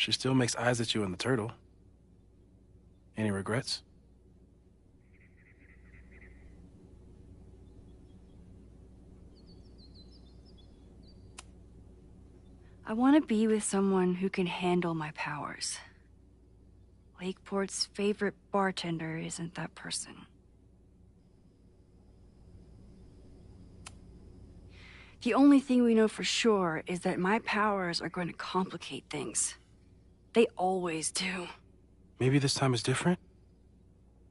She still makes eyes at you and the turtle. Any regrets? I want to be with someone who can handle my powers. Lakeport's favorite bartender isn't that person. The only thing we know for sure is that my powers are going to complicate things. They always do. Maybe this time is different?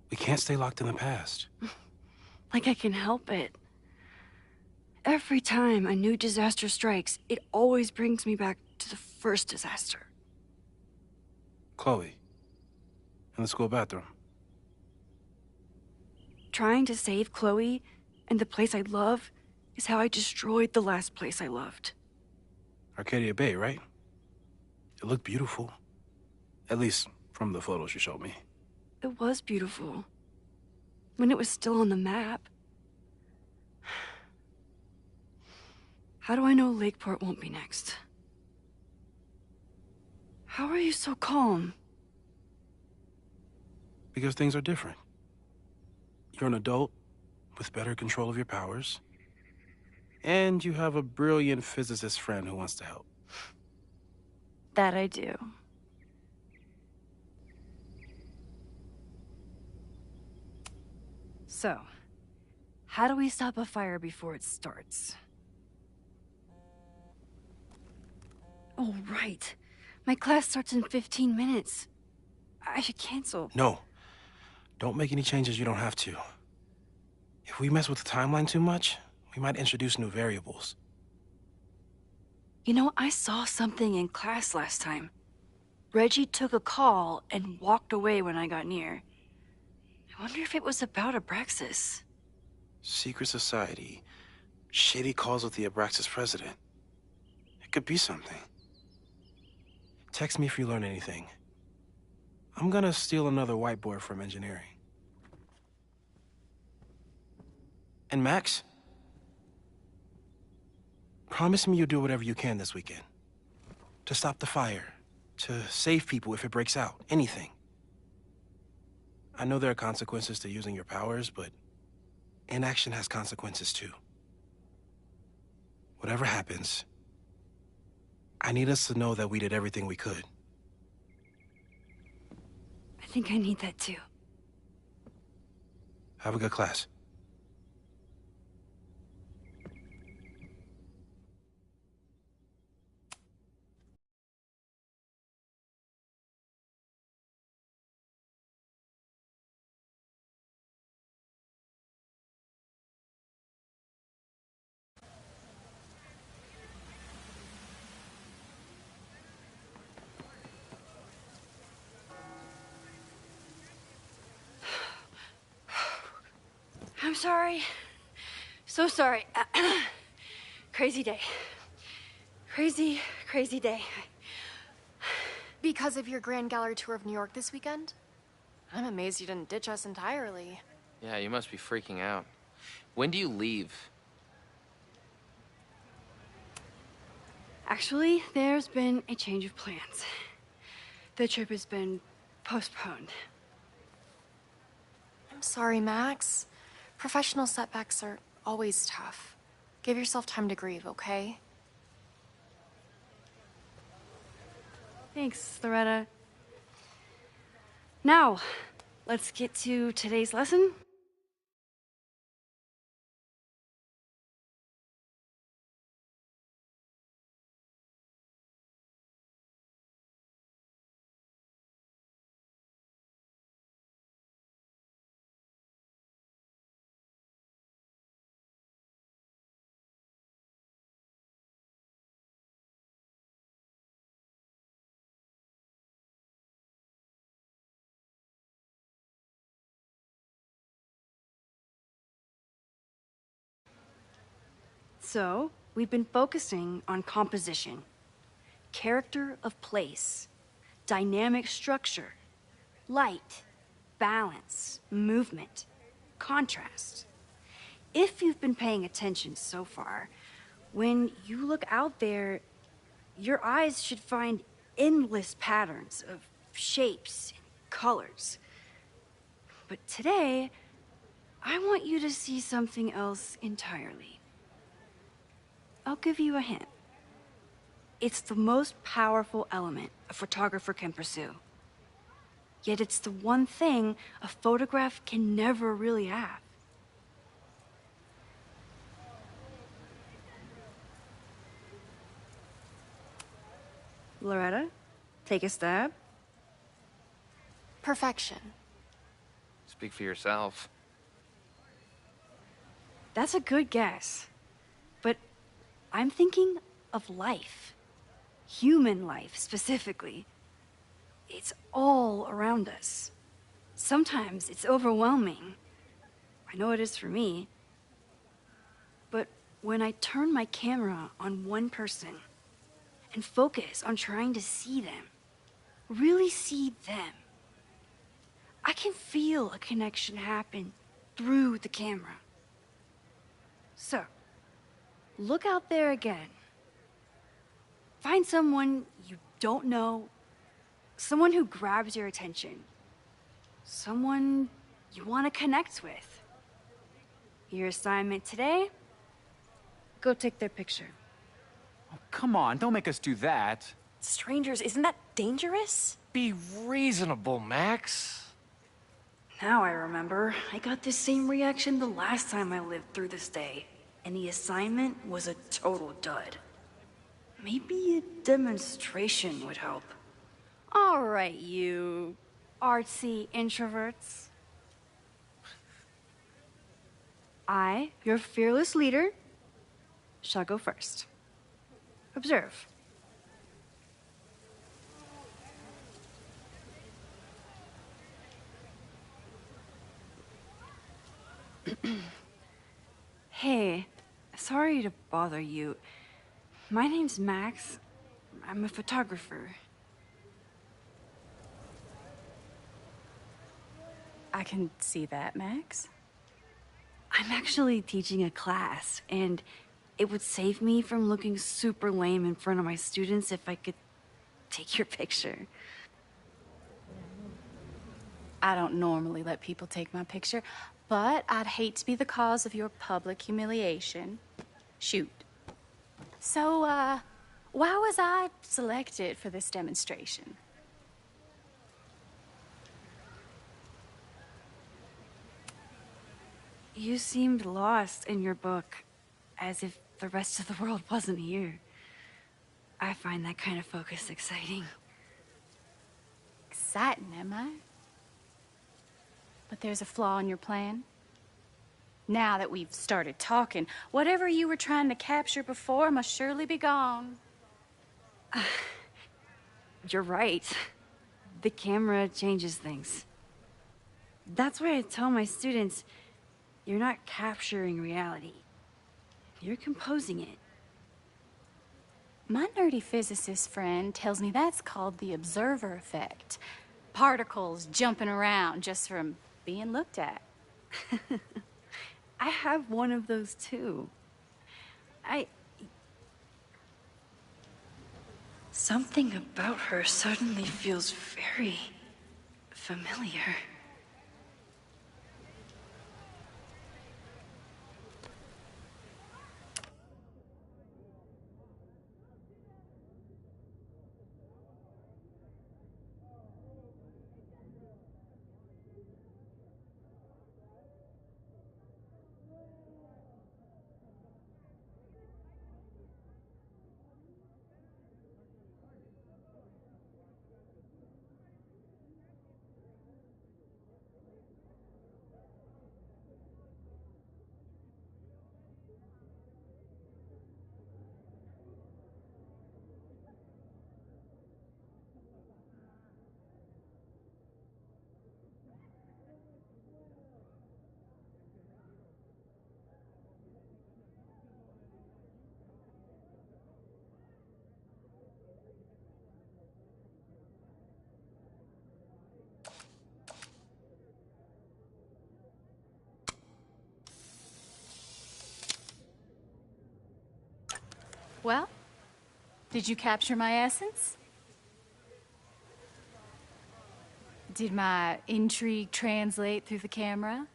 We can't stay locked in the past. Like I can help it. Every time a new disaster strikes, it always brings me back to the first disaster. Chloe, in the school bathroom. Trying to save Chloe and the place I love is how I destroyed the last place I loved. Arcadia Bay, right? It looked beautiful. At least from the photos you showed me. It was beautiful. When it was still on the map. How do I know Lakeport won't be next? How are you so calm? Because things are different. You're an adult with better control of your powers. And you have a brilliant physicist friend who wants to help. That I do. So, how do we stop a fire before it starts? Oh, right. My class starts in 15 minutes. I should cancel. No. Don't make any changes you don't have to. If we mess with the timeline too much, we might introduce new variables. You know, I saw something in class last time. Reggie took a call and walked away when I got near. I wonder if it was about Abraxas. Secret society. Shady calls with the Abraxas president. It could be something. Text me if you learn anything. I'm gonna steal another whiteboard from engineering. And Max? Promise me you'll do whatever you can this weekend. To stop the fire. To save people if it breaks out. Anything. I know there are consequences to using your powers, but inaction has consequences too. Whatever happens, I need us to know that we did everything we could. I think I need that too. Have a good class. I'm sorry. So sorry. Crazy day. Crazy, crazy day. Because of your Grand Gallery tour of New York this weekend? I'm amazed you didn't ditch us entirely. Yeah, you must be freaking out. When do you leave? Actually, there's been a change of plans. The trip has been postponed. I'm sorry, Max. Professional setbacks are always tough. Give yourself time to grieve, okay? Thanks, Loretta. Now, let's get to today's lesson. So, we've been focusing on composition, character of place, dynamic structure, light, balance, movement, contrast. If you've been paying attention so far, when you look out there, your eyes should find endless patterns of shapes and colors. But today, I want you to see something else entirely. I'll give you a hint. It's the most powerful element a photographer can pursue. Yet it's the one thing a photograph can never really have. Loretta, take a stab. Perfection. Speak for yourself. That's a good guess. But I'm thinking of life. Human life, specifically. It's all around us. Sometimes it's overwhelming. I know it is for me. But when I turn my camera on one person and focus on trying to see them, really see them, I can feel a connection happen through the camera. So, look out there again. Find someone you don't know, someone who grabs your attention, someone you want to connect with. Your assignment today? Go take their picture. Oh, come on, don't make us do that. Strangers, isn't that dangerous? Be reasonable, Max. Now I remember. I got the same reaction the last time I lived through this day, and the assignment was a total dud. Maybe a demonstration would help. All right, you artsy introverts. I, your fearless leader, shall go first. Observe. Hey, sorry to bother you. My name's Max. I'm a photographer. I can see that, Max. I'm actually teaching a class, and it would save me from looking super lame in front of my students if I could take your picture. I don't normally let people take my picture, but I'd hate to be the cause of your public humiliation. Shoot. So, why was I selected for this demonstration? You seemed lost in your book, as if the rest of the world wasn't here. I find that kind of focus exciting. Exciting, am I? But there's a flaw in your plan. Now that we've started talking, whatever you were trying to capture before must surely be gone. You're right. The camera changes things. That's why I tell my students, you're not capturing reality. You're composing it. My nerdy physicist friend tells me that's called the observer effect. Particles jumping around just from being looked at. I have one of those too. Something about her suddenly feels very familiar. Well, did you capture my essence? Did my intrigue translate through the camera?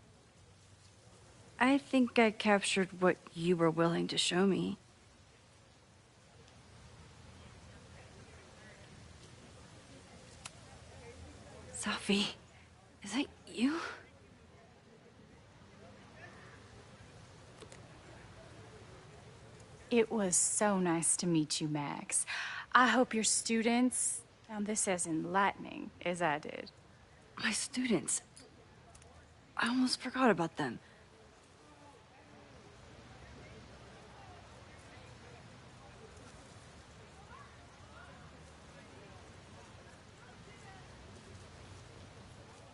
I think I captured what you were willing to show me. Sophie, is that you? It was so nice to meet you, Max. I hope your students found this as enlightening as I did. My students. I almost forgot about them.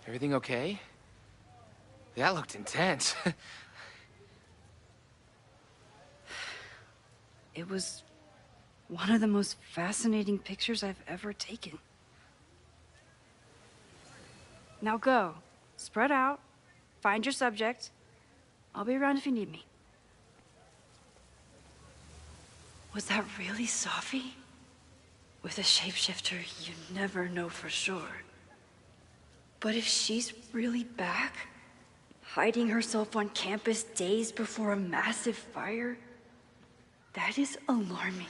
Everything okay? That looked intense. It was one of the most fascinating pictures I've ever taken. Now go. Spread out. Find your subject. I'll be around if you need me. Was that really Sophie? With a shapeshifter, you never know for sure. But if she's really back, hiding herself on campus days before a massive fire, that is alarming.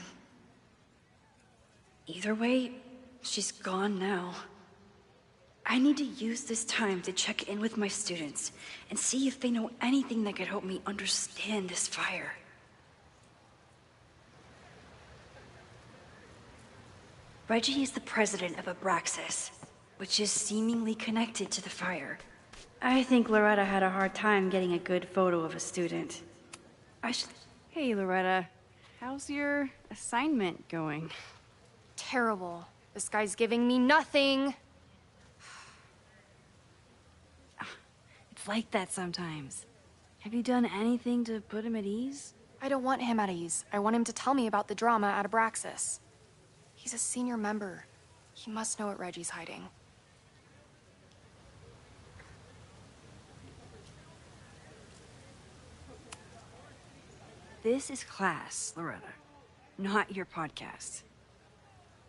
Either way, she's gone now. I need to use this time to check in with my students and see if they know anything that could help me understand this fire. Reggie is the president of Abraxas, which is seemingly connected to the fire. I think Loretta had a hard time getting a good photo of a student. Hey, Loretta. How's your assignment going? Terrible. This guy's giving me nothing. It's like that sometimes. Have you done anything to put him at ease? I don't want him at ease. I want him to tell me about the drama at Abraxas. He's a senior member. He must know what Reggie's hiding. This is class, Loretta, not your podcast.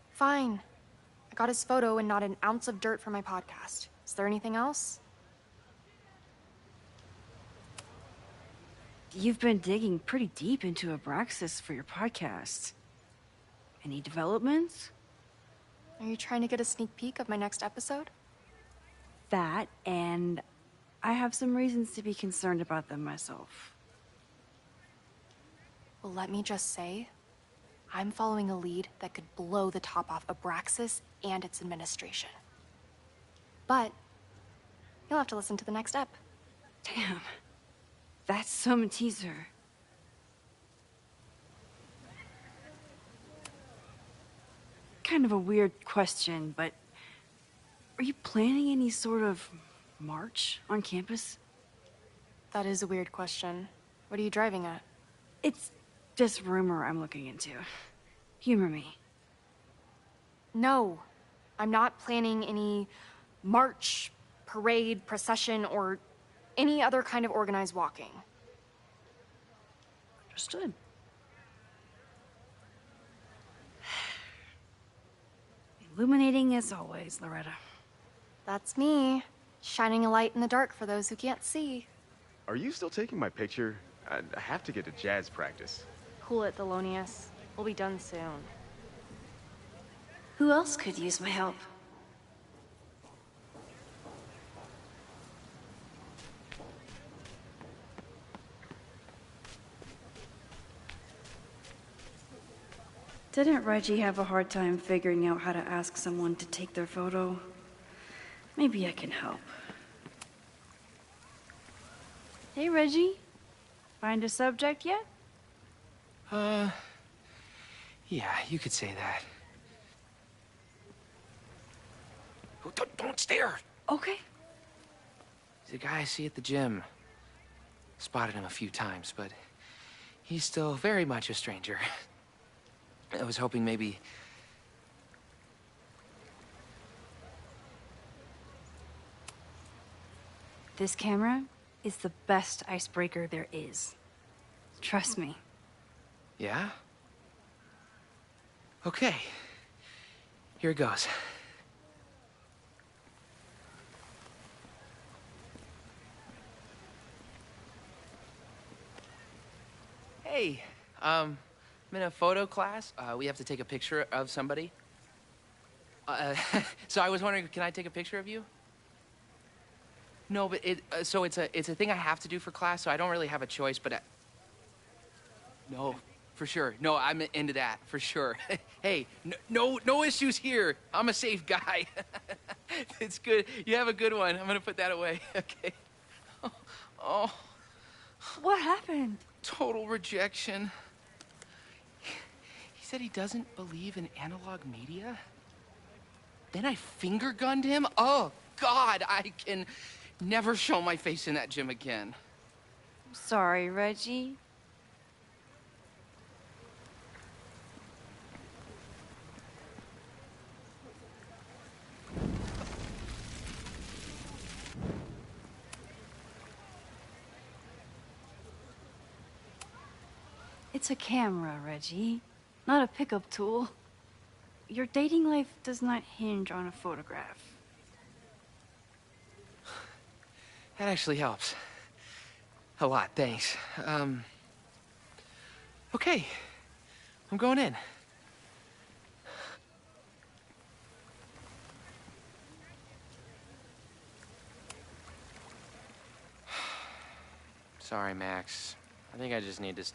Fine. I got his photo and not an ounce of dirt for my podcast. Is there anything else? You've been digging pretty deep into Abraxas for your podcast. Any developments? Are you trying to get a sneak peek of my next episode? That, and I have some reasons to be concerned about them myself. Well, let me just say, I'm following a lead that could blow the top off Abraxas and its administration. But you'll have to listen to the next ep. Damn, that's some teaser. Kind of a weird question, but are you planning any sort of march on campus? That is a weird question. What are you driving at? It's just rumor I'm looking into. Humor me. No, I'm not planning any march, parade, procession, or any other kind of organized walking. Understood. Illuminating as always, Loretta. That's me, shining a light in the dark for those who can't see. Are you still taking my picture? I have to get to jazz practice. Cool it, Thelonious. We'll be done soon. Who else could use my help? Didn't Reggie have a hard time figuring out how to ask someone to take their photo? Maybe I can help. Hey, Reggie. Find a subject yet? Yeah, you could say that. Oh, don't stare! Okay. He's a guy I see at the gym. Spotted him a few times, but he's still very much a stranger. I was hoping maybe... This camera is the best icebreaker there is. Trust me. Yeah? Okay. Here it goes. Hey, I'm in a photo class. We have to take a picture of somebody. So I was wondering, can I take a picture of you? No, but so it's a thing I have to do for class, so I don't really have a choice, but no, for sure. No, I'm into that, for sure. Hey, no issues here. I'm a safe guy. It's good. You have a good one. I'm gonna put that away, okay? Oh, What happened? total rejection. He said he doesn't believe in analog media. Then I finger gunned him? Oh, God, I can never show my face in that gym again. Sorry, Reggie. It's a camera, Reggie, not a pickup tool. Your dating life does not hinge on a photograph. That actually helps. A lot, thanks. Okay. I'm going in. Sorry, Max. I think I just need to...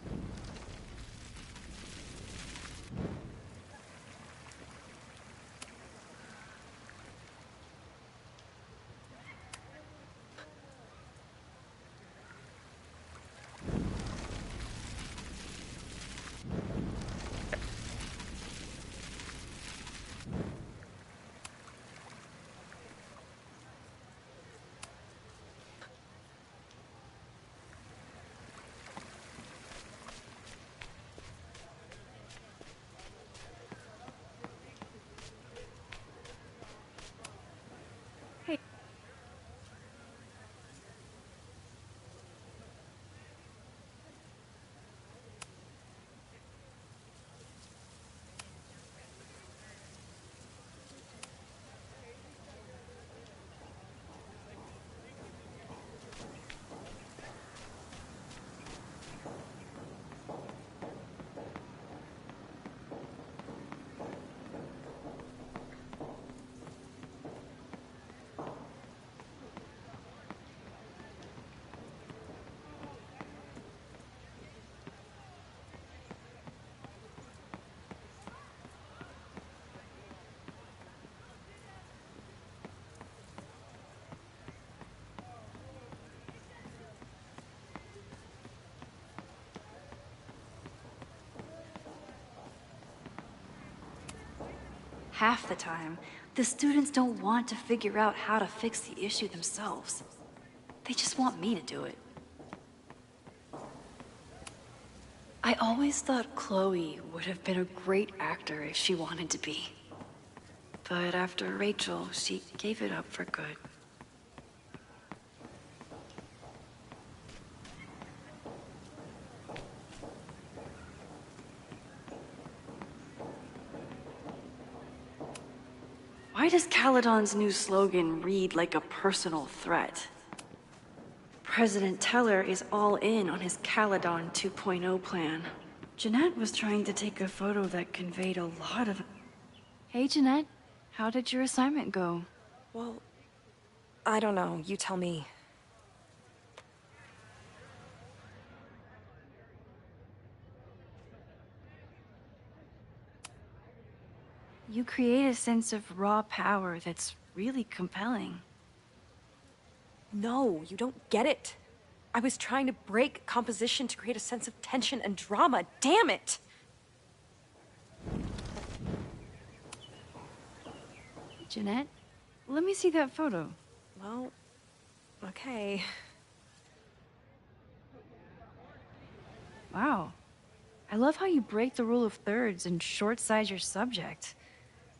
Half the time, the students don't want to figure out how to fix the issue themselves. They just want me to do it. I always thought Chloe would have been a great actor if she wanted to be. But after Rachel, she gave it up for good. Why does Caledon's new slogan read like a personal threat? President Teller is all in on his Caledon 2.0 plan. Jeanette was trying to take a photo that conveyed a lot of... Hey, Jeanette. How did your assignment go? Well, I don't know. You tell me. You create a sense of raw power that's really compelling. No, you don't get it. I was trying to break composition to create a sense of tension and drama. Damn it! Jeanette, let me see that photo. Well, okay. Wow. I love how you break the rule of thirds and short-size your subject.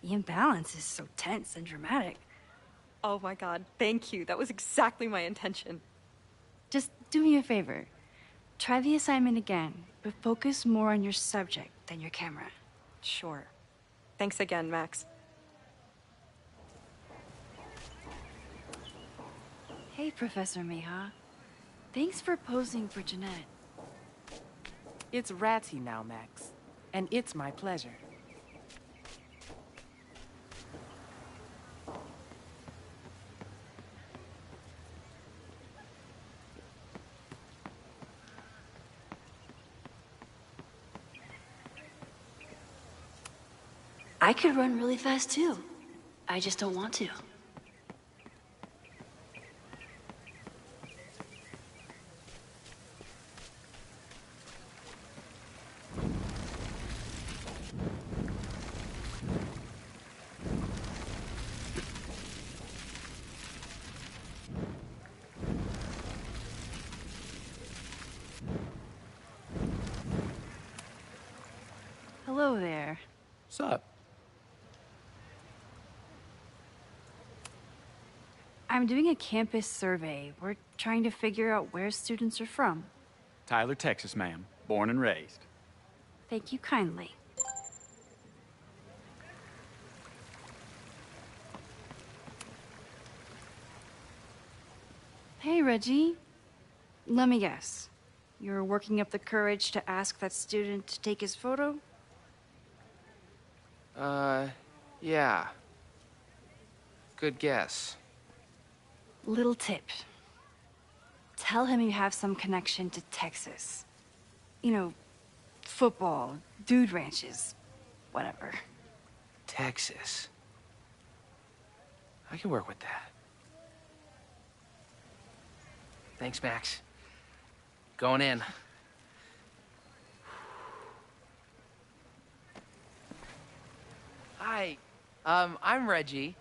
The imbalance is so tense and dramatic. Oh my god, thank you. That was exactly my intention. Just do me a favor. Try the assignment again, but focus more on your subject than your camera. Sure. Thanks again, Max. Hey, Professor Miha. Thanks for posing for Jeanette. It's Ratty now, Max. And it's my pleasure. I could run really fast too. I just don't want to. Hello there. What's up? I'm doing a campus survey. We're trying to figure out where students are from. Tyler, Texas, ma'am. Born and raised. Thank you kindly. Hey, Reggie. Let me guess. You're working up the courage to ask that student to take his photo? Yeah. Good guess. Little tip. Tell him you have some connection to Texas. You know, football, dude ranches, whatever. Texas. I can work with that. Thanks, Max. Going in. Hi. I'm Reggie.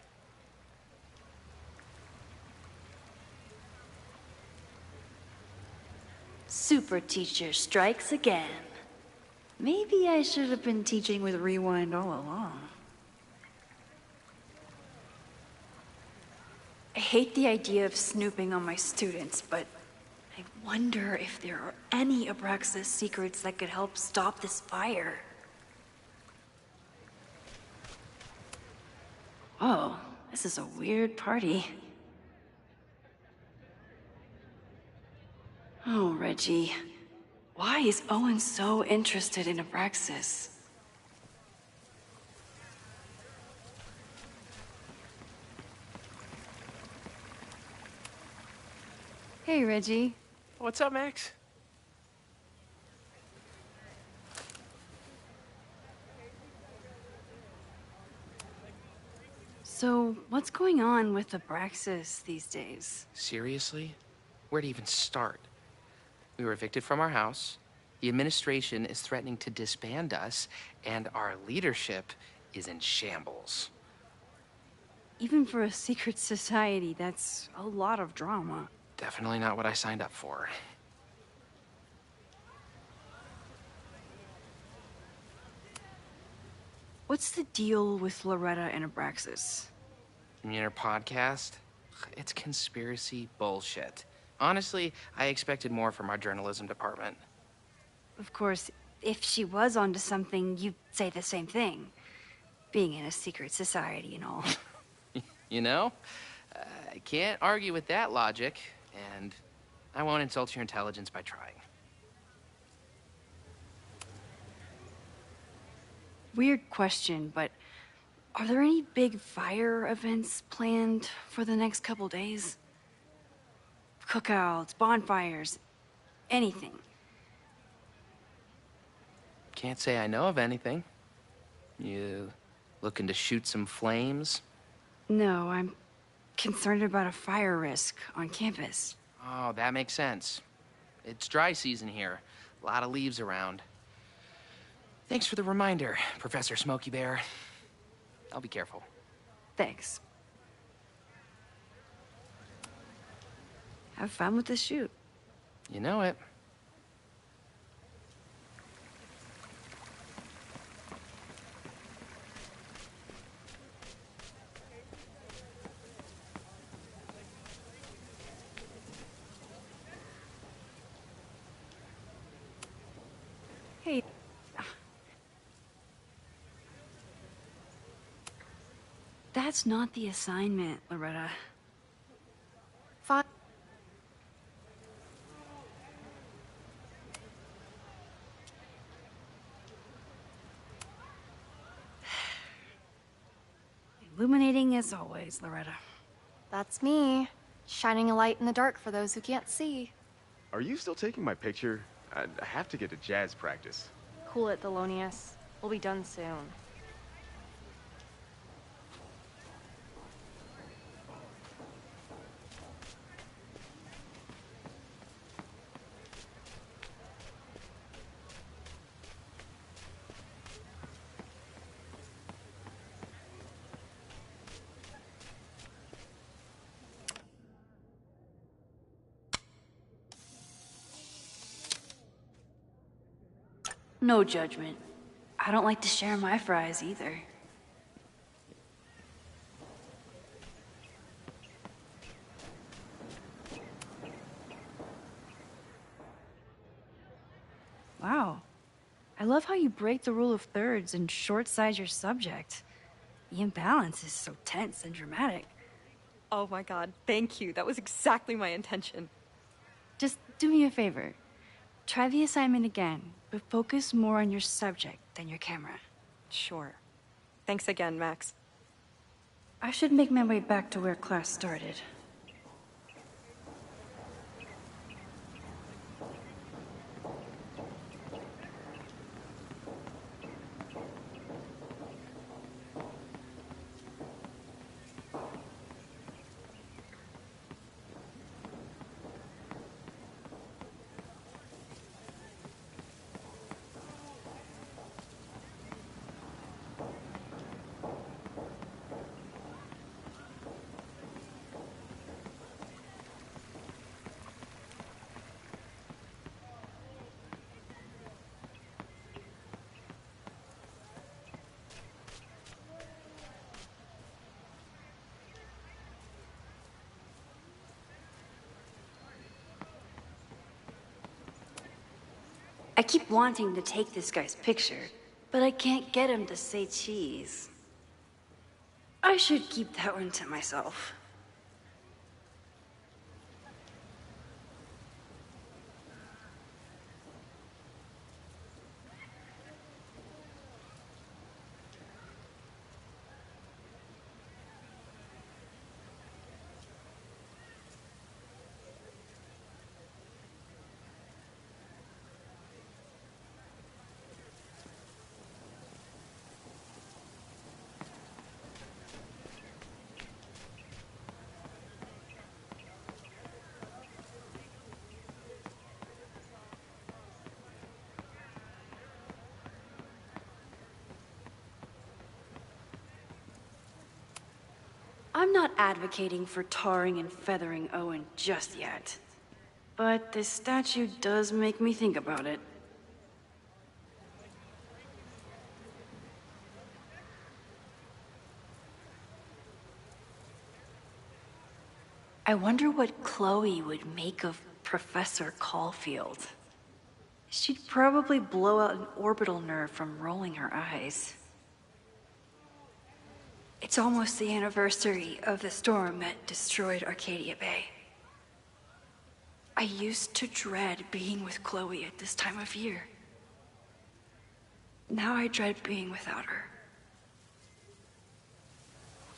Super teacher strikes again. Maybe I should have been teaching with Rewind all along. I hate the idea of snooping on my students, but I wonder if there are any Abraxas secrets that could help stop this fire. Oh, this is a weird party. Oh, Reggie. Why is Owen so interested in Abraxas? Hey, Reggie. What's up, Max? So, what's going on with Abraxas these days? Seriously? Where to even start? We were evicted from our house, the administration is threatening to disband us, and our leadership is in shambles. Even for a secret society, that's a lot of drama. Definitely not what I signed up for. What's the deal with Loretta and Abraxas? You mean her podcast? It's conspiracy bullshit. Honestly, I expected more from our journalism department. Of course, if she was onto something, you'd say the same thing. Being in a secret society and all. You know? I can't argue with that logic, and I won't insult your intelligence by trying. Weird question, but are there any big fire events planned for the next couple days? Cookouts, bonfires, anything. Can't say I know of anything. You looking to shoot some flames? No, I'm concerned about a fire risk on campus. Oh, that makes sense. It's dry season here. A lot of leaves around. Thanks for the reminder, Professor Smokey Bear. I'll be careful. Thanks. Have fun with the shoot. You know it. Hey. That's not the assignment, Loretta. Fine. Illuminating as always, Loretta. That's me, shining a light in the dark for those who can't see. Are you still taking my picture? I have to get to jazz practice. Cool it, Thelonious. We'll be done soon. No judgment. I don't like to share my fries either. Wow. I love how you break the rule of thirds and short-size your subject. The imbalance is so tense and dramatic. Oh my god, thank you. That was exactly my intention. Just do me a favor. Try the assignment again, but focus more on your subject than your camera. Sure. Thanks again, Max. I should make my way back to where class started. I keep wanting to take this guy's picture, but I can't get him to say cheese. I should keep that one to myself. I'm not advocating for tarring and feathering Owen just yet. But this statue does make me think about it. I wonder what Chloe would make of Professor Caulfield. She'd probably blow out an orbital nerve from rolling her eyes. It's almost the anniversary of the storm that destroyed Arcadia Bay. I used to dread being with Chloe at this time of year. Now I dread being without her.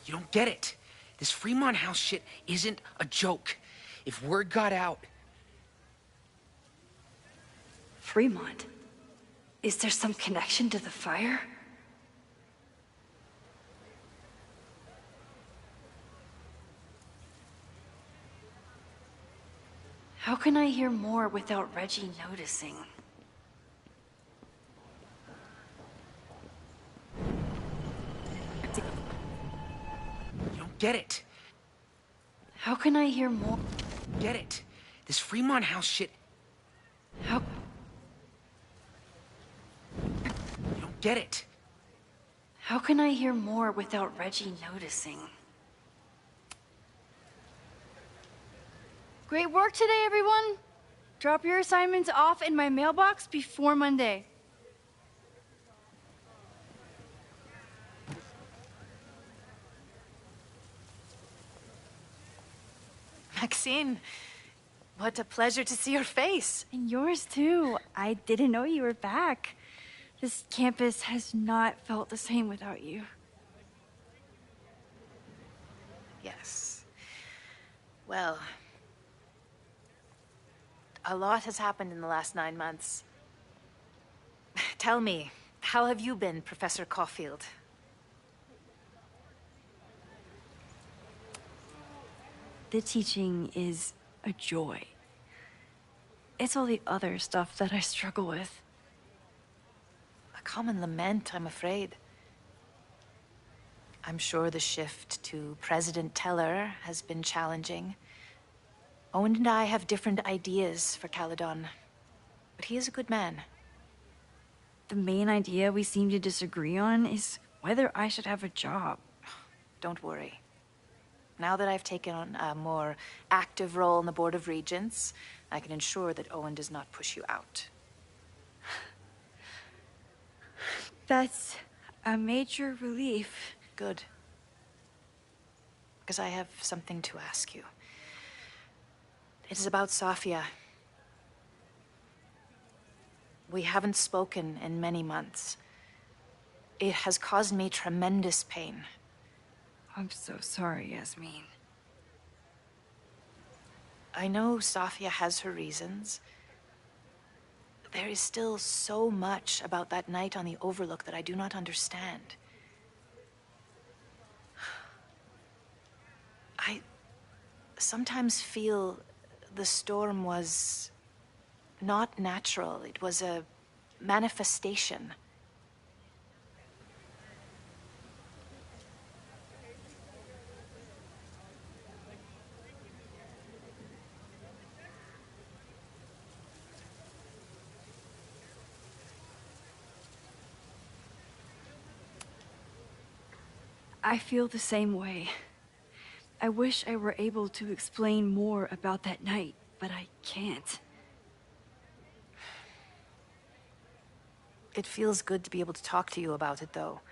You don't get it. This Fremont House shit isn't a joke. If word got out... Fremont? Is there some connection to the fire? How can I hear more without Reggie noticing? You don't get it. How can I hear more? Get it. This Fremont House shit... How... You don't get it. How can I hear more without Reggie noticing? Great work today, everyone! Drop your assignments off in my mailbox before Monday. Maxine, what a pleasure to see your face. And yours too. I didn't know you were back. This campus has not felt the same without you. Well, a lot has happened in the last 9 months. Tell me, how have you been, Professor Caulfield? The teaching is a joy. It's all the other stuff that I struggle with. A common lament, I'm afraid. I'm sure the shift to President Teller has been challenging. Owen and I have different ideas for Caledon, but he is a good man. The main idea we seem to disagree on is whether I should have a job. Don't worry. Now that I've taken on a more active role in the Board of Regents, I can ensure that Owen does not push you out. That's a major relief. Good. Because I have something to ask you. It is about Safia. We haven't spoken in many months. It has caused me tremendous pain. I'm so sorry, Yasmin. I know Safia has her reasons. There is still so much about that night on the Overlook that I do not understand. I sometimes feel the storm was not natural. It was a manifestation. I feel the same way. I wish I were able to explain more about that night, but I can't. It feels good to be able to talk to you about it, though.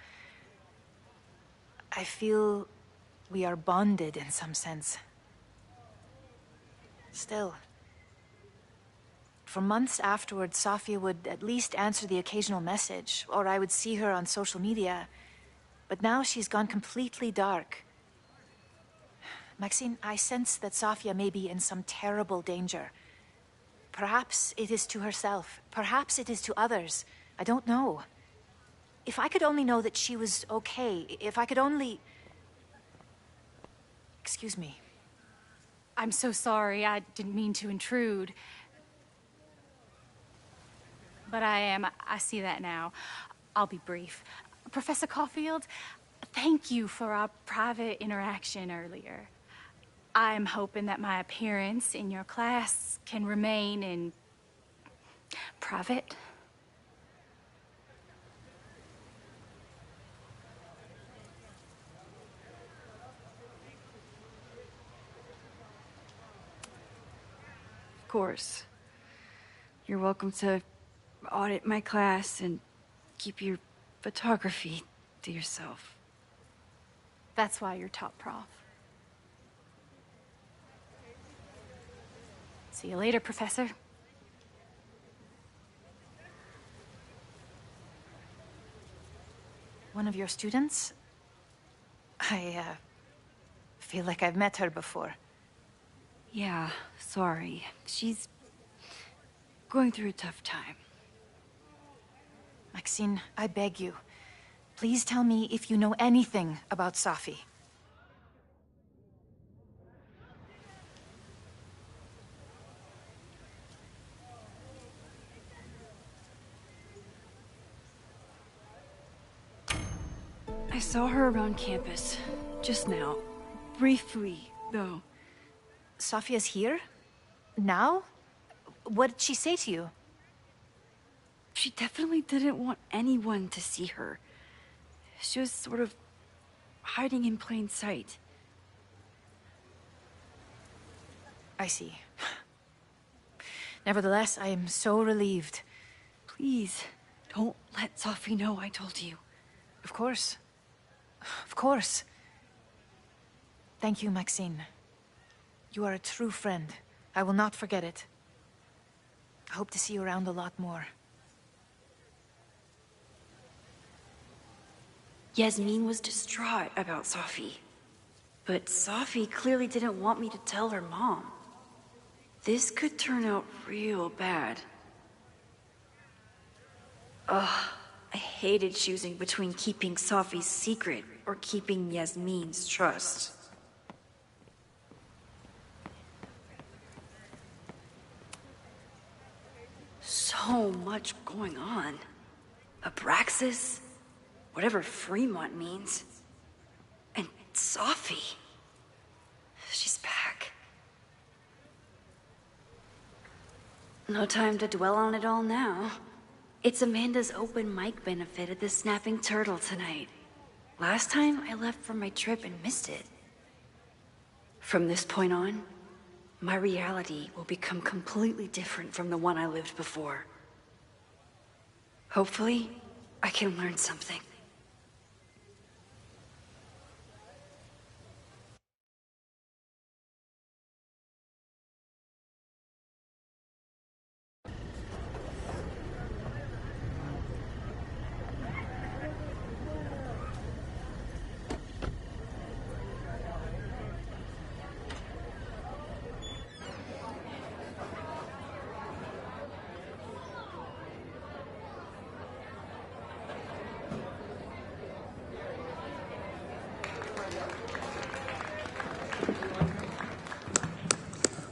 I feel we are bonded in some sense. Still, for months afterwards, Safia would at least answer the occasional message, or I would see her on social media. But now she's gone completely dark. Maxine, I sense that Safia may be in some terrible danger. Perhaps it is to herself. Perhaps it is to others. I don't know. If I could only know that she was okay, if I could only... Excuse me. I'm so sorry. I didn't mean to intrude. But I see that now. I'll be brief. Professor Caulfield, thank you for our private interaction earlier. I'm hoping that my appearance in your class can remain in private. Of course. You're welcome to audit my class and keep your photography to yourself. That's why you're top prof. See you later, Professor. One of your students? I feel like I've met her before. Yeah, sorry. She's going through a tough time. Maxine, I beg you. Please tell me if you know anything about Safi. I saw her around campus just now. Briefly, though. Safia's here? Now? What did she say to you? She definitely didn't want anyone to see her. She was sort of hiding in plain sight. I see. Nevertheless, I am so relieved. Please, don't let Safi know I told you. Of course. Of course. Thank you, Maxine. You are a true friend. I will not forget it. I hope to see you around a lot more. Yasmin was distraught about Safi. But Safi clearly didn't want me to tell her mom. This could turn out real bad. Ugh, I hated choosing between keeping Safi's secret or keeping Yasmin's trust. So much going on. Abraxas, whatever Fremont means, and Safi. She's back. No time to dwell on it all now. It's Amanda's open mic benefit at the Snapping Turtle tonight. Last time I left for my trip and missed it. From this point on, my reality will become completely different from the one I lived before. Hopefully, I can learn something.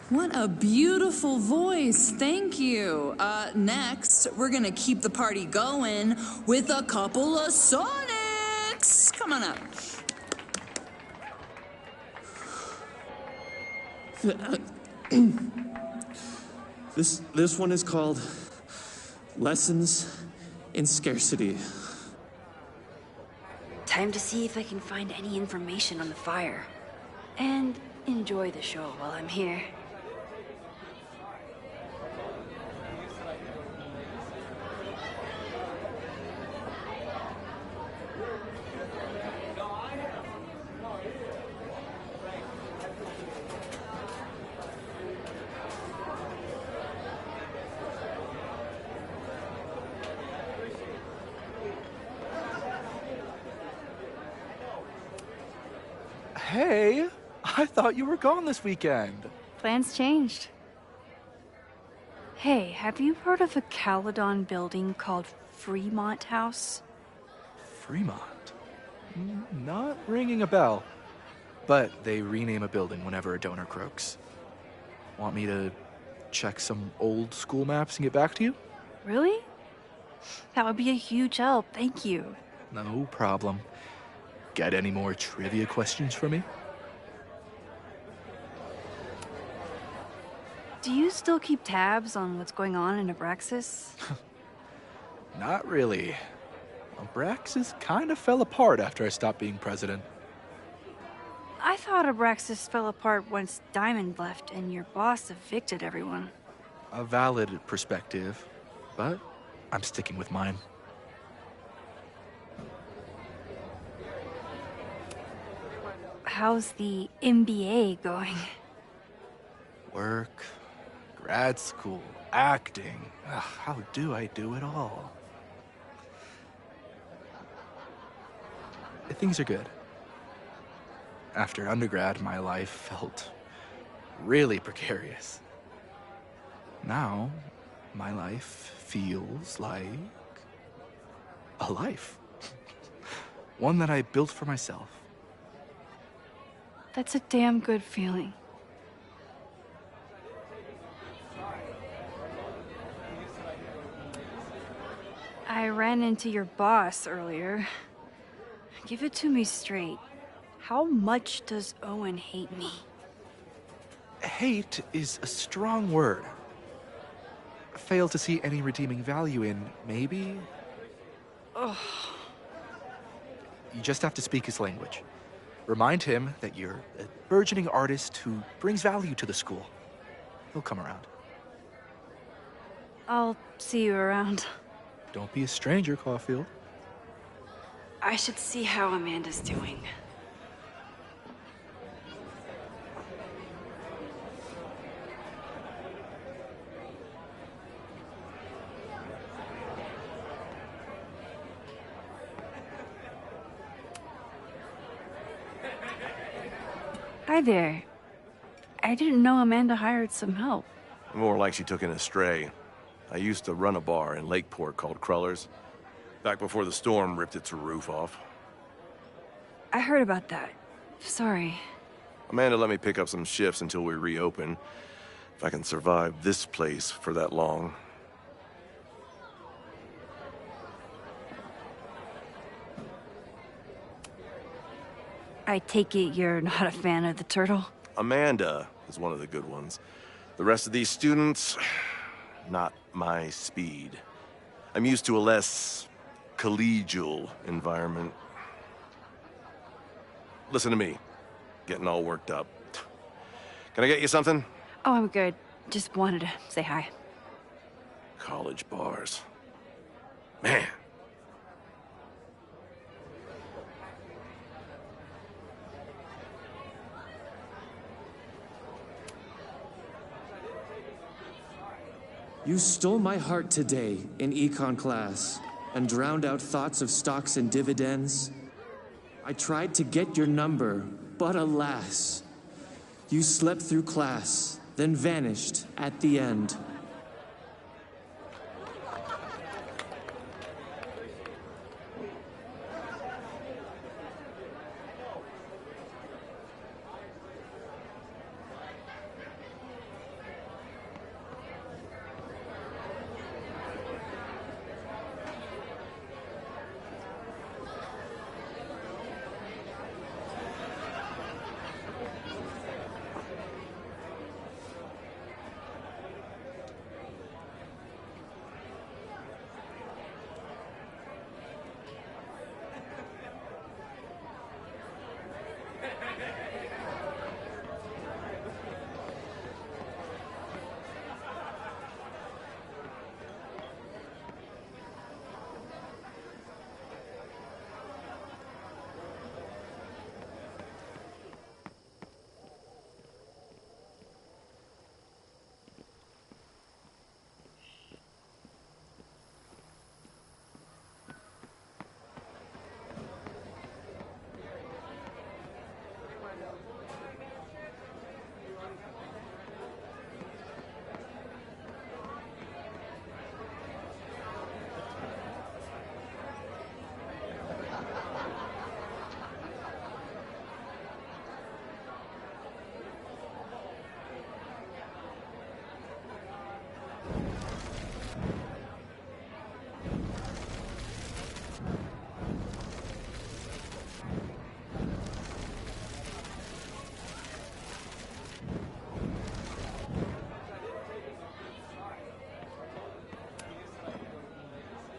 What a beautiful voice. Thank you. Next, we're gonna keep the party going with a couple of Sonics. Come on up. This one is called Lessons in Scarcity. Time to see if I can find any information on the fire. And enjoy the show while I'm here. Hey, I thought you were gone this weekend. Plans changed. Hey, have you heard of a Caledon building called Fremont House? Fremont? Not ringing a bell. But they rename a building whenever a donor croaks. Want me to check some old school maps and get back to you? Really? That would be a huge help, thank you. No problem. Got any more trivia questions for me? Do you still keep tabs on what's going on in Abraxas? Not really. Abraxas kind of fell apart after I stopped being president. I thought Abraxas fell apart once Diamond left and your boss evicted everyone. A valid perspective, but I'm sticking with mine. How's the MBA going? Work, grad school, acting. Ugh, how do I do it all? Things are good. After undergrad, my life felt really precarious. Now, my life feels like a life. One that I built for myself. That's a damn good feeling. I ran into your boss earlier. Give it to me straight. How much does Owen hate me? Hate is a strong word. Fail to see any redeeming value in, maybe? Ugh. You just have to speak his language. Remind him that you're a burgeoning artist who brings value to the school. He'll come around. I'll see you around. Don't be a stranger, Caulfield. I should see how Amanda's doing. Hi there. I didn't know Amanda hired some help. More like she took in a stray. I used to run a bar in Lakeport called Crullers, back before the storm ripped its roof off. I heard about that. Sorry. Amanda let me pick up some shifts until we reopen. If I can survive this place for that long. I take it you're not a fan of the turtle? Amanda is one of the good ones. The rest of these students, not my speed. I'm used to a less collegial environment. Listen to me, getting all worked up. Can I get you something? Oh, I'm good. Just wanted to say hi. College bars. Man. You stole my heart today in econ class and drowned out thoughts of stocks and dividends. I tried to get your number, but alas, you slept through class, then vanished at the end.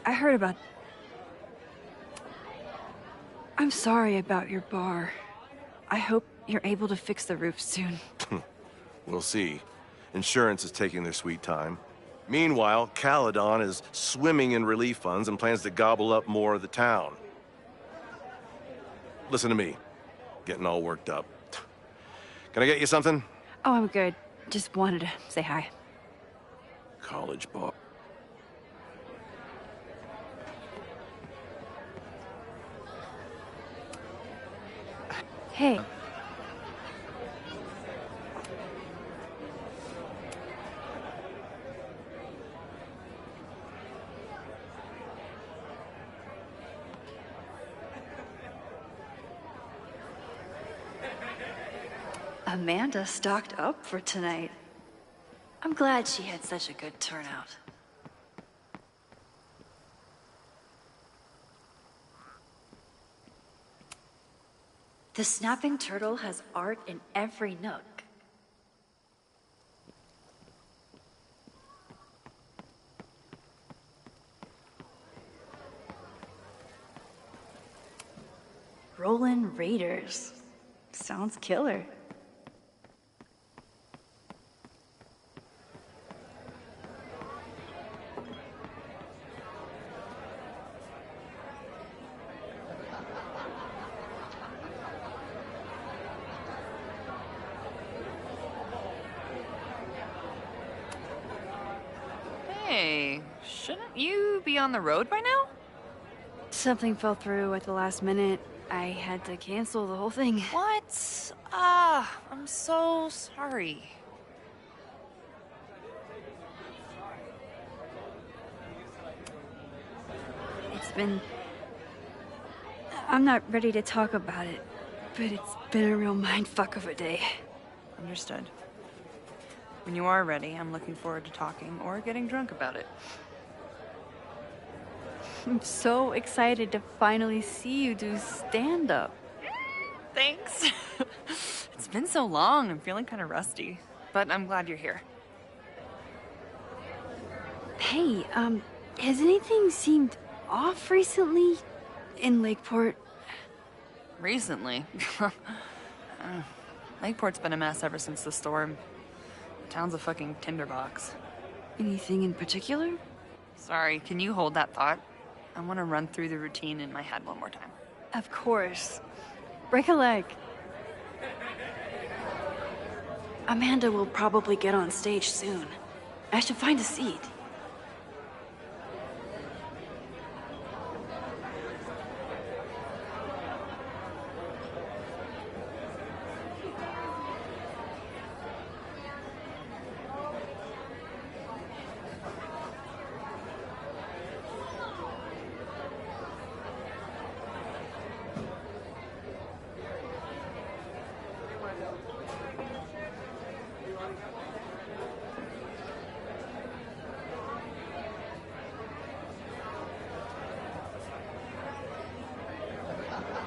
I heard about... I'm sorry about your bar. I hope you're able to fix the roof soon. We'll see. Insurance is taking their sweet time. Meanwhile, Caledon is swimming in relief funds and plans to gobble up more of the town. Listen to me, getting all worked up. Can I get you something? Oh, I'm good. Just wanted to say hi. College bar. Hey. Amanda stocked up for tonight. I'm glad she had such a good turnout. The Snapping Turtle has art in every nook. Rollin' Raiders. Sounds killer. Hey, shouldn't you be on the road by now? Something fell through at the last minute. I had to cancel the whole thing. What? I'm so sorry. It's been... I'm not ready to talk about it, but it's been a real mindfuck of a day. Understood. When you are ready, I'm looking forward to talking or getting drunk about it. I'm so excited to finally see you do stand-up. Thanks. It's been so long, I'm feeling kind of rusty. But I'm glad you're here. Hey, has anything seemed off recently in Lakeport? Recently? Lakeport's been a mess ever since the storm. The town's a fucking tinderbox. Anything in particular? Sorry, can you hold that thought? I want to run through the routine in my head one more time. Of course. Break a leg. Amanda will probably get on stage soon. I should find a seat.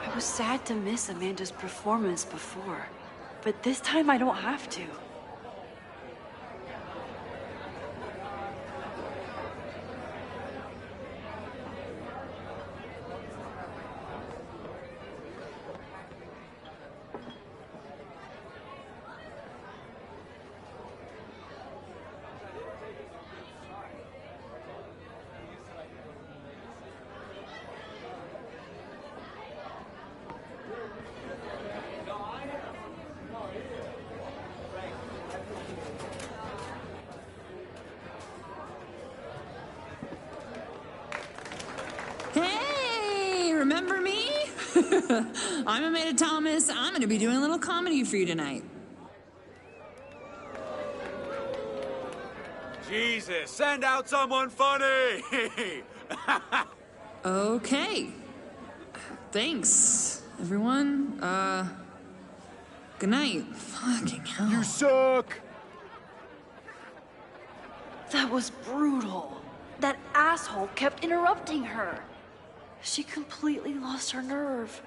I was sad to miss Amanda's performance before, but this time I don't have to. Hey, remember me? I'm Amanda Thomas. I'm going to be doing a little comedy for you tonight. Jesus, send out someone funny! Okay. Thanks, everyone. Good night. Fucking hell. You suck! That was brutal. That asshole kept interrupting her. She completely lost her nerve.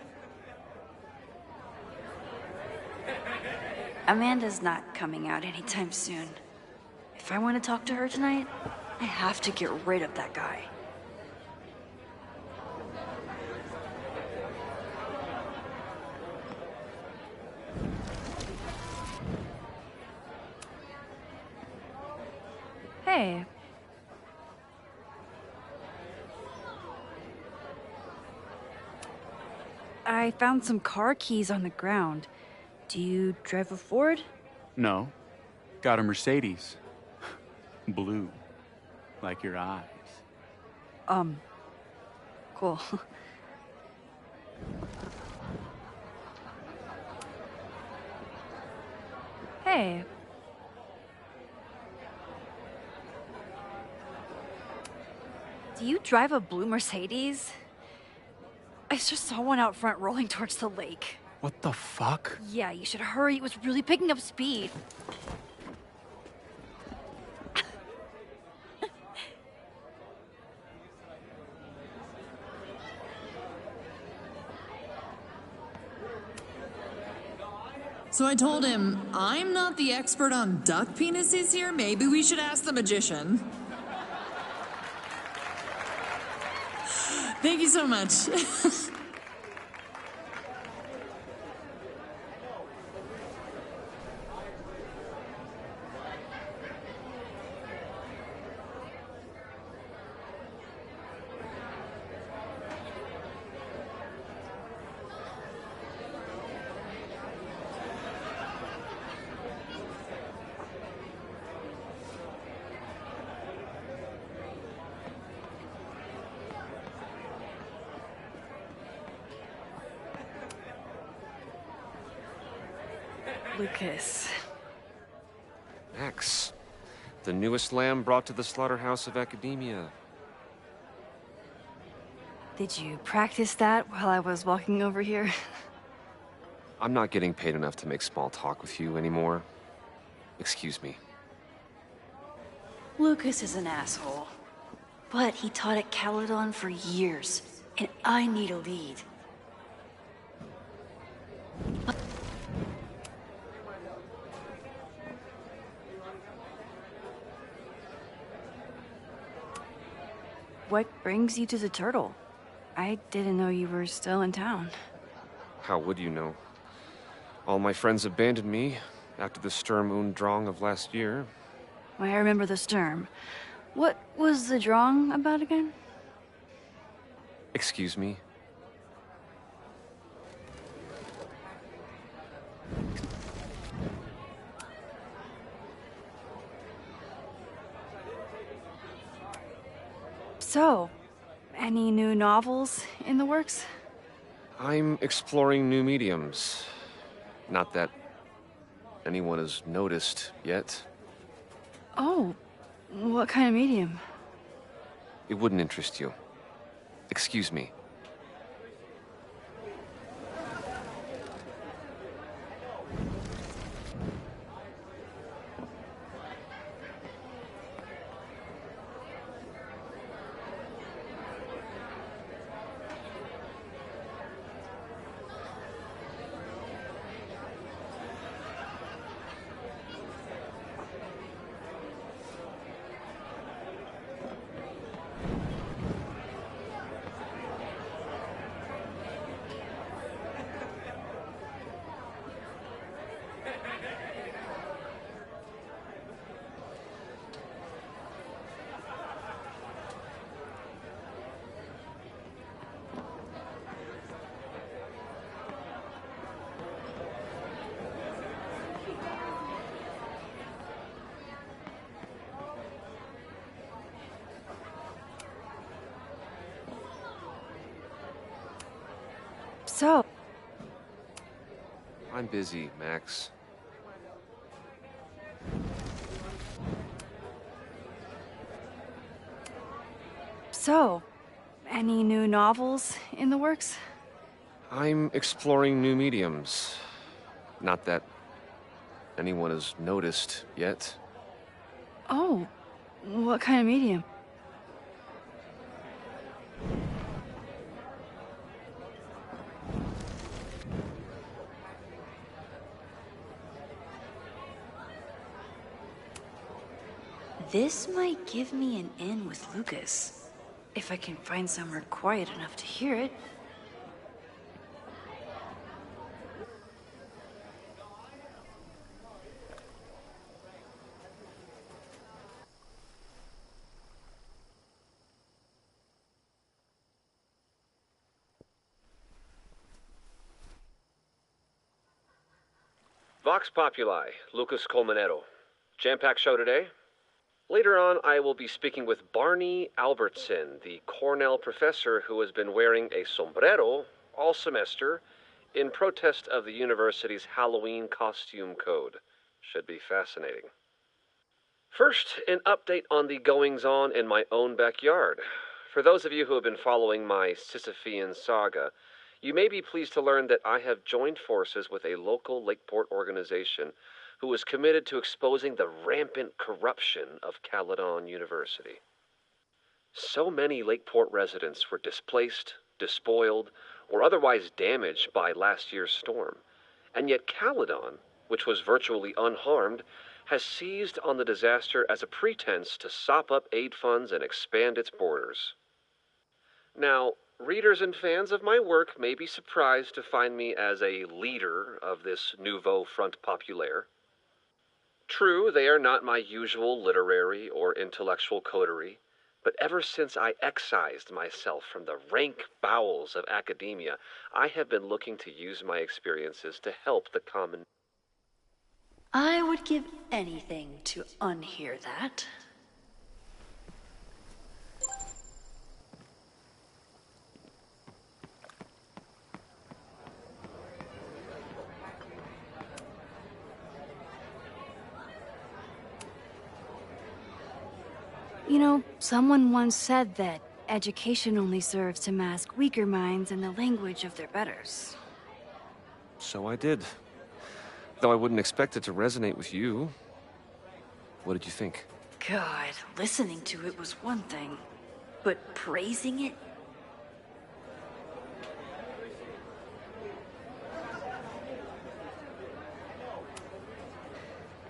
Amanda's not coming out anytime soon. If I want to talk to her tonight, I have to get rid of that guy. Hey. I found some car keys on the ground. Do you drive a Ford? No. Got a Mercedes. Blue. Like your eyes. Cool. Hey. Do you drive a blue Mercedes? I just saw one out front rolling towards the lake. What the fuck? Yeah, you should hurry. It was really picking up speed. So I told him, I'm not the expert on duck penises here. Maybe we should ask the magician. Thank you so much. Lucas. Max, the newest lamb brought to the slaughterhouse of academia. Did you practice that while I was walking over here? I'm not getting paid enough to make small talk with you anymore. Excuse me. Lucas is an asshole. But he taught at Caledon for years, and I need a lead. What brings you to the Turtle? I didn't know you were still in town. How would you know? All my friends abandoned me after the Sturm und Drang of last year. Well, I remember the Sturm. What was the Drang about again? Excuse me? So, any new novels in the works? I'm exploring new mediums. Not that anyone has noticed yet. Oh, what kind of medium? It wouldn't interest you. Excuse me. So, I'm busy, Max. any new novels in the works? I'm exploring new mediums. Not that anyone has noticed yet. Oh, what kind of medium? This might give me an in with Lucas, if I can find somewhere quiet enough to hear it. Vox Populi, Lucas Colmenero. Jam-packed show today? Later on, I will be speaking with Barney Albertson, the Cornell professor who has been wearing a sombrero all semester in protest of the university's Halloween costume code. Should be fascinating. First, an update on the goings-on in my own backyard. For those of you who have been following my Sisyphean saga, you may be pleased to learn that I have joined forces with a local Lakeport organization who is committed to exposing the rampant corruption of Caledon University. So many Lakeport residents were displaced, despoiled, or otherwise damaged by last year's storm, and yet Caledon, which was virtually unharmed, has seized on the disaster as a pretense to sop up aid funds and expand its borders. Now, readers and fans of my work may be surprised to find me as a leader of this nouveau front populaire. True, they are not my usual literary or intellectual coterie, but ever since I excised myself from the rank bowels of academia, I have been looking to use my experiences to help the common... I would give anything to unhear that. You know, someone once said that education only serves to mask weaker minds in the language of their betters. So I did. Though I wouldn't expect it to resonate with you. What did you think? God, listening to it was one thing, but praising it?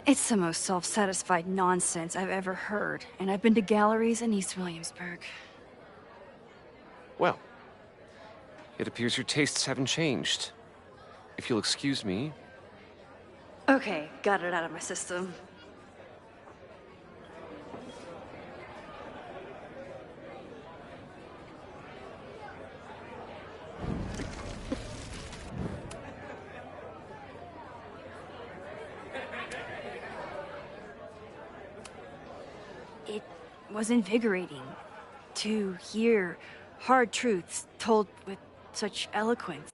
It's the most self-satisfied nonsense I've ever heard, and I've been to galleries in East Williamsburg. Well, it appears your tastes haven't changed. If you'll excuse me. Okay, got it out of my system. It was invigorating to hear hard truths told with such eloquence.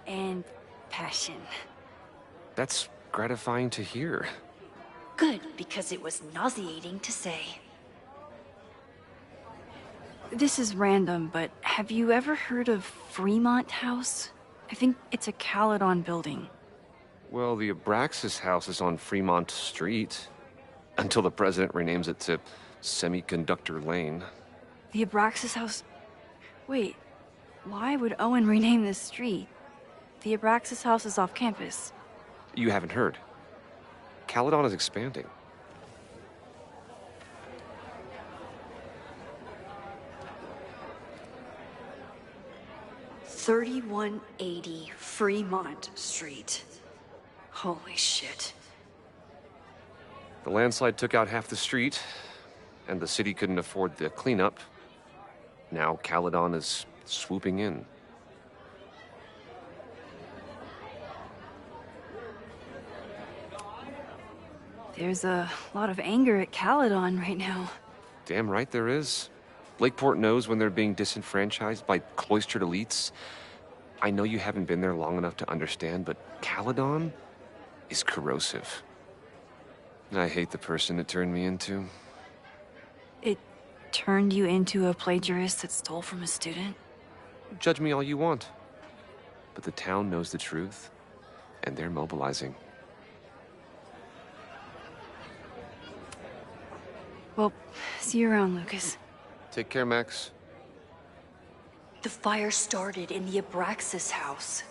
and passion. That's gratifying to hear. Good, because it was nauseating to say. This is random, but have you ever heard of Fremont House? I think it's a Caledon building. Well, the Abraxas house is on Fremont Street. Until the president renames it to Semiconductor Lane. The Abraxas House? Wait, why would Owen rename this street? The Abraxas House is off campus. You haven't heard. Caledon is expanding. $3180 Fremont Street. Holy shit. The landslide took out half the street, and the city couldn't afford the cleanup. Now Caledon is swooping in. There's a lot of anger at Caledon right now. Damn right there is. Lakeport knows when they're being disenfranchised by cloistered elites. I know you haven't been there long enough to understand, but Caledon is corrosive. I hate the person it turned me into. It turned you into a plagiarist that stole from a student? Judge me all you want. But the town knows the truth, and they're mobilizing. Well, see you around, Lucas. Take care, Max. The fire started in the Abraxas house.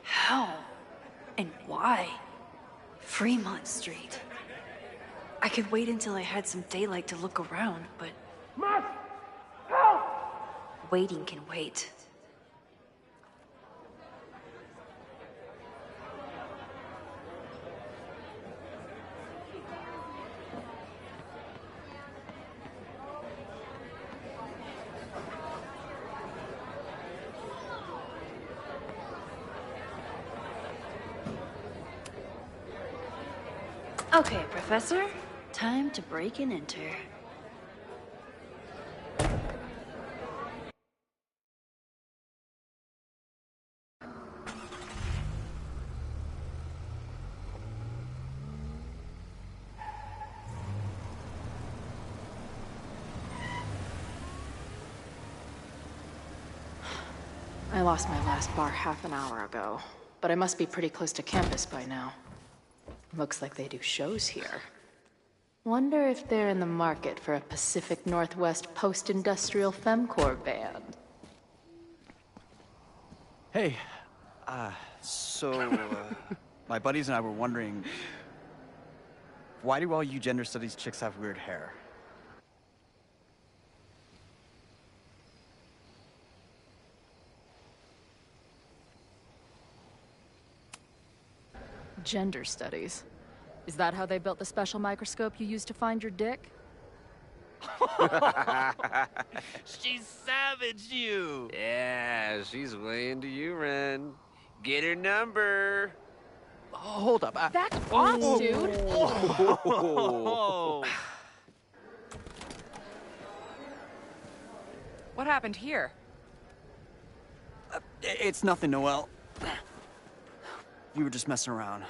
How? And why? Fremont Street. I could wait until I had some daylight to look around, but... Max! Help! Waiting can wait. Okay, Professor. Time to break and enter. I lost my last bar half an hour ago, but I must be pretty close to campus by now. Looks like they do shows here. Wonder if they're in the market for a Pacific Northwest post-industrial femcore band. Hey, my buddies and I were wondering, why do all you gender studies chicks have weird hair? Gender studies. Is that how they built the special microscope you used to find your dick? She savaged you! Yeah, she's way into you, Ren. Get her number. Oh, hold up. That's off, dude! Oh. What happened here? It's nothing, Noelle. We were just messing around.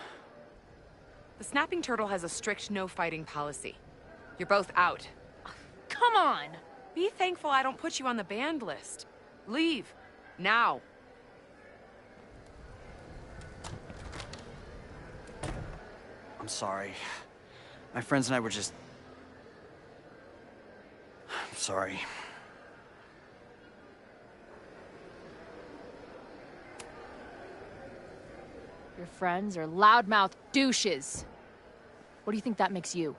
The snapping turtle has a strict no-fighting policy. You're both out. Come on! Be thankful I don't put you on the banned list. Leave. Now. I'm sorry. My friends and I were just... I'm sorry. Your friends are loudmouth douches. What do you think that makes you?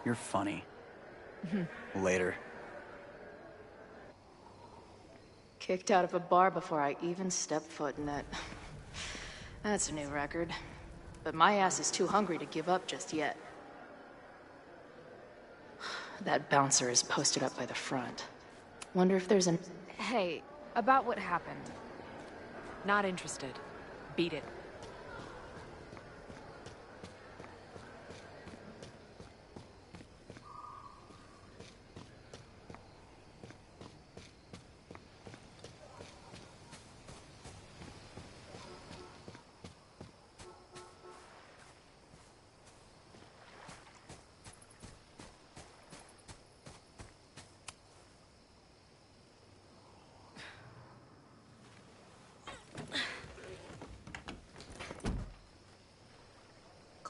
You're funny. Later. Kicked out of a bar before I even stepped foot in it. That's a new record. But my ass is too hungry to give up just yet. That bouncer is posted up by the front. Wonder if there's an... Hey, about what happened. Not interested. Beat it.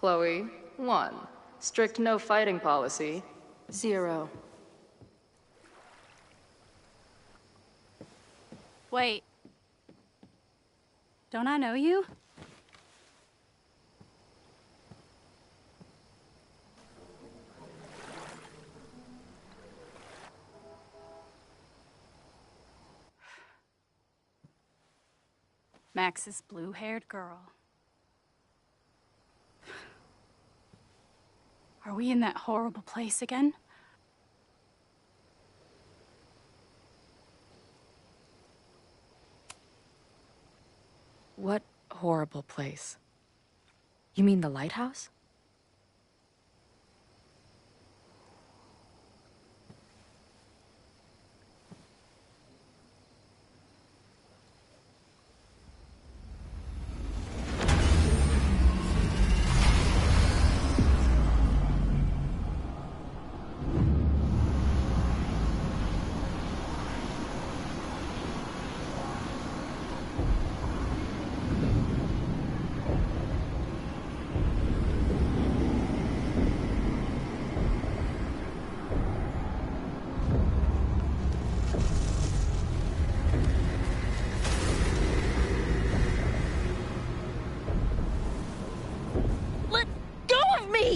Chloe, 1. Strict no fighting policy, 0. Wait. Don't I know you? Max's blue-haired girl. Are we in that horrible place again? What horrible place? You mean the lighthouse?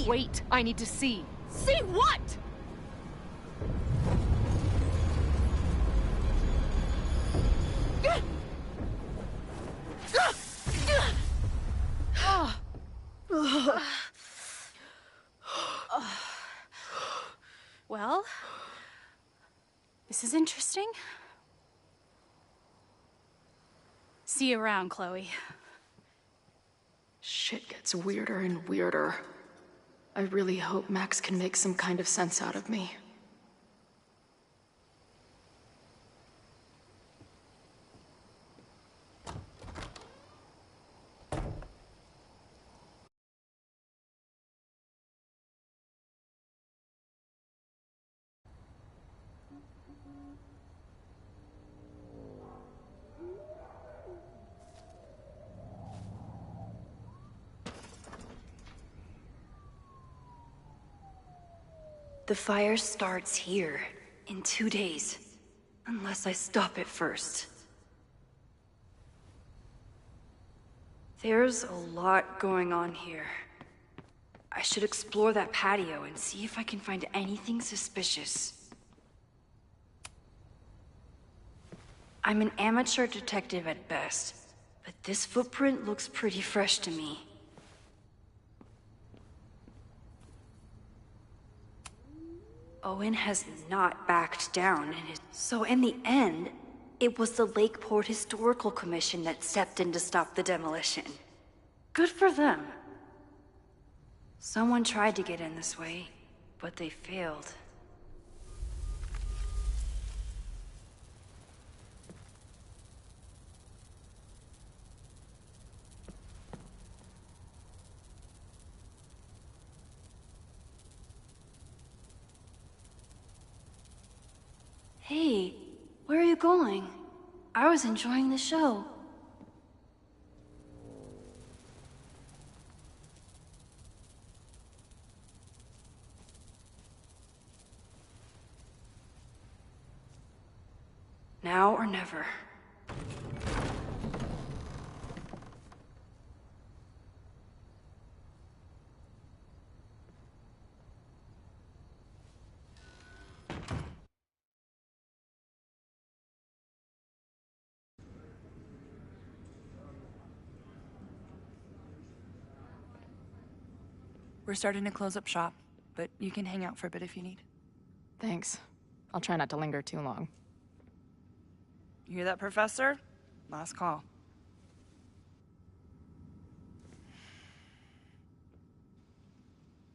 Wait, I need to see. See what? Well, this is interesting. See you around, Chloe. Shit gets weirder and weirder. I really hope Max can make some kind of sense out of me. The fire starts here in 2 days, unless I stop it first. There's a lot going on here. I should explore that patio and see if I can find anything suspicious. I'm an amateur detective at best, but this footprint looks pretty fresh to me. Owen has not backed down, so in the end, it was the Lakeport Historical Commission that stepped in to stop the demolition. Good for them. Someone tried to get in this way, but they failed. Hey, where are you going? I was enjoying the show. Now or never. We're starting to close up shop, but you can hang out for a bit if you need. Thanks. I'll try not to linger too long. You hear that, Professor? Last call.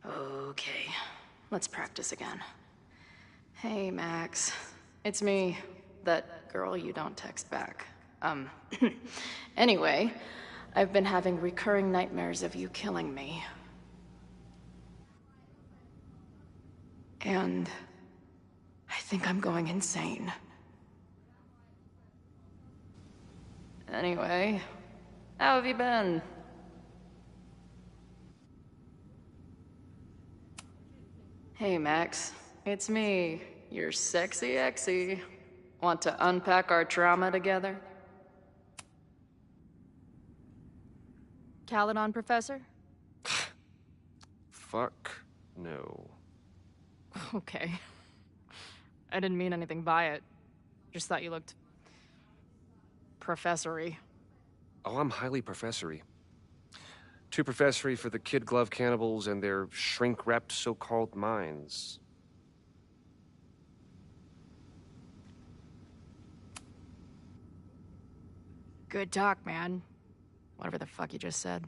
Okay, let's practice again. Hey, Max. It's me, that girl you don't text back. Anyway, I've been having recurring nightmares of you killing me. And I think I'm going insane. Anyway, how have you been? Hey, Max. It's me, your sexy exy. Want to unpack our trauma together? Caledon, Professor? Fuck no. Okay. I didn't mean anything by it. Just thought you looked... professory. Oh, I'm highly professory. Too professory for the kid glove cannibals and their shrink-wrapped so-called minds. Good talk, man. Whatever the fuck you just said.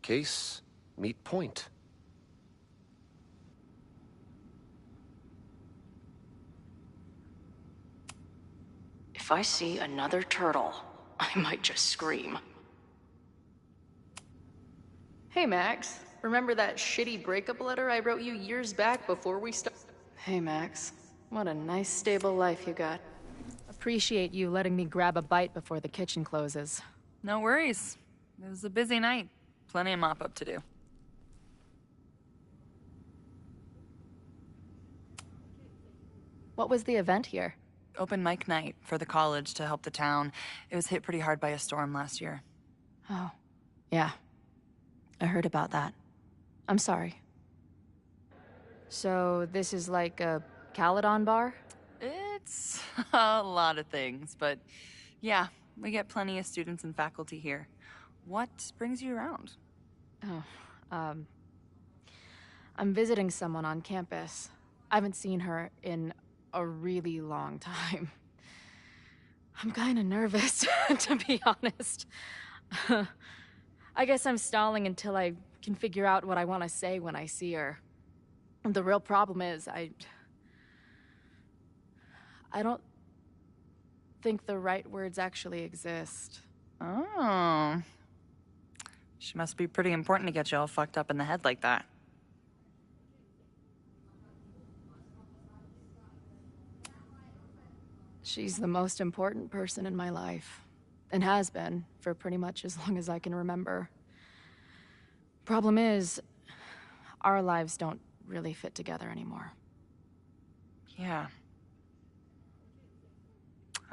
Case, meet point. If I see another turtle, I might just scream. Hey, Max. Remember that shitty breakup letter I wrote you years back before we started? Hey, Max. What a nice, stable life you got. Appreciate you letting me grab a bite before the kitchen closes. No worries. It was a busy night. Plenty of mop-up to do. What was the event here? Open mic night for the college to help the town. It was hit pretty hard by a storm last year. Oh, yeah. I heard about that. I'm sorry. So, this is like a Caledon bar? It's a lot of things, but yeah, we get plenty of students and faculty here. What brings you around? Oh, I'm visiting someone on campus. I haven't seen her in a really long time. I'm kinda nervous, to be honest. I guess I'm stalling until I can figure out what I want to say when I see her. The real problem is, I don't think the right words actually exist. Oh. She must be pretty important to get you all fucked up in the head like that. She's the most important person in my life, and has been for pretty much as long as I can remember. Problem is, our lives don't really fit together anymore. Yeah.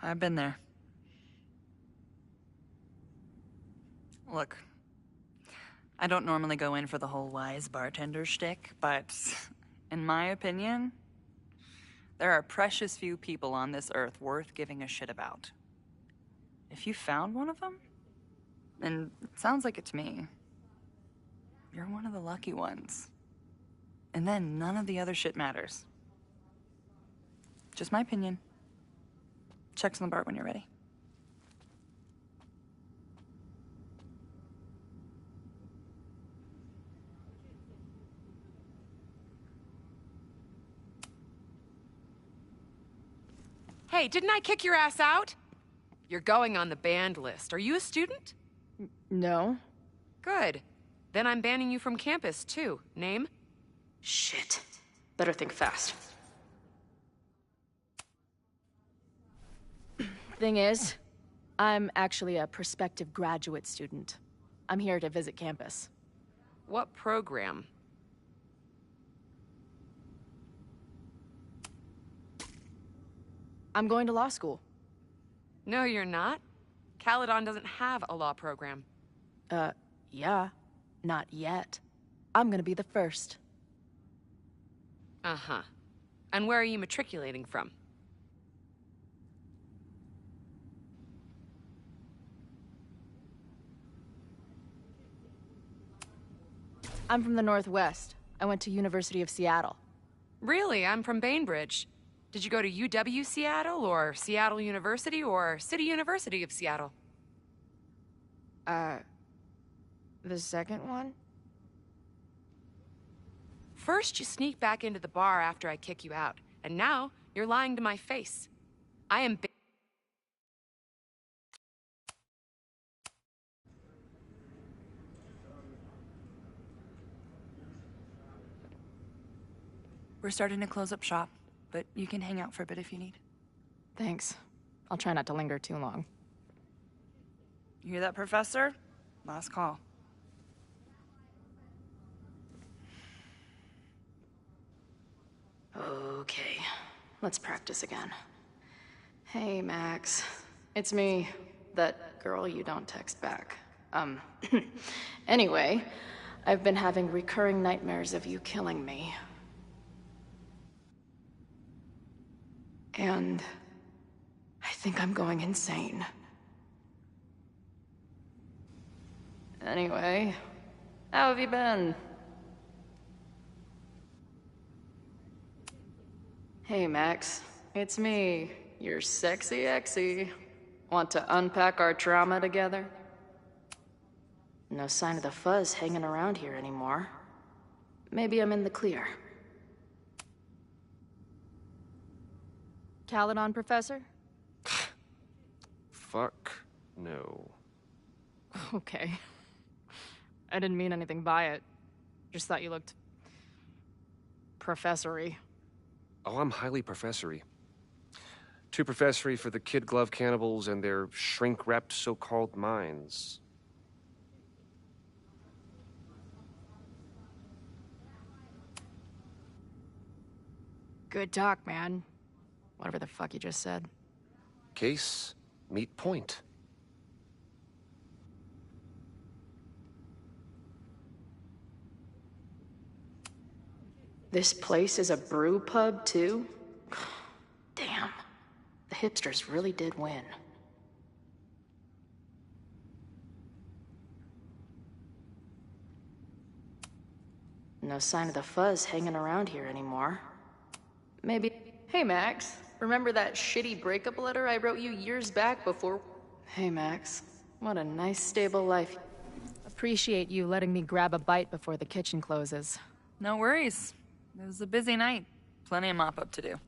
I've been there. Look, I don't normally go in for the whole wise bartender shtick, but in my opinion, there are precious few people on this earth worth giving a shit about. If you found one of them, and it sounds like it to me, you're one of the lucky ones. And then none of the other shit matters. Just my opinion. Checks on the bar when you're ready. Hey, didn't I kick your ass out? You're going on the band list. Are you a student? No. Good. Then I'm banning you from campus, too. Name? Shit. Better think fast. Thing is, I'm actually a prospective graduate student. I'm here to visit campus. What program? I'm going to law school. No, you're not. Caledon doesn't have a law program. Yeah. Not yet. I'm gonna be the first. Uh-huh. And where are you matriculating from? I'm from the Northwest. I went to University of Seattle. Really? I'm from Bainbridge. Did you go to UW Seattle, or Seattle University, or City University of Seattle? The second one? First, you sneak back into the bar after I kick you out, and now you're lying to my face. I am We're starting to close up shop, but you can hang out for a bit if you need. Thanks. I'll try not to linger too long. You hear that, Professor? Last call. Okay, let's practice again. Hey, Max. It's me, that girl you don't text back. Anyway, I've been having recurring nightmares of you killing me. And I think I'm going insane. Anyway, how have you been? Hey, Max. It's me, your sexy exy. Want to unpack our trauma together? No sign of the fuzz hanging around here anymore. Maybe I'm in the clear. Caledon, Professor? Fuck no. Okay. I didn't mean anything by it. Just thought you looked... professory. Oh, I'm highly professory. Too professory for the kid glove cannibals and their shrink-wrapped so-called minds. Good talk, man. Whatever the fuck you just said. Case, meet point. This place is a brew pub, too? Damn. The hipsters really did win. No sign of the fuzz hanging around here anymore. Maybe... Hey, Max. Remember that shitty breakup letter I wrote you years back before... Hey, Max. What a nice, stable life. Appreciate you letting me grab a bite before the kitchen closes. No worries. It was a busy night. Plenty of mop-up to do.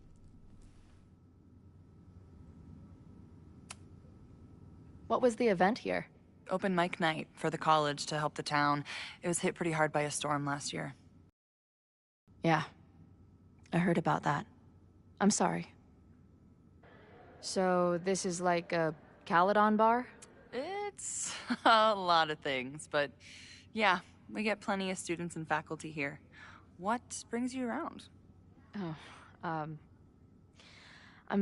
What was the event here? Open mic night for the college to help the town. It was hit pretty hard by a storm last year. Yeah. I heard about that. I'm sorry. So this is like a Caledon bar? It's a lot of things, but yeah, we get plenty of students and faculty here. What brings you around? Oh, I'm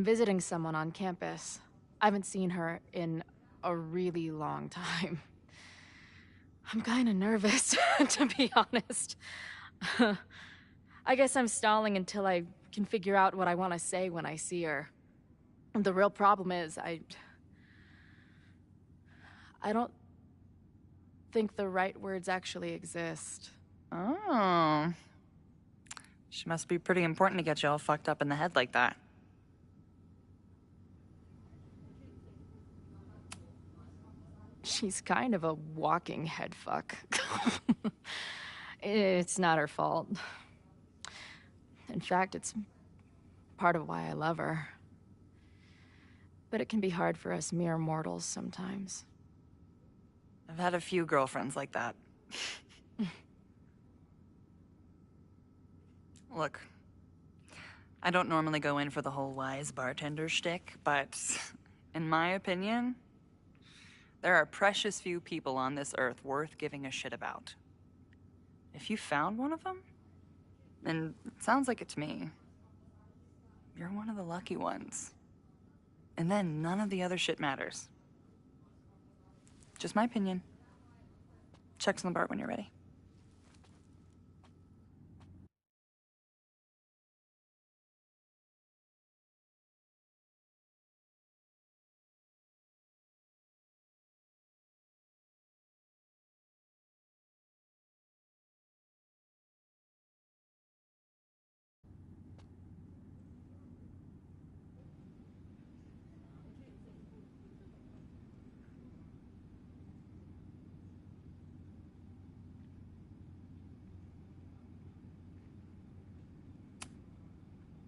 visiting someone on campus. I haven't seen her in a really long time. I'm kinda nervous, to be honest. I guess I'm stalling until I can figure out what I want to say when I see her. The real problem is, I don't think the right words actually exist. Oh. She must be pretty important to get you all fucked up in the head like that. She's kind of a walking head fuck. It's not her fault. In fact, it's part of why I love her. But it can be hard for us mere mortals sometimes. I've had a few girlfriends like that. Look, I don't normally go in for the whole wise bartender shtick, but in my opinion, there are precious few people on this earth worth giving a shit about. If you found one of them, and it sounds like it to me, you're one of the lucky ones. And then none of the other shit matters. Just my opinion. Check's on the bar when you're ready.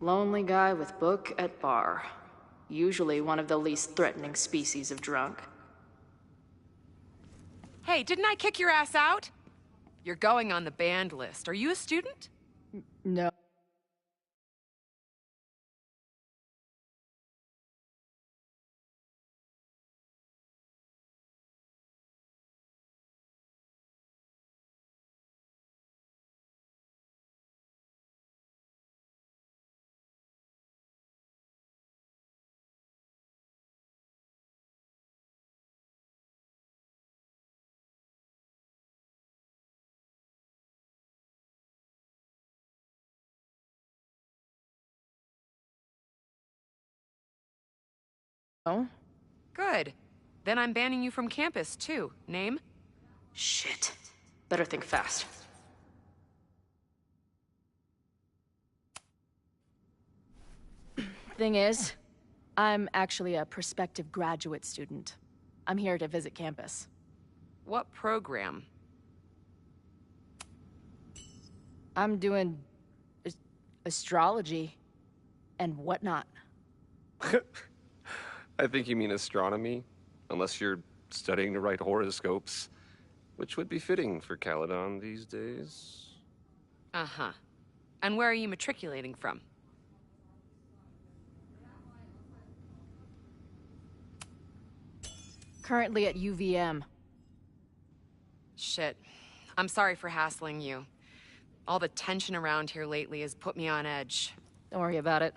Lonely guy with book at bar. Usually one of the least threatening species of drunk. Hey, didn't I kick your ass out? You're going on the banned list. Are you a student? No. Oh? Good. Then I'm banning you from campus, too. Name? Shit. Better think fast. Thing is, I'm actually a prospective graduate student. I'm here to visit campus. What program? I'm doing astrology and whatnot. I think you mean astronomy, unless you're studying to write horoscopes, which would be fitting for Caledon these days. Uh-huh. And where are you matriculating from? Currently at UVM. Shit. I'm sorry for hassling you. All the tension around here lately has put me on edge. Don't worry about it.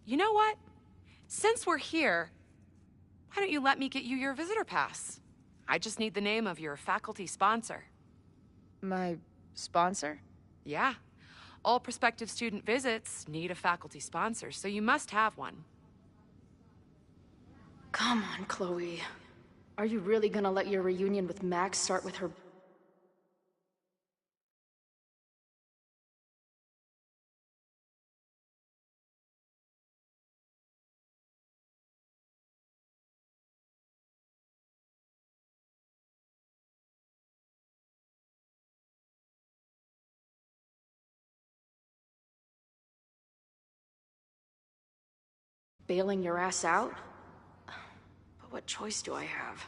You know what? Since we're here, why don't you let me get you your visitor pass? I just need the name of your faculty sponsor. My sponsor? Yeah. All prospective student visits need a faculty sponsor, so you must have one. Come on, Chloe. Are you really gonna let your reunion with Max start with her... bailing your ass out? But what choice do I have?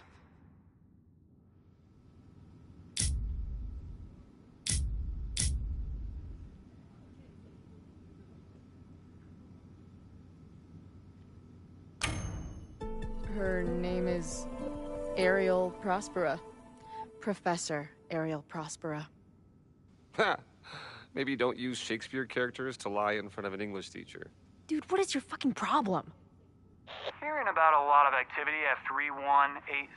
Her name is Ariel Prospera. Professor Ariel Prospera. Ha! Maybe don't use Shakespeare characters to lie in front of an English teacher. Dude, what is your fucking problem? Hearing about a lot of activity at 3180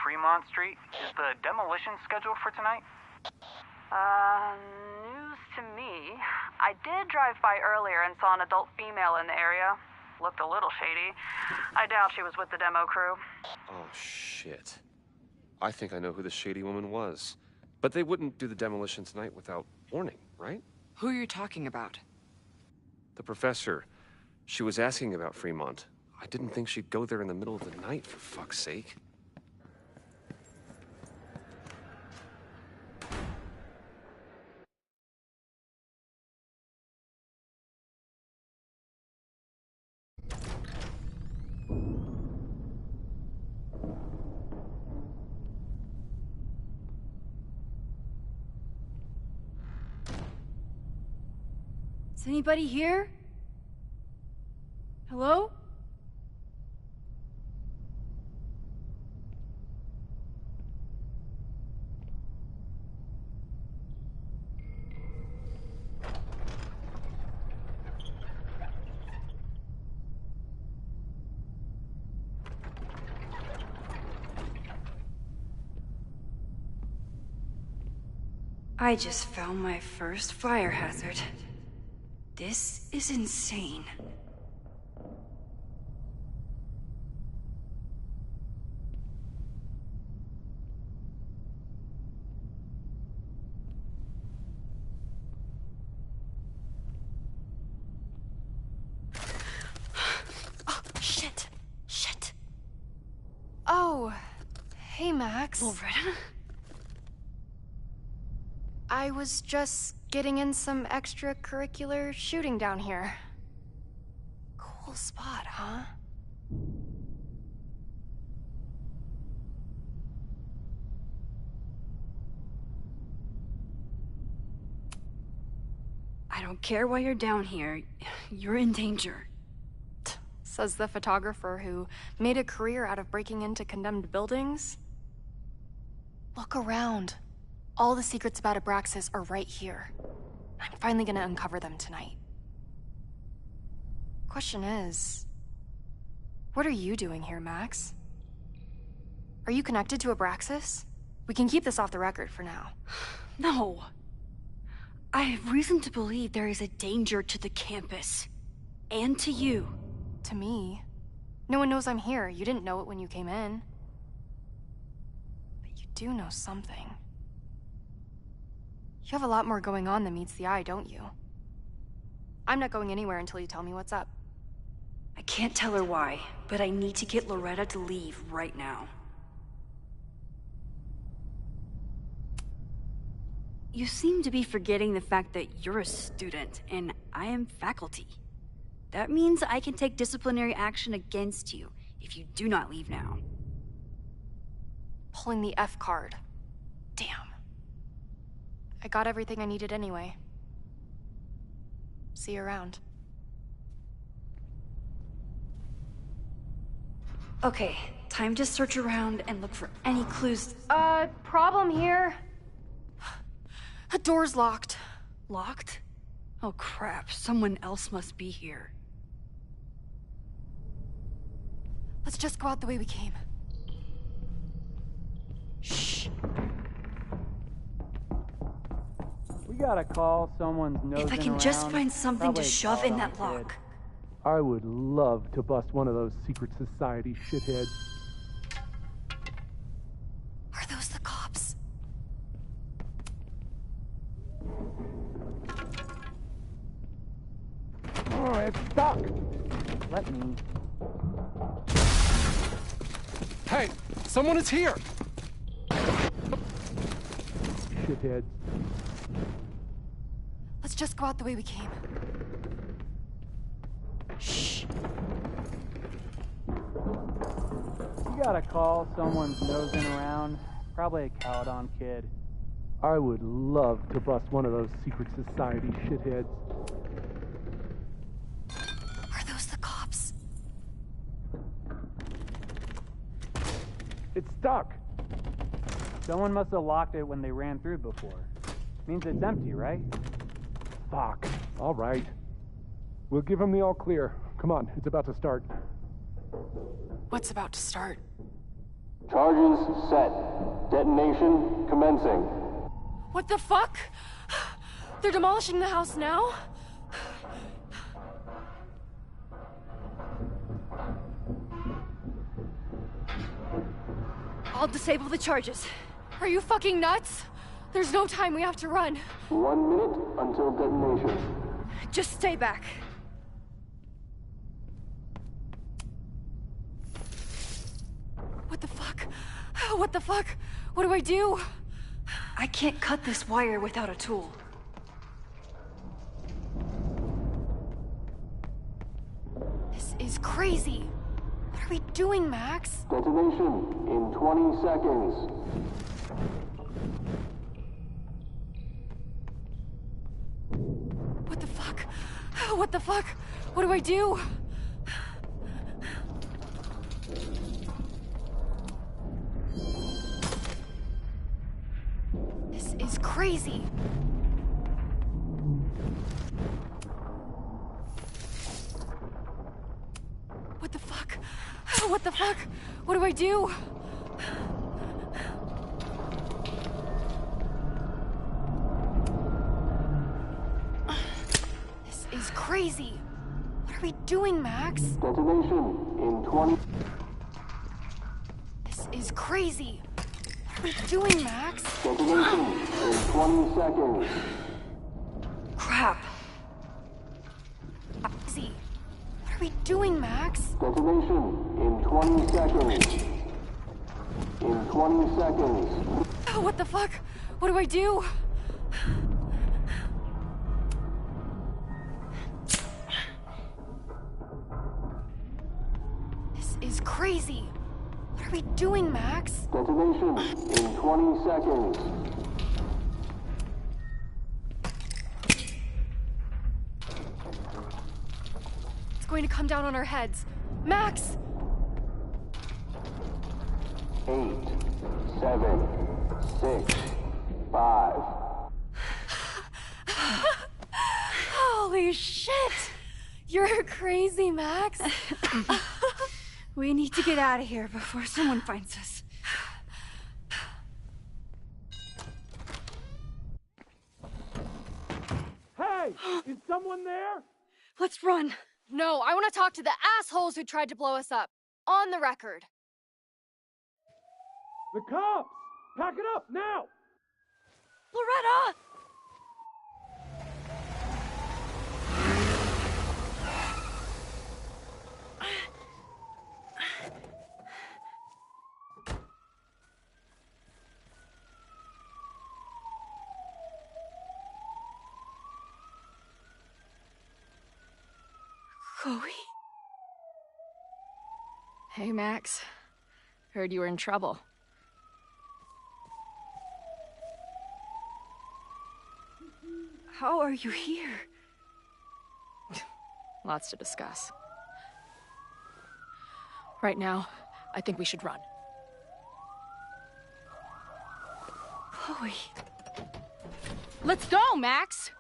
Fremont Street. Is the demolition scheduled for tonight? News to me. I did drive by earlier and saw an adult female in the area. Looked a little shady. I doubt she was with the demo crew. Oh, shit. I think I know who the shady woman was. But they wouldn't do the demolition tonight without warning, right? Who are you talking about? The professor. She was asking about Fremont. I didn't think she'd go there in the middle of the night, for fuck's sake. Is anybody here? Hello? I just found my first fire hazard. This is insane. Oh, shit. Shit. Oh, hey, Max. Loretta? I was just getting in some extracurricular shooting down here. Cool spot, huh? I don't care why you're down here. You're in danger. Says the photographer who made a career out of breaking into condemned buildings. Look around. All the secrets about Abraxas are right here. I'm finally gonna uncover them tonight. Question is, what are you doing here, Max? Are you connected to Abraxas? We can keep this off the record for now. No. I have reason to believe there is a danger to the campus. And to you. To me? No one knows I'm here. You didn't know it when you came in. But you do know something. You have a lot more going on than meets the eye, don't you? I'm not going anywhere until you tell me what's up. I can't tell her why, but I need to get Loretta to leave right now. You seem to be forgetting the fact that you're a student and I am faculty. That means I can take disciplinary action against you if you do not leave now. Pulling the F card. Damn. I got everything I needed anyway. See you around. Okay, time to search around and look for any clues. Problem here. The door's locked. Locked? Oh crap, someone else must be here. Let's just go out the way we came. Shh. We gotta call someone's nosing If I can around. just find something to Probably shove in that kid. lock. I would love to bust one of those secret society shitheads. Are those the cops? Oh, it's stuck! Let me. Hey, someone is here! Shitheads. Let's just go out the way we came. Shh. You gotta call someone's nosing around. Probably a Caledon kid. I would love to bust one of those secret society shitheads. Are those the cops? It's stuck! Someone must have locked it when they ran through before. Means it's empty, right? Fuck. All right. We'll give him the all clear. Come on, it's about to start. What's about to start? Charges set. Detonation commencing. What the fuck? They're demolishing the house now? I'll disable the charges. Are you fucking nuts? There's no time, we have to run. 1 minute until detonation. Just stay back. What the fuck? What the fuck? What do I do? I can't cut this wire without a tool. This is crazy. What are we doing, Max? Detonation in 20 seconds. What the fuck? What the fuck? What do I do? This is crazy. What the fuck? What the fuck? What do I do? This is crazy. What are we doing, Max? Detonation in 20. This is crazy. What are we doing, Max? Detonation in 20 seconds. Crap. Crazy. What are we doing, Max? Detonation in 20 seconds. In 20 seconds. What the fuck? What do I do? This is crazy. What are we doing, Max? Detonation in 20 seconds. It's going to come down on our heads. Max! 8, 7, 6, 5. Holy shit! You're crazy, Max. We need to get out of here before someone finds us. Hey! Is someone there? Let's run. No, I want to talk to the assholes who tried to blow us up. On the record. The cops! Pack it up, now! Loretta! Chloe? Hey, Max. Heard you were in trouble. How are you here? Lots to discuss. Right now, I think we should run. Chloe. Let's go, Max!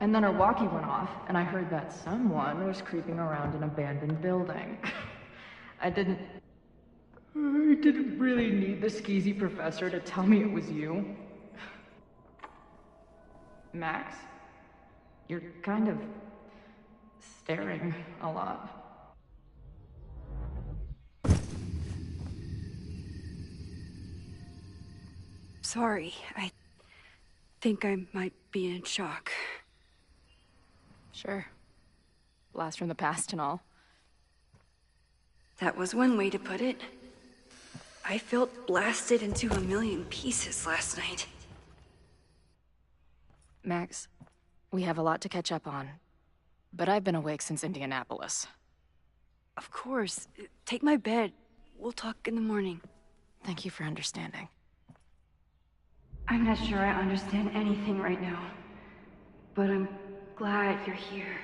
And then our walkie went off, and I heard that someone was creeping around an abandoned building. I didn't really need the skeezy professor to tell me it was you. Max, you're kind of staring a lot. Sorry, I think I might be in shock. Sure. Blast from the past and all. That was one way to put it. I felt blasted into a million pieces last night. Max, we have a lot to catch up on, but I've been awake since Indianapolis. Of course. Take my bed. We'll talk in the morning. Thank you for understanding. I'm not sure I understand anything right now, but I'm glad you're here.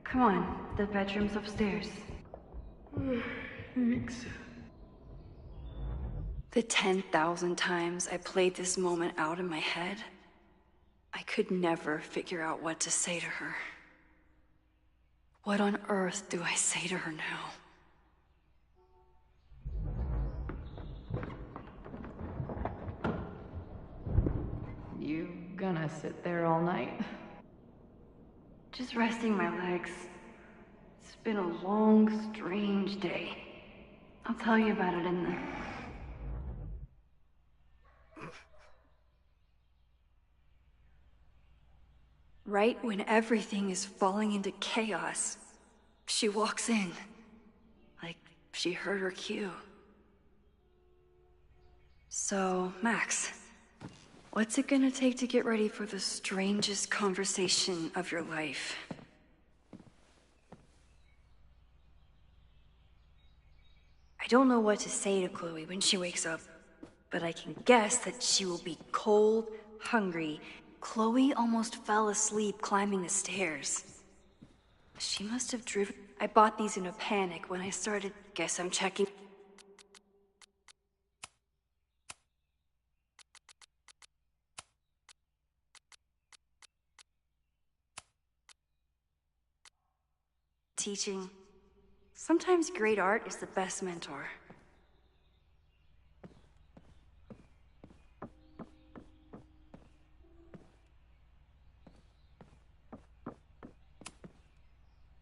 Come on, the bedroom's upstairs. Thanks. The 10,000 times I played this moment out in my head, I could never figure out what to say to her. What on earth do I say to her now? You gonna sit there all night? Just resting my legs. It's been a long, strange day. I'll tell you about it in the... Right when everything is falling into chaos, she walks in. Like she heard her cue. So, Max, what's it gonna take to get ready for the strangest conversation of your life? I don't know what to say to Chloe when she wakes up, but I can guess that she will be cold, hungry. Chloe almost fell asleep climbing the stairs. She must have driven... I bought these in a panic when I started... Guess I'm checking... Teaching. Sometimes great art is the best mentor.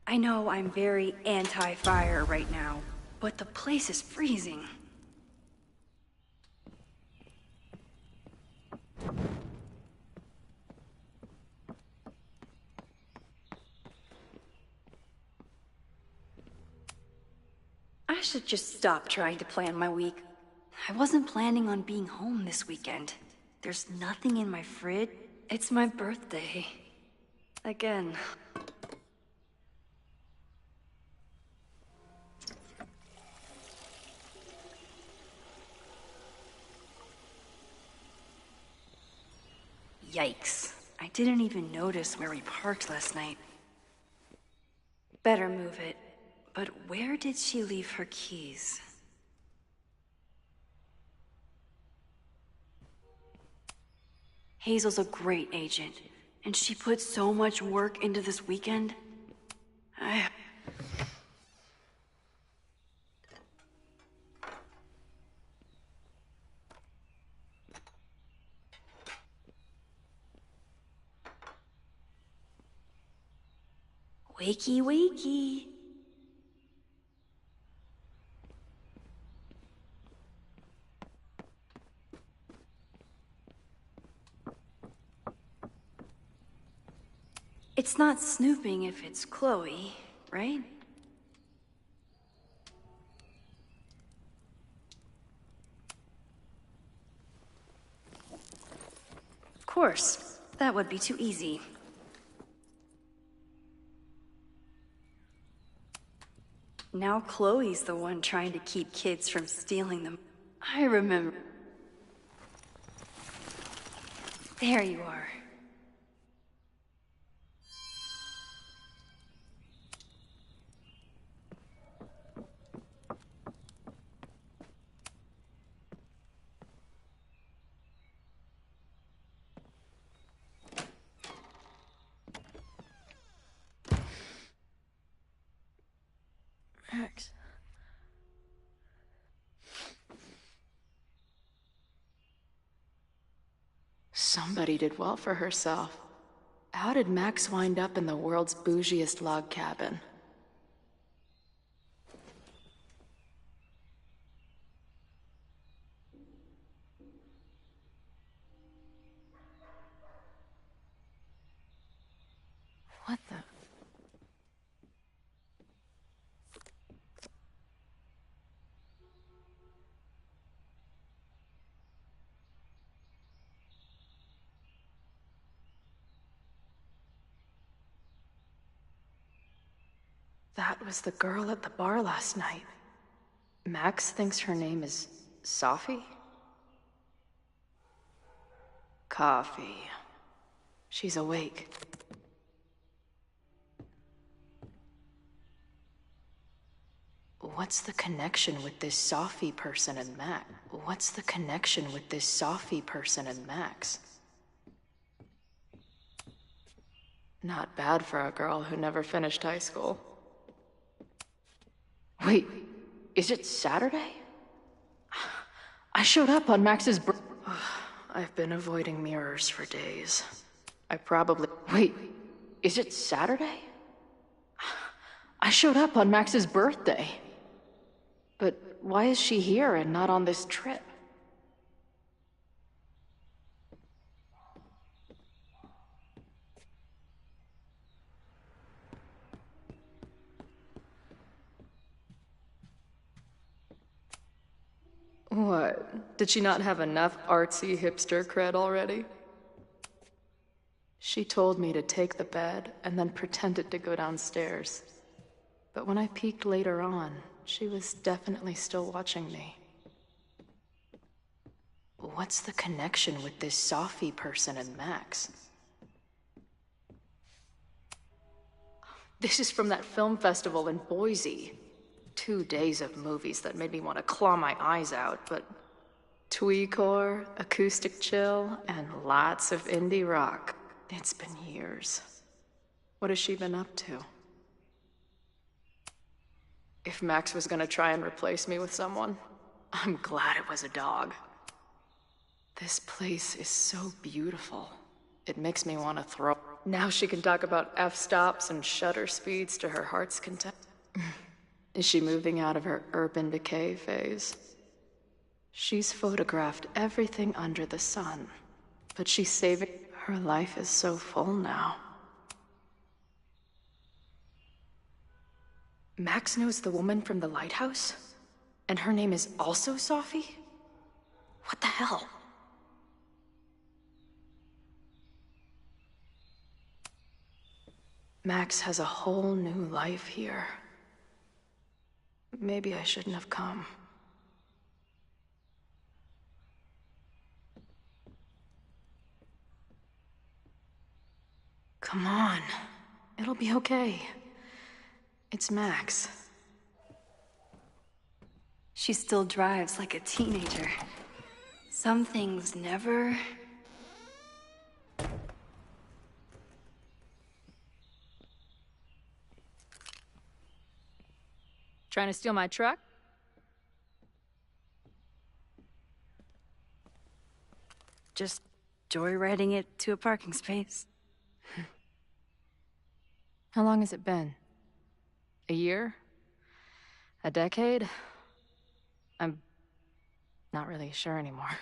I know I'm very anti-fire right now, but the place is freezing. should just stop trying to plan my week. I wasn't planning on being home this weekend. There's nothing in my fridge. It's my birthday. Again. Yikes. I didn't even notice where we parked last night. Better move it. But where did she leave her keys? Hazel's a great agent, and she put so much work into this weekend. Wakey, wakey. It's not snooping if it's Chloe, right? Of course. That would be too easy. Now Chloe's the one trying to keep kids from stealing them. I remember. There you are. Max. Somebody did well for herself. How did Max wind up in the world's bougiest log cabin? What the? That was the girl at the bar last night. Max thinks her name is Sophie? Coffee. She's awake. What's the connection with this Sophie person and Max? What's the connection with this Sophie person and Max? Not bad for a girl who never finished high school. Wait, is it Saturday? I showed up on Max's I've been avoiding mirrors for days. Wait, is it Saturday? I showed up on Max's birthday. But why is she here and not on this trip? What? Did she not have enough artsy hipster cred already? She told me to take the bed and then pretended to go downstairs. But when I peeked later on, she was definitely still watching me. What's the connection with this Sophie person and Max? This is from that film festival in Boise. 2 days of movies that made me want to claw my eyes out, but Tweecore, acoustic chill, and lots of indie rock. It's been years. What has she been up to? If Max was gonna try and replace me with someone, I'm glad it was a dog. This place is so beautiful. It makes me want to throw. Now she can talk about f-stops and shutter speeds to her heart's content. Is she moving out of her urban decay phase? She's photographed everything under the sun, but she's saving. Her life is so full now. Max knows the woman from the lighthouse? And her name is also Safi? What the hell? Max has a whole new life here. Maybe I shouldn't have come. Come on. It'll be okay. It's Max. She still drives like a teenager. Some things never... Trying to steal my truck? Just joyriding it to a parking space. How long has it been? A year? A decade? I'm not really sure anymore.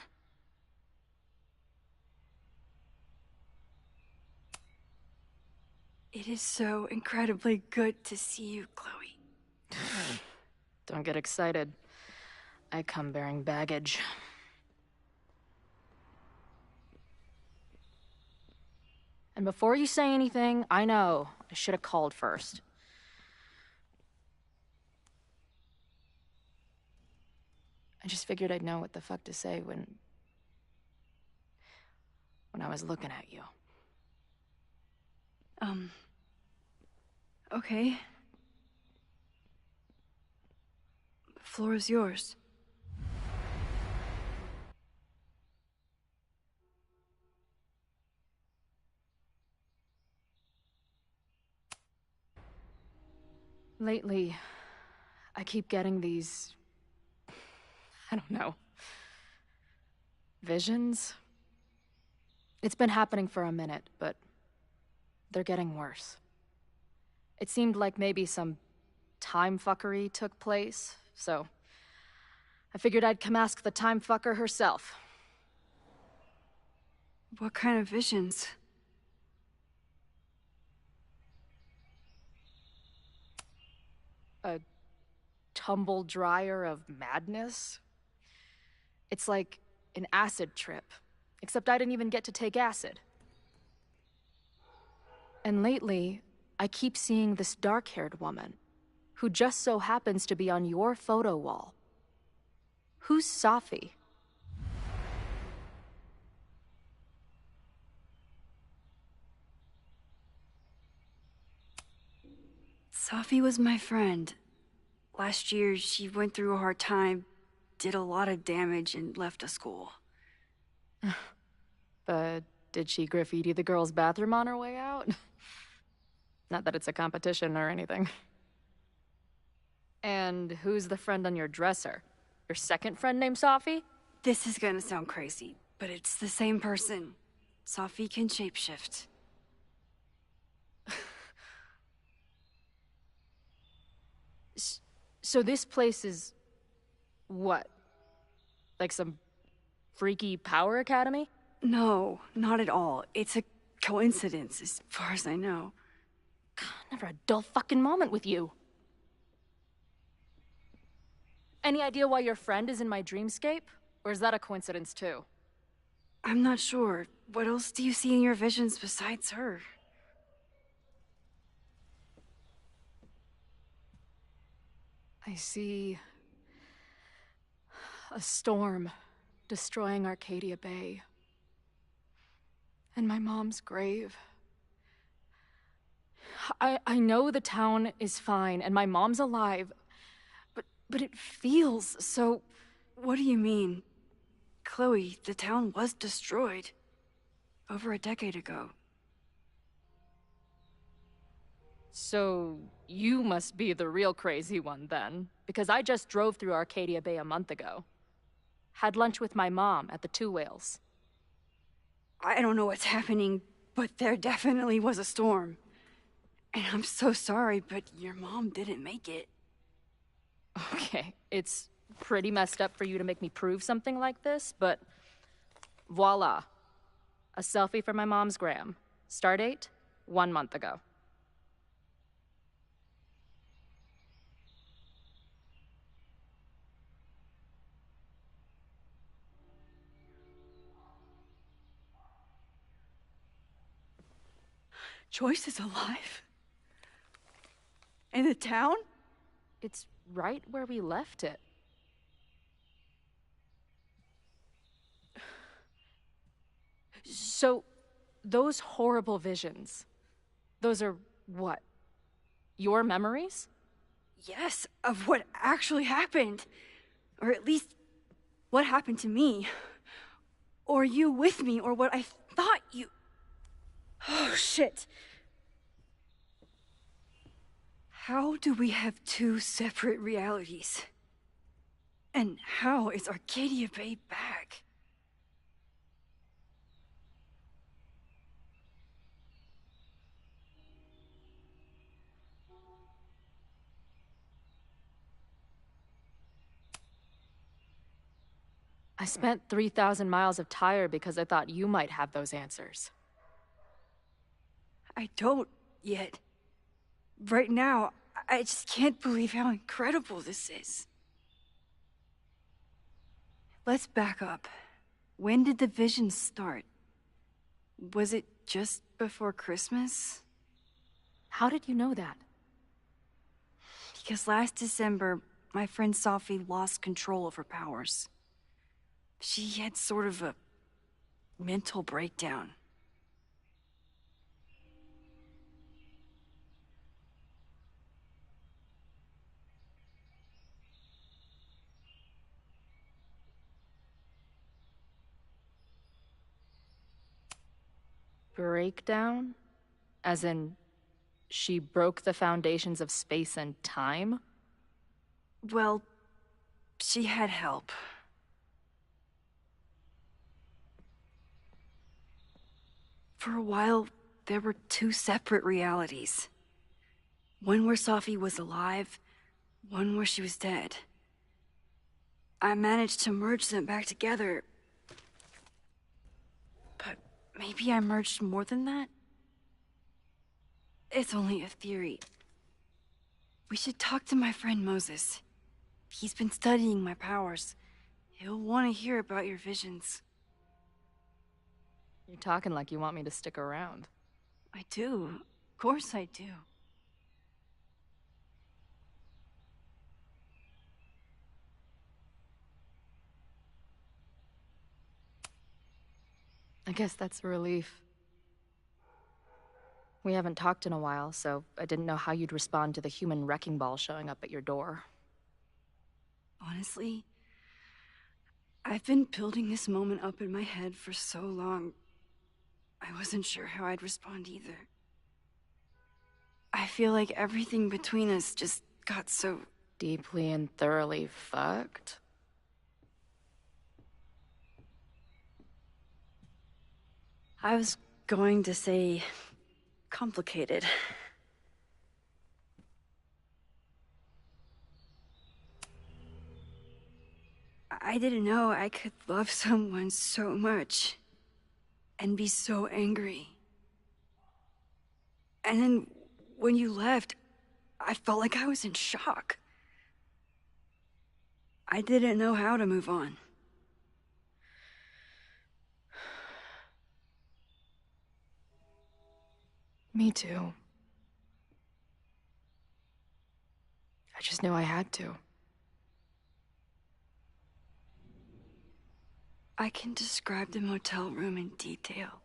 It is so incredibly good to see you, Chloe. Don't get excited. I come bearing baggage. And before you say anything, I know I should have called first. I just figured I'd know what the fuck to say when I was looking at you. Okay. The floor is yours. Lately, I keep getting these... I don't know. Visions? It's been happening for a minute, but they're getting worse. It seemed like maybe some time fuckery took place, so I figured I'd come ask the time fucker herself. What kind of visions? A tumble dryer of madness? It's like an acid trip, except I didn't even get to take acid. And lately, I keep seeing this dark-haired woman, who just so happens to be on your photo wall. Who's Safi? Safi was my friend. Last year, she went through a hard time, did a lot of damage, and left the school. But did she graffiti the girls' bathroom on her way out? Not that it's a competition or anything. And who's the friend on your dresser? Your second friend named Safi? This is gonna sound crazy, but it's the same person. Safi can shapeshift. So this place is... what? Like some freaky power academy? No, not at all. It's a coincidence, as far as I know. God, never a dull fucking moment with you. Any idea why your friend is in my dreamscape? Or is that a coincidence too? I'm not sure. What else do you see in your visions besides her? I see... a storm destroying Arcadia Bay. And my mom's grave. I know the town is fine and my mom's alive, but it feels so... What do you mean? Chloe, the town was destroyed. Over a decade ago. So, you must be the real crazy one then, because I just drove through Arcadia Bay a month ago. Had lunch with my mom at the Two Whales. I don't know what's happening, but there definitely was a storm. And I'm so sorry, but your mom didn't make it. Okay, it's pretty messed up for you to make me prove something like this, but voila. A selfie from my mom's gram. Stardate, 1 month ago. Joyce is alive? In the town? It's right where we left it. So, those horrible visions, those are what? Your memories? Yes, of what actually happened. Or at least, what happened to me. Or you with me, or what I thought you... Oh, shit. How do we have two separate realities? And how is Arcadia Bay back? I spent 3,000 miles of tire because I thought you might have those answers. I don't yet. Right now, I just can't believe how incredible this is. Let's back up. When did the visions start? Was it just before Christmas? How did you know that? Because last December, my friend Sophie lost control of her powers. She had sort of a mental breakdown. Breakdown? As in, she broke the foundations of space and time? Well, she had help. For a while, there were two separate realities. One where Sophie was alive, one where she was dead. I managed to merge them back together. But maybe I merged more than that? It's only a theory. We should talk to my friend Moses. He's been studying my powers. He'll want to hear about your visions. You're talking like you want me to stick around. I do. Of course I do. I guess that's a relief. We haven't talked in a while, so I didn't know how you'd respond to the human wrecking ball showing up at your door. Honestly, I've been building this moment up in my head for so long. I wasn't sure how I'd respond either. I feel like everything between us just got so... deeply and thoroughly fucked? I was going to say... complicated. I didn't know I could love someone so much and be so angry. And then when you left, I felt like I was in shock. I didn't know how to move on. Me too. I just knew I had to. I can describe the motel room in detail.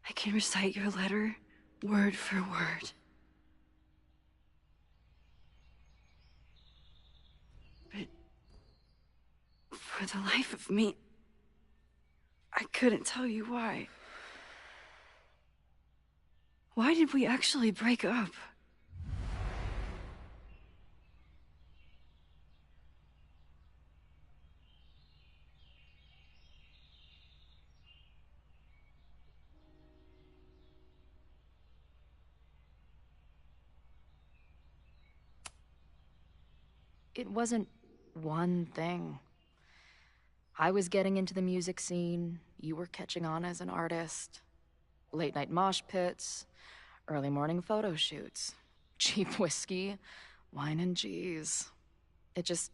I can recite your letter word for word. But for the life of me, I couldn't tell you why. Why did we actually break up? It wasn't one thing. I was getting into the music scene, you were catching on as an artist. Late night mosh pits, early morning photo shoots, cheap whiskey, wine and cheese. It just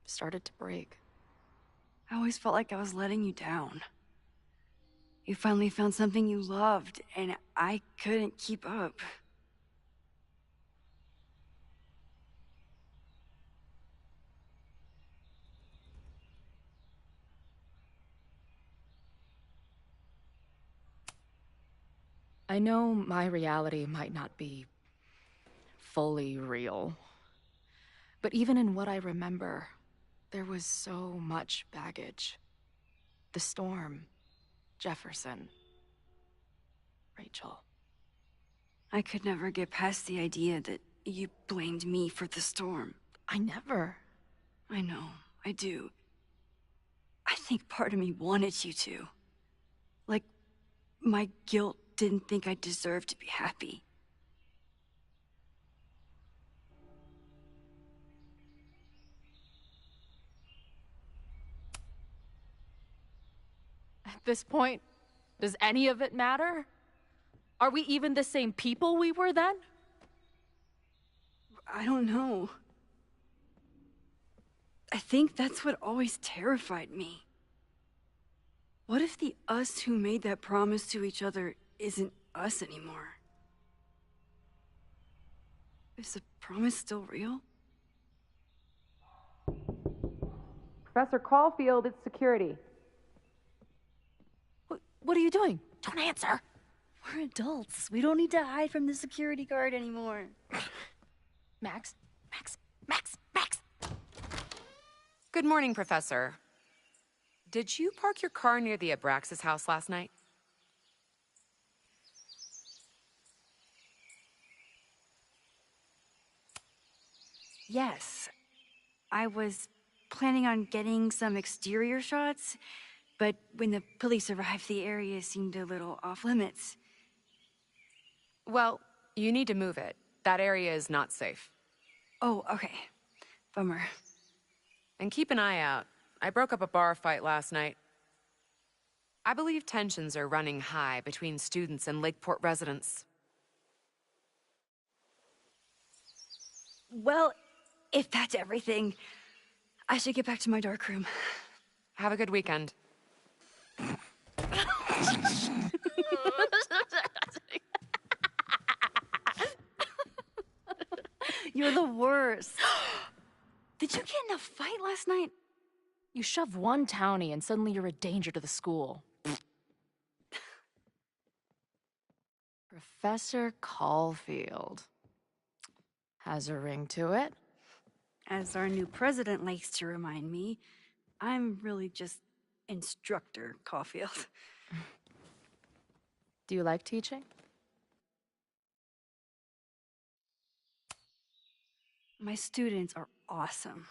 started to break. I always felt like I was letting you down. You finally found something you loved, and I couldn't keep up. I know my reality might not be fully real, but even in what I remember, there was so much baggage. The storm, Jefferson, Rachel. I could never get past the idea that you blamed me for the storm. I never. I know, I do. I think part of me wanted you to. Like, my guilt didn't think I deserved to be happy. At this point, does any of it matter? Are we even the same people we were then? I don't know. I think that's what always terrified me. What if the us who made that promise to each other isn't us anymore? Is the promise still real? Professor Caulfield, it's security. What are you doing? Don't answer. We're adults. We don't need to hide from the security guard anymore. Max? Good morning, Professor. Did you park your car near the Abraxas house last night? Yes. I was planning on getting some exterior shots, but when the police arrived, the area seemed a little off-limits. Well, you need to move it. That area is not safe. Oh, okay. Bummer. And keep an eye out. I broke up a bar fight last night. I believe tensions are running high between students and Lakeport residents. Well, if that's everything, I should get back to my dark room. Have a good weekend. You're the worst. Did you get in a fight last night? You shove one townie and suddenly you're a danger to the school. Professor Caulfield. Has a ring to it. As our new president likes to remind me, I'm really just Instructor Caulfield. Do you like teaching? My students are awesome,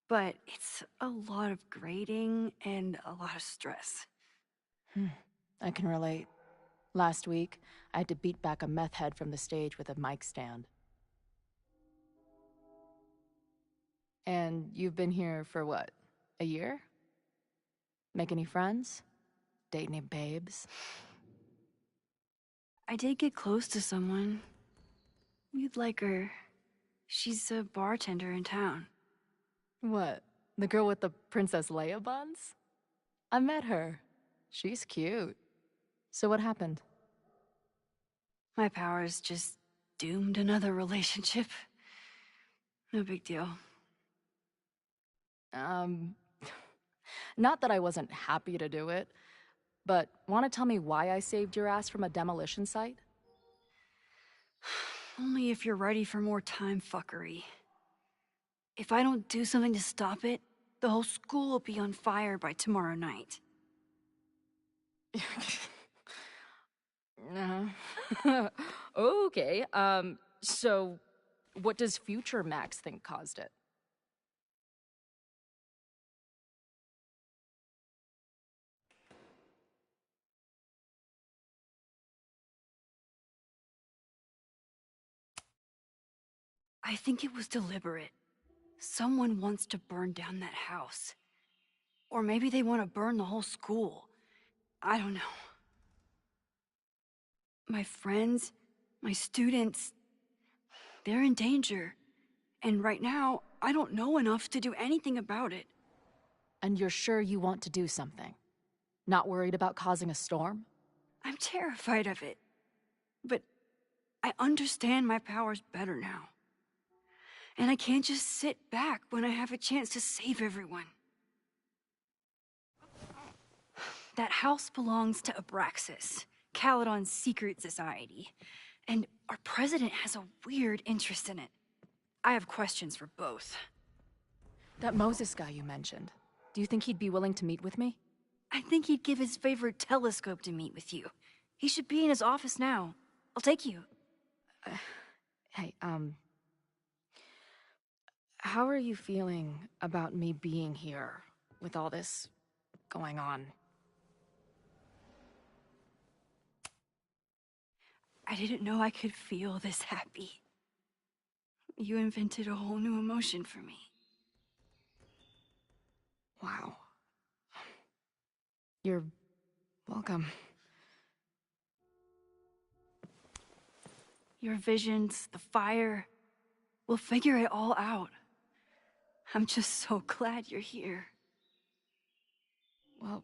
but it's a lot of grading and a lot of stress. I can relate. Last week, I had to beat back a meth head from the stage with a mic stand. And you've been here for what, a year? Make any friends? Date any babes? I did get close to someone. You'd like her. She's a bartender in town. What? The girl with the Princess Leia buns? I met her. She's cute. So what happened? My powers just doomed another relationship. No big deal. Not that I wasn't happy to do it, but want to tell me why I saved your ass from a demolition site? Only if you're ready for more time fuckery. If I don't do something to stop it, the whole school will be on fire by tomorrow night. Okay, so what does future Max think caused it? I think it was deliberate. Someone wants to burn down that house. Or maybe they want to burn the whole school. I don't know. My friends, my students, they're in danger. And right now, I don't know enough to do anything about it. And you're sure you want to do something? Not worried about causing a storm? I'm terrified of it. But I understand my powers better now. And I can't just sit back when I have a chance to save everyone. That house belongs to Abraxas, Caledon's secret society. And our president has a weird interest in it. I have questions for both. That Moses guy you mentioned, do you think he'd be willing to meet with me? I think he'd give his favorite telescope to meet with you. He should be in his office now. I'll take you. Hey, how are you feeling about me being here with all this going on? I didn't know I could feel this happy. You invented a whole new emotion for me. Wow. You're welcome. Your visions, the fire, we'll figure it all out. I'm just so glad you're here. Well,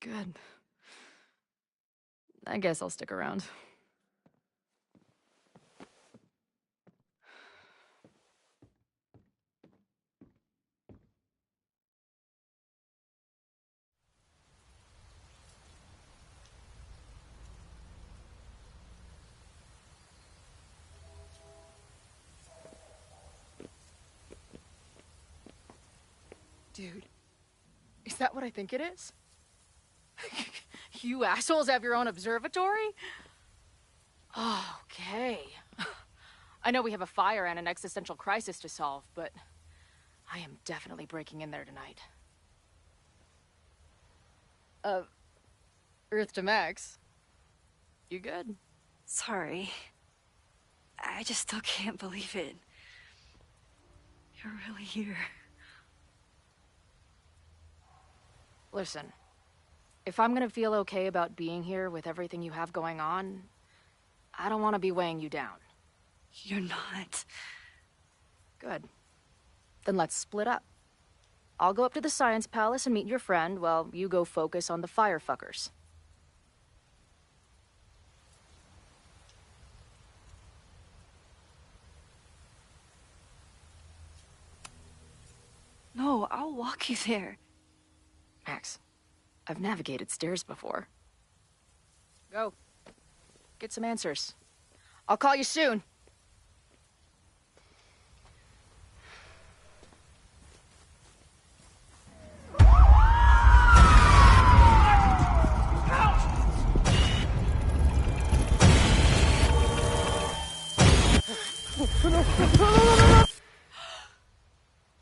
good. I guess I'll stick around. Dude, is that what I think it is? You assholes have your own observatory? Okay. I know we have a fire and an existential crisis to solve, but I am definitely breaking in there tonight. Earth to Max. You good? Sorry. I just still can't believe it. You're really here. Listen, if I'm gonna feel okay about being here with everything you have going on, I don't want to be weighing you down. You're not. Good. Then let's split up. I'll go up to the Science Palace and meet your friend while you go focus on the firefuckers. No, I'll walk you there. Max, I've navigated stairs before. Go. Get some answers. I'll call you soon.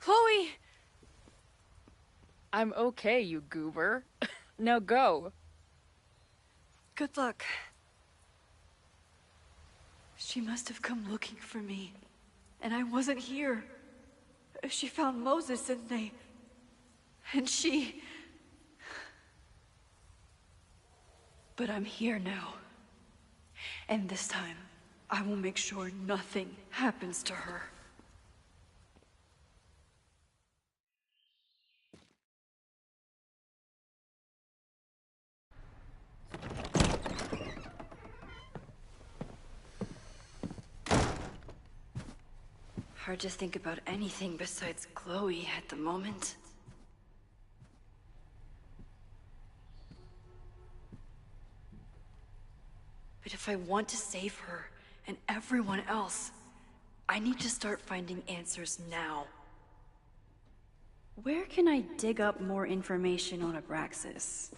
Chloe! I'm okay, you goober. Now go. Good luck. She must have come looking for me, and I wasn't here. She found Moses and she... But I'm here now. And this time, I will make sure nothing happens to her. Hard to think about anything besides Chloe at the moment. But if I want to save her and everyone else, I need to start finding answers now. Where can I dig up more information on Abraxas?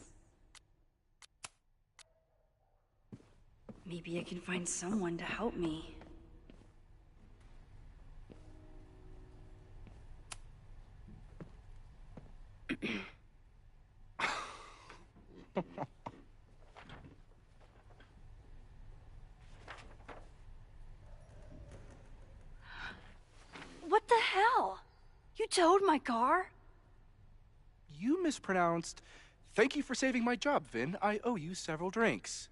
Maybe I can find someone to help me. What the hell? You towed my car? You mispronounced. Thank you for saving my job, Vin. I owe you several drinks.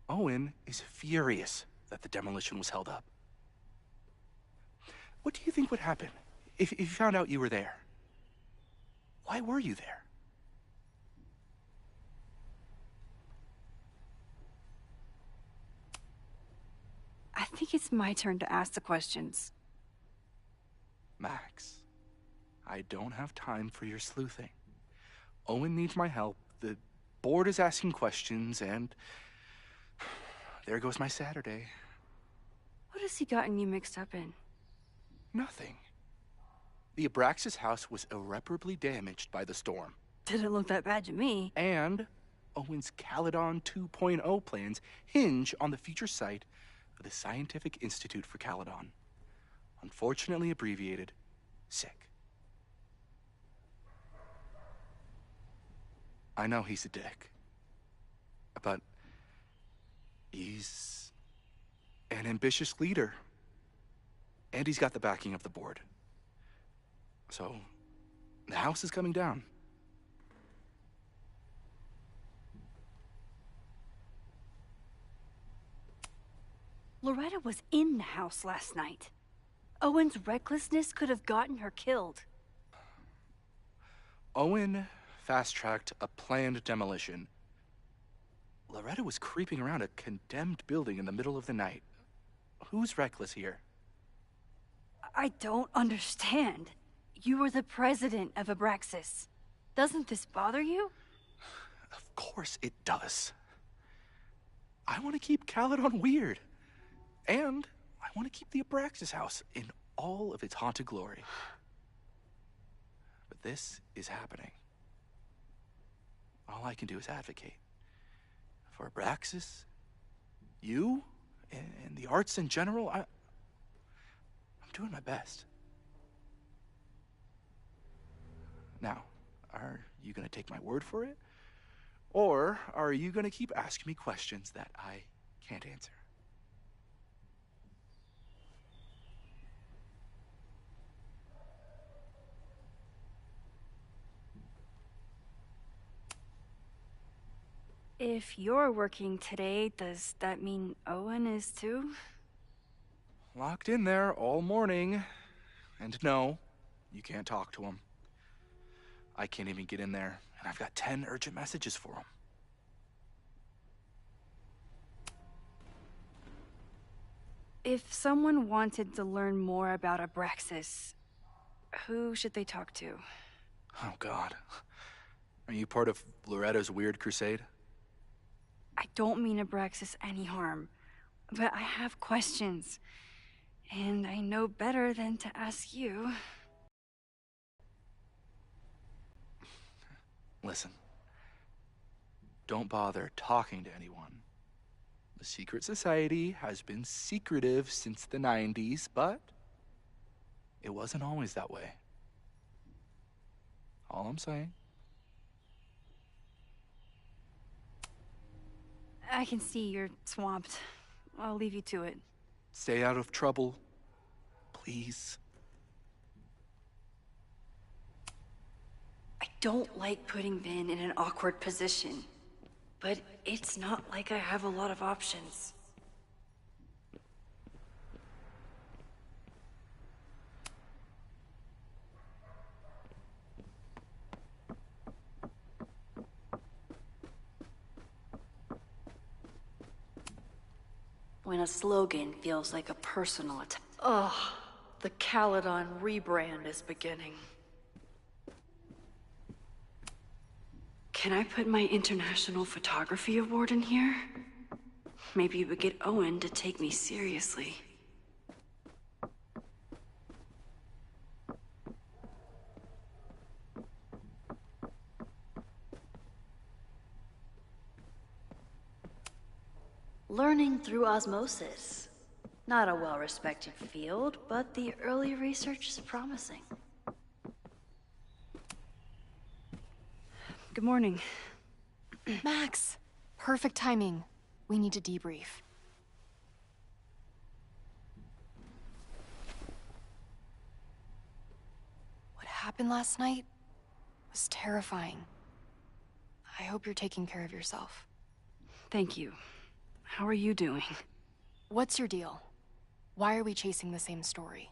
Owen is furious that the demolition was held up. What do you think would happen if you found out you were there? Why were you there? think it's my turn to ask the questions. Max, I don't have time for your sleuthing. Owen needs my help, the board is asking questions, and there goes my Saturday. What has he gotten you mixed up in? Nothing. The Abraxas house was irreparably damaged by the storm. Didn't look that bad to me. And Owen's Caledon 2.0 plans hinge on the future site of the Scientific Institute for Caledon. Unfortunately abbreviated, SICK. I know he's a dick, but he's an ambitious leader, and he's got the backing of the board. So, the house is coming down. Loretta was in the house last night. Owen's recklessness could have gotten her killed. Owen fast-tracked a planned demolition. Loretta was creeping around a condemned building in the middle of the night. Who's reckless here? I don't understand. You were the president of Abraxas. Doesn't this bother you? Of course it does. I want to keep Caledon weird. And I want to keep the Abraxas house in all of its haunted glory. But this is happening. All I can do is advocate. For Abraxas, you, and the arts in general, I'm doing my best. Now, are you going to take my word for it? Or are you going to keep asking me questions that I can't answer? If you're working today, does that mean Owen is too? Locked in there all morning. And no, you can't talk to him. I can't even get in there, and I've got 10 urgent messages for him. If someone wanted to learn more about Abraxas, who should they talk to? Oh, God. Are you part of Loretta's weird crusade? I don't mean Abraxas any harm, but I have questions, and I know better than to ask you. Listen, don't bother talking to anyone. The secret society has been secretive since the 90s, but it wasn't always that way. All I'm saying. I can see you're swamped. I'll leave you to it. Stay out of trouble, please. I don't like putting Ben in an awkward position, but it's not like I have a lot of options. When a slogan feels like a personal attack. Ugh, the Caledon rebrand is beginning. Can I put my International Photography Award in here? Maybe it would get Owen to take me seriously. Learning through osmosis. Not a well-respected field, but the early research is promising. Good morning. Max, perfect timing. We need to debrief. What happened last night was terrifying. I hope you're taking care of yourself. Thank you. How are you doing? What's your deal? Why are we chasing the same story?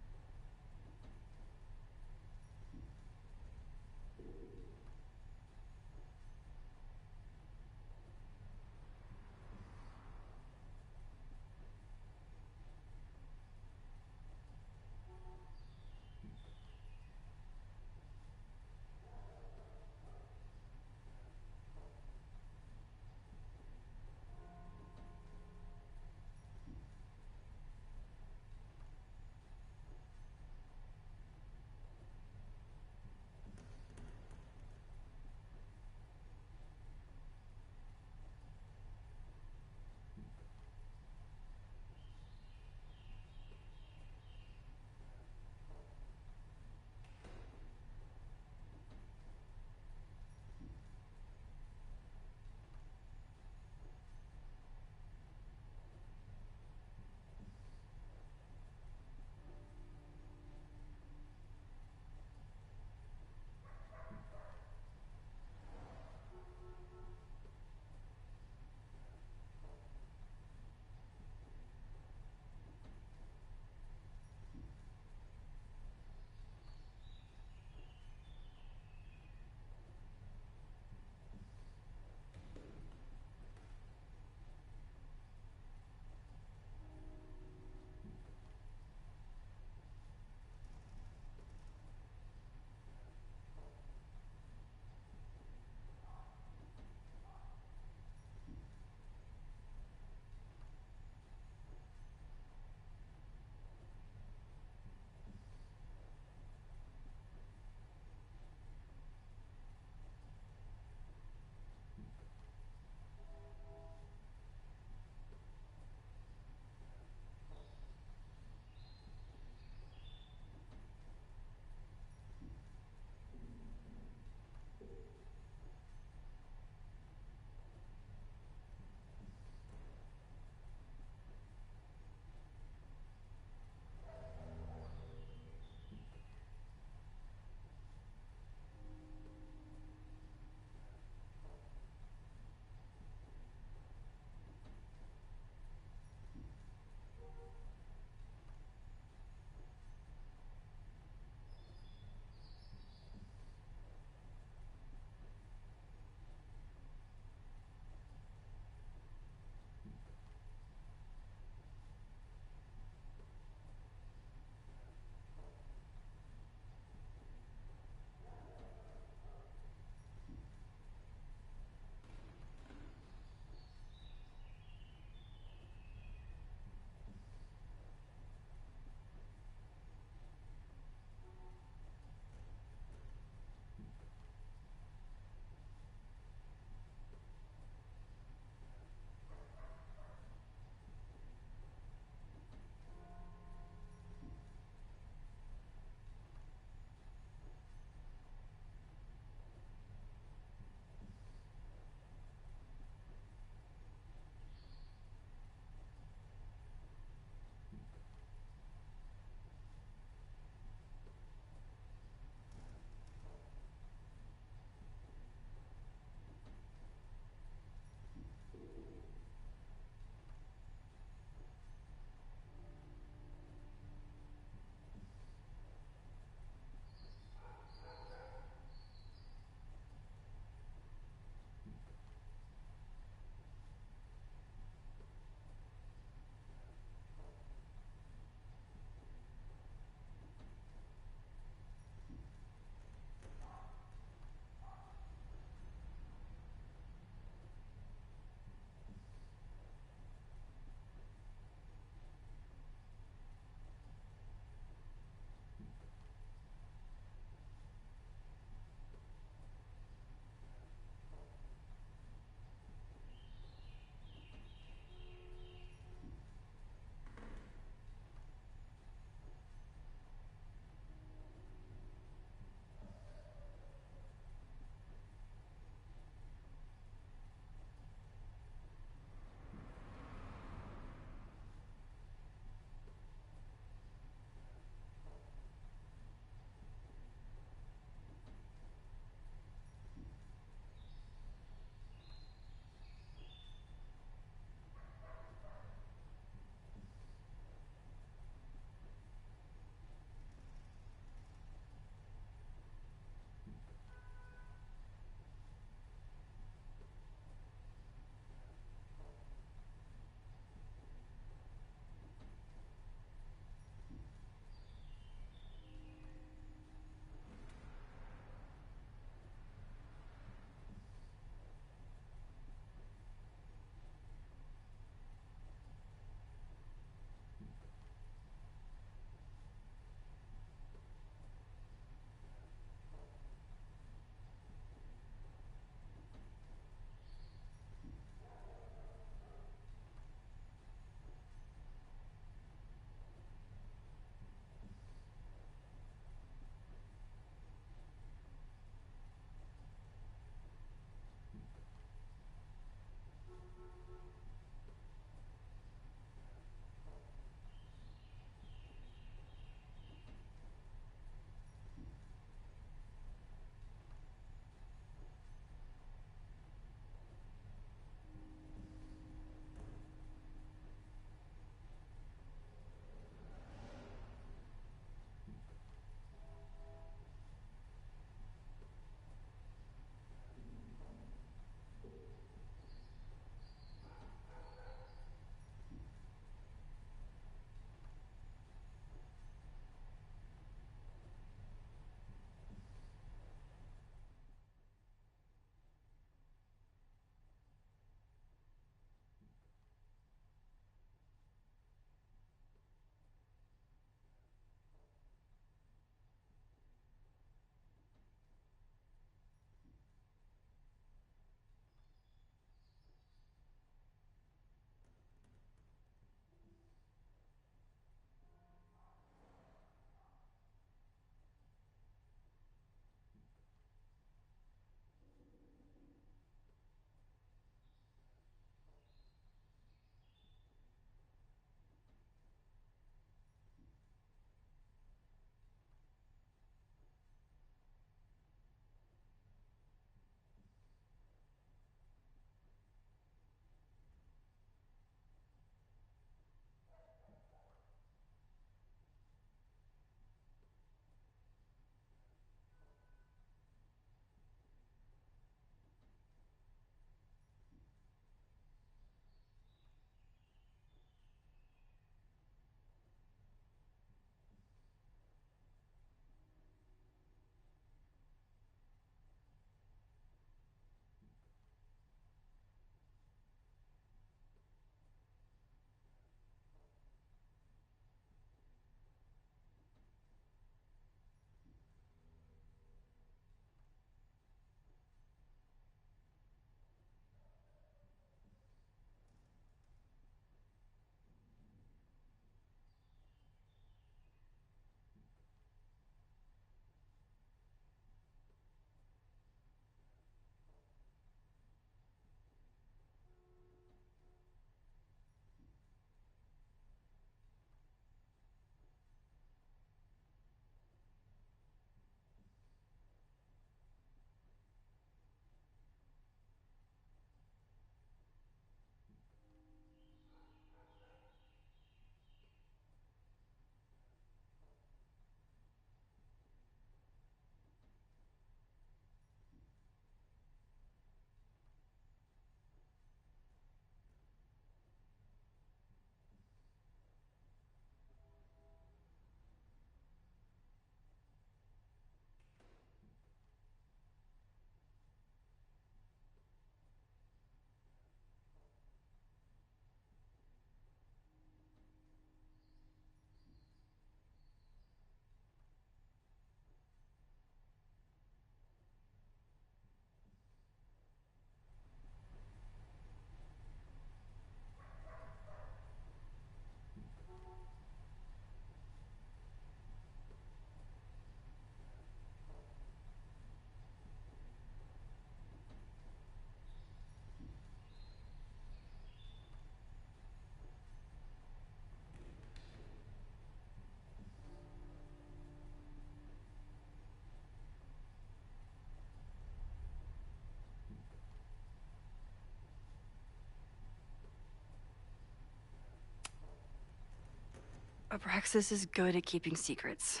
Abraxas is good at keeping secrets.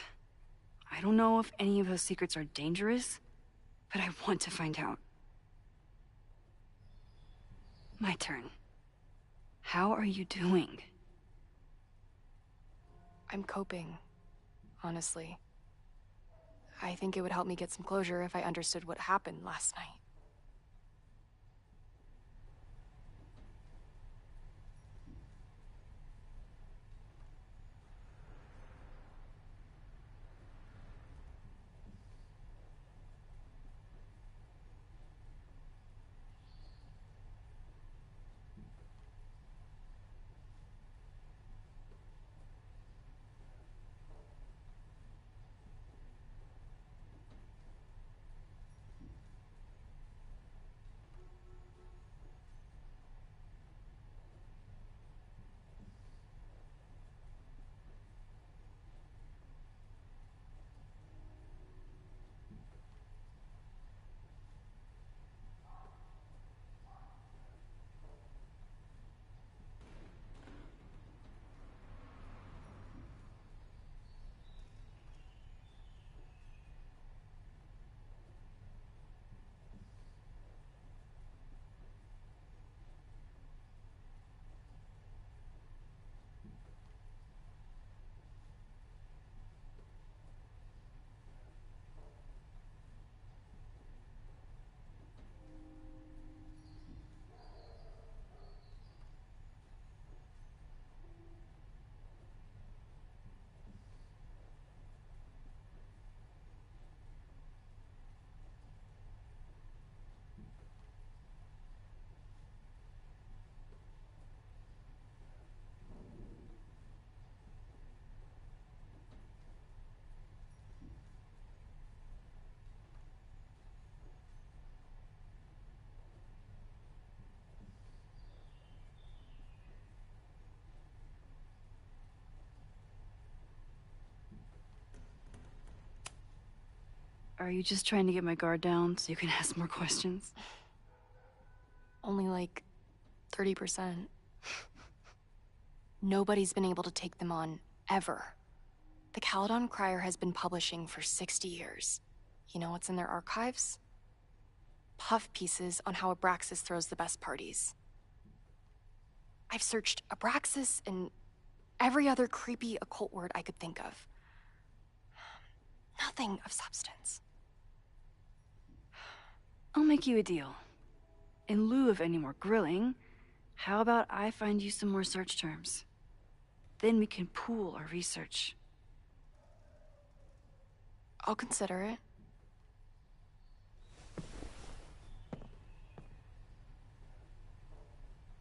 I don't know if any of those secrets are dangerous, but I want to find out. My turn. How are you doing? I'm coping, honestly. I think it would help me get some closure if I understood what happened last night. Are you just trying to get my guard down so you can ask more questions? Only like 30%. Nobody's been able to take them on, ever. The Caledon Crier has been publishing for 60 years. You know what's in their archives? Puff pieces on how Abraxas throws the best parties. I've searched Abraxas and every other creepy occult word I could think of. Nothing of substance. I'll make you a deal. In lieu of any more grilling, how about I find you some more search terms? Then we can pool our research. I'll consider it.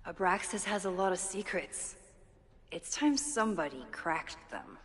Abraxas has a lot of secrets. It's time somebody cracked them.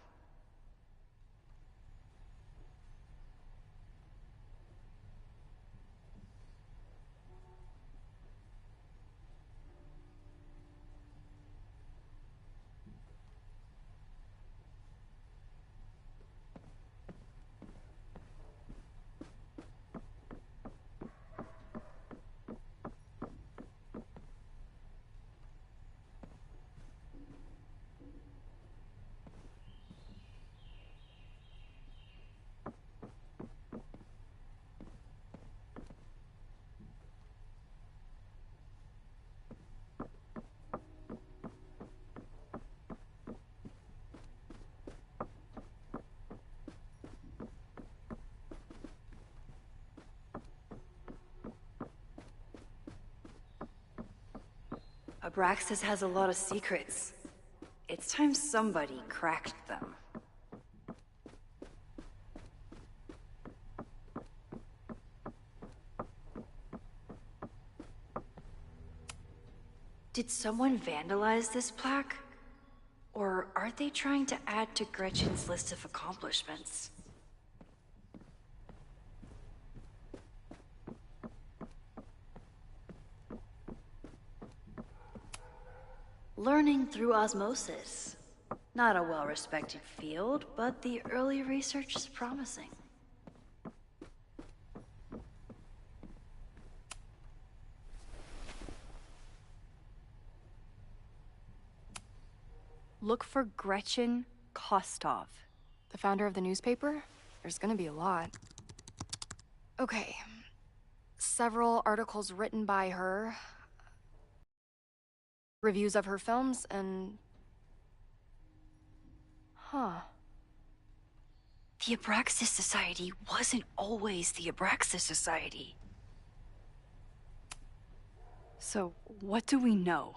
Abraxas has a lot of secrets. It's time somebody cracked them. Did someone vandalize this plaque? Or are they trying to add to Gretchen's list of accomplishments? Learning through osmosis. Not a well-respected field, but the early research is promising. Look for Gretchen Kostov. The founder of the newspaper? There's gonna be a lot. Okay. Several articles written by her. Reviews of her films, and... Huh. The Abraxas Society wasn't always the Abraxas Society. So, what do we know?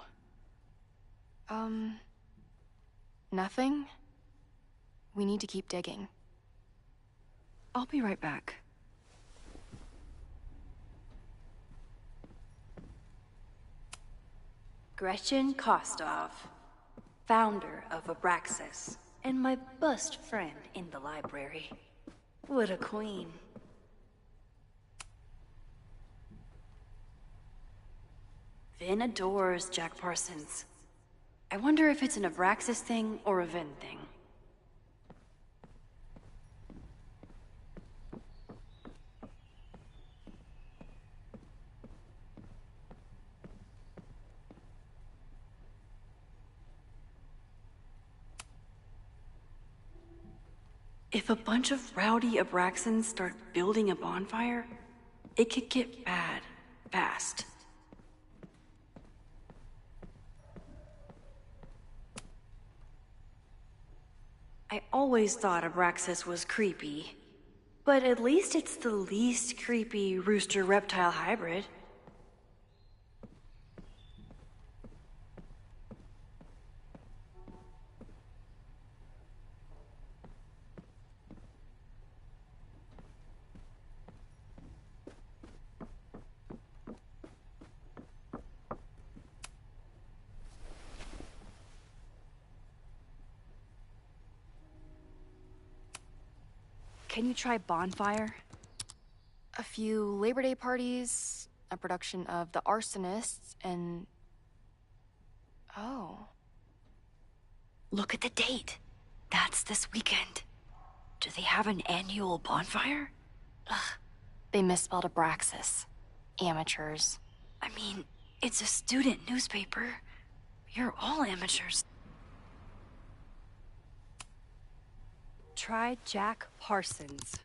Nothing. We need to keep digging. I'll be right back. Gretchen Kostov, founder of Abraxas, and my best friend in the library. What a queen. Vin adores Jack Parsons. I wonder if it's an Abraxas thing or a Vin thing. If a bunch of rowdy Abraxans start building a bonfire, it could get bad, fast. I always thought Abraxas was creepy, but at least it's the least creepy rooster-reptile hybrid. Can you try Bonfire? A few Labor Day parties, a production of The Arsonists, and... Oh. Look at the date. That's this weekend. Do they have an annual bonfire? Ugh. They misspelled Abraxas. Amateurs. I mean, it's a student newspaper. You're all amateurs. Try Jack Parsons.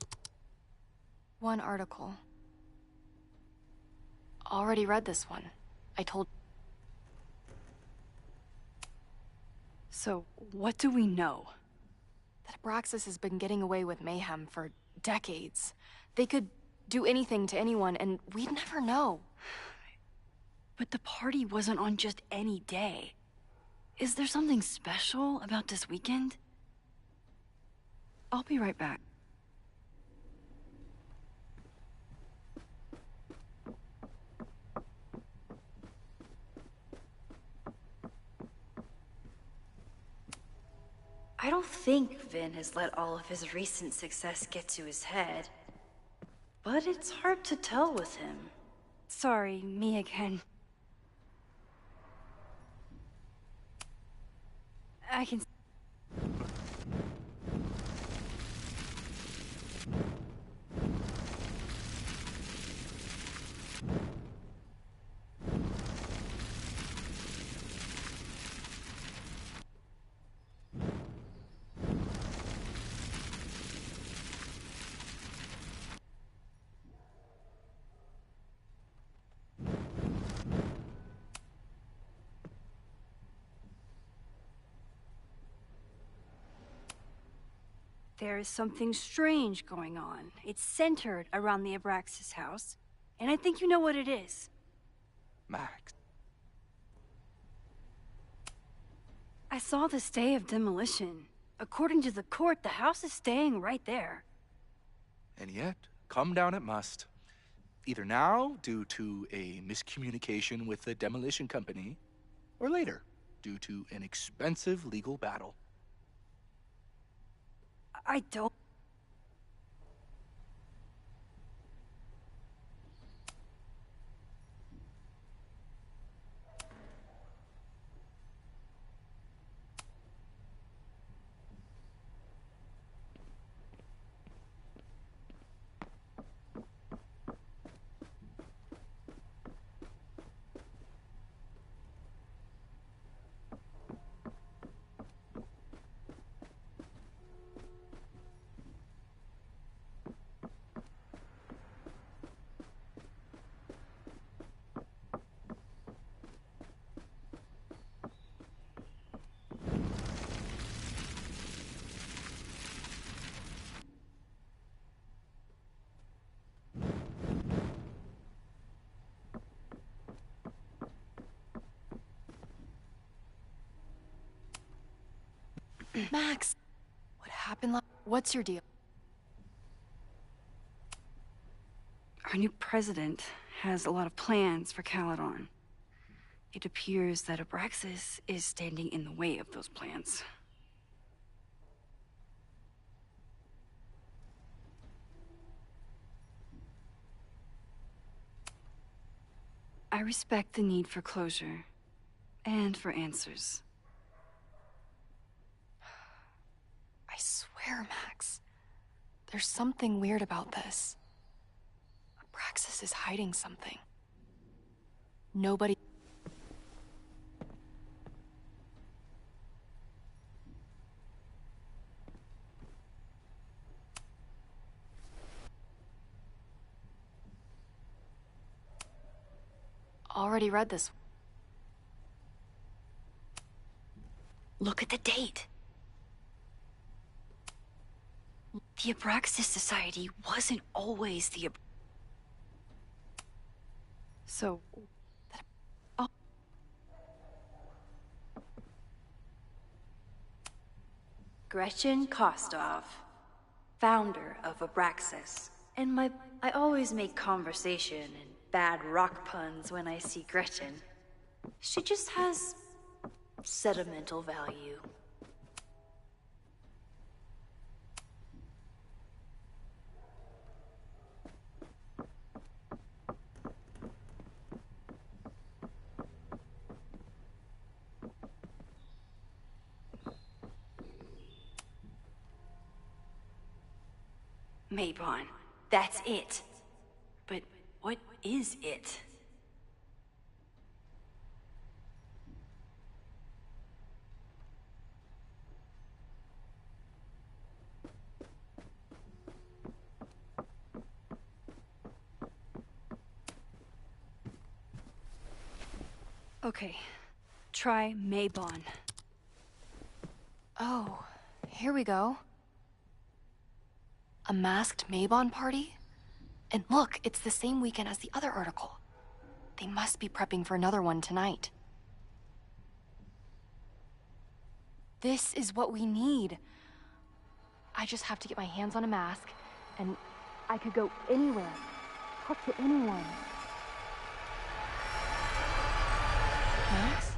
One article. Already read this one. I told... So, what do we know? That Abraxas has been getting away with mayhem for decades. They could do anything to anyone, and we'd never know. But the party wasn't on just any day. Is there something special about this weekend? I'll be right back. I don't think Vin has let all of his recent success get to his head. But it's hard to tell with him. Sorry, me again. I can... There is something strange going on. It's centered around the Abraxas house, and I think you know what it is. Max. I saw the stay of demolition. According to the court, the house is staying right there. And yet, come down it must. Either now, due to a miscommunication with the demolition company, or later, due to an expensive legal battle. I don't... Max, what happened? What's your deal? Our new president has a lot of plans for Caledon. It appears that Abraxas is standing in the way of those plans. I respect the need for closure and for answers. I swear, Max, there's something weird about this. Abraxas is hiding something. Nobody... Already read this. Look at the date. The Abraxas Society wasn't always the... So... Gretchen Kostov, founder of Abraxas. And I always make conversation and bad rock puns when I see Gretchen. She just has sentimental value. Mabon, that's it. But what is it? Okay, try Mabon. Oh, here we go. A masked Mabon party? And look, it's the same weekend as the other article. They must be prepping for another one tonight. This is what we need. I just have to get my hands on a mask, and I could go anywhere, talk to anyone. Max?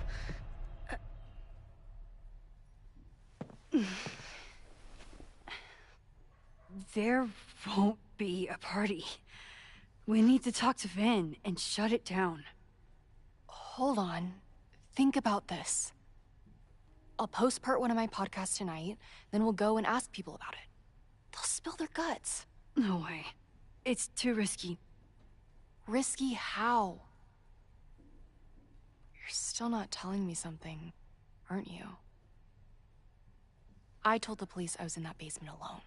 There won't be a party. We need to talk to Vin and shut it down. Hold on. Think about this. I'll post part 1 of my podcast tonight, then we'll go and ask people about it. They'll spill their guts. No way. It's too risky. Risky how? You're still not telling me something, aren't you? I told the police I was in that basement alone.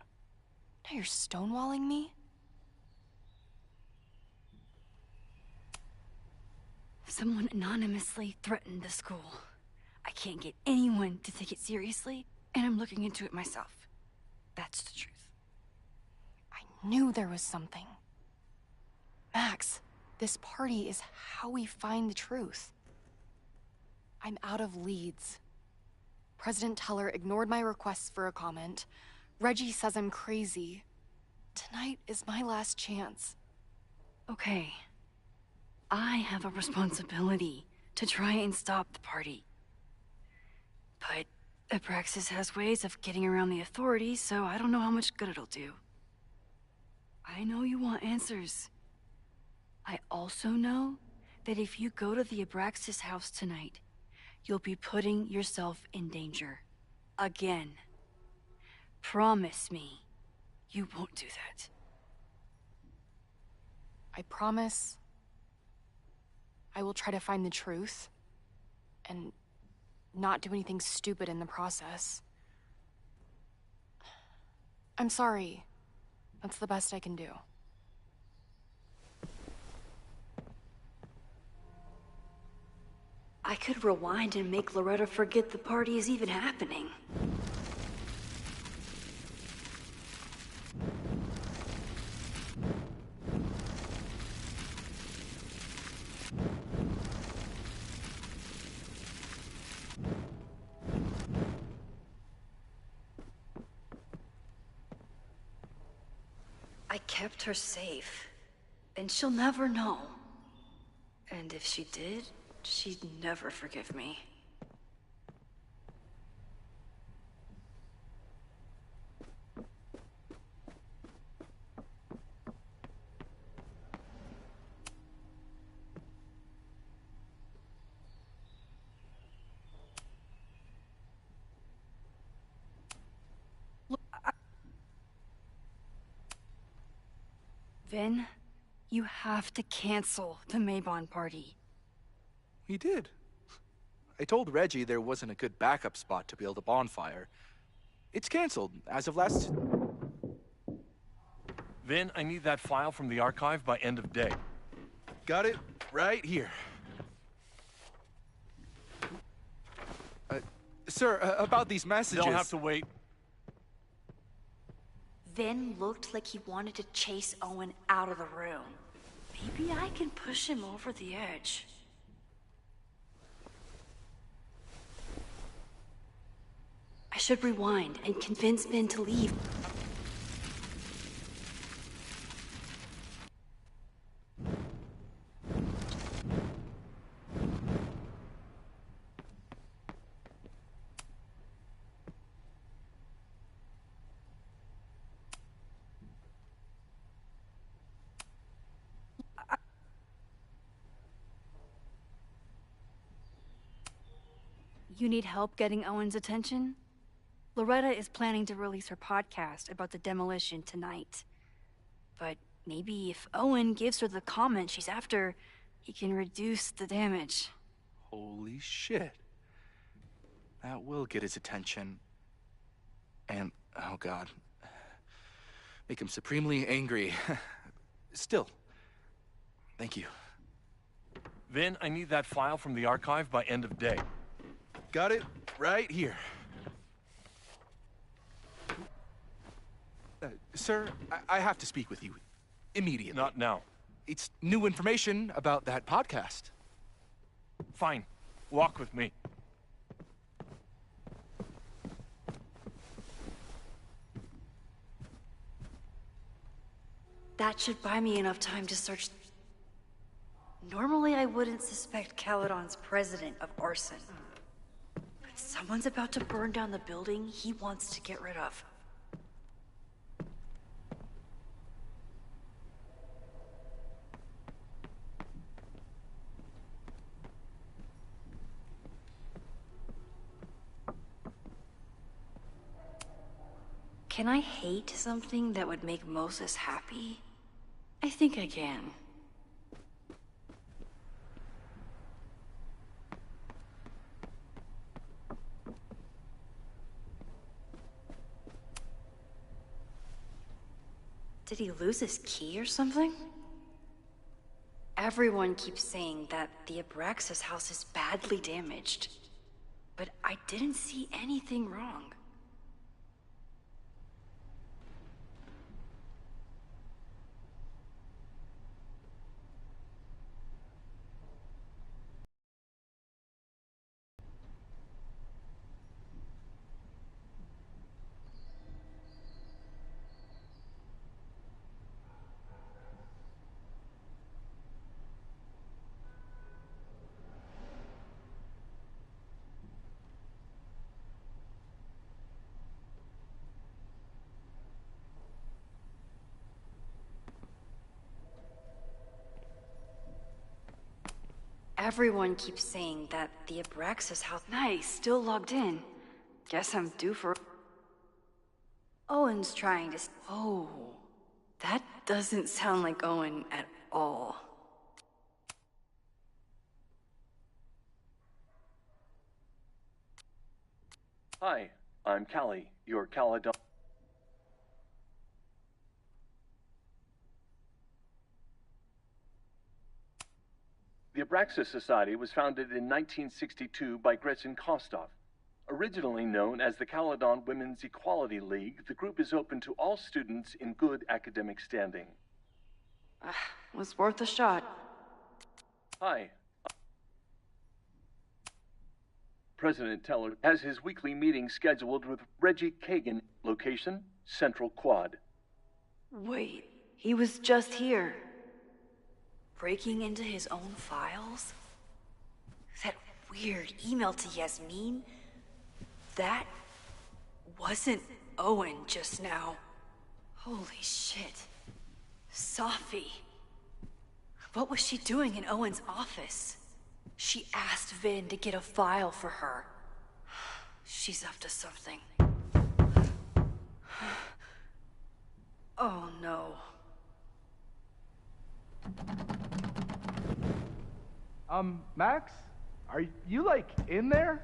Now you're stonewalling me? Someone anonymously threatened the school. I can't get anyone to take it seriously, and I'm looking into it myself. That's the truth. I knew there was something. Max, this party is how we find the truth. I'm out of leads. President Teller ignored my requests for a comment. Reggie says I'm crazy. Tonight is my last chance. Okay. I have a responsibility to try and stop the party. But Abraxas has ways of getting around the authorities, so I don't know how much good it'll do. I know you want answers. I also know that if you go to the Abraxas house tonight, you'll be putting yourself in danger. Again. Promise me you won't do that. I promise I will try to find the truth and not do anything stupid in the process. I'm sorry. That's the best I can do. I could rewind and make Loretta forget the party is even happening. I kept her safe, and she'll never know. And if she did, she'd never forgive me. Vin, you have to cancel the Maybon party. We did. I told Reggie there wasn't a good backup spot to build a bonfire. It's canceled as of last... Vin, I need that file from the archive by end of day. Got it right here. Sir, about these messages... They'll have to wait. Vin looked like he wanted to chase Owen out of the room. Maybe I can push him over the edge. I should rewind and convince Vin to leave. You need help getting Owen's attention? Loretta is planning to release her podcast about the demolition tonight. But maybe if Owen gives her the comment she's after, he can reduce the damage. Holy shit. That will get his attention. And, oh god, make him supremely angry. Still, thank you. Vin, I need that file from the archive by end of day. Got it right here. Sir, I have to speak with you immediately. Not now. It's new information about that podcast. Fine. Walk with me. That should buy me enough time to search. Normally I wouldn't suspect Caledon's president of arson. But someone's about to burn down the building he wants to get rid of. Can I hate something that would make Moses happy? I think I can. Did he lose his key or something? Everyone keeps saying that the Abraxas house is badly damaged, but I didn't see anything wrong. Everyone keeps saying that the Abraxas house... Nice, still logged in. Guess I'm due for... Owen's trying to... Oh, that doesn't sound like Owen at all. Hi, I'm Callie, your Caledon... The Abraxas Society was founded in 1962 by Gretchen Kostov. Originally known as the Caledon Women's Equality League, the group is open to all students in good academic standing. Was worth a shot. Hi. President Teller has his weekly meeting scheduled with Reggie Kagan. Location, Central Quad. Wait, He was just here. Breaking into his own files? That weird email to Yasmin? That wasn't Owen just now. Holy shit. Safi. What was she doing in Owen's office? She asked Vin to get a file for her. She's up to something. Oh no. Max? Are you, like, in there?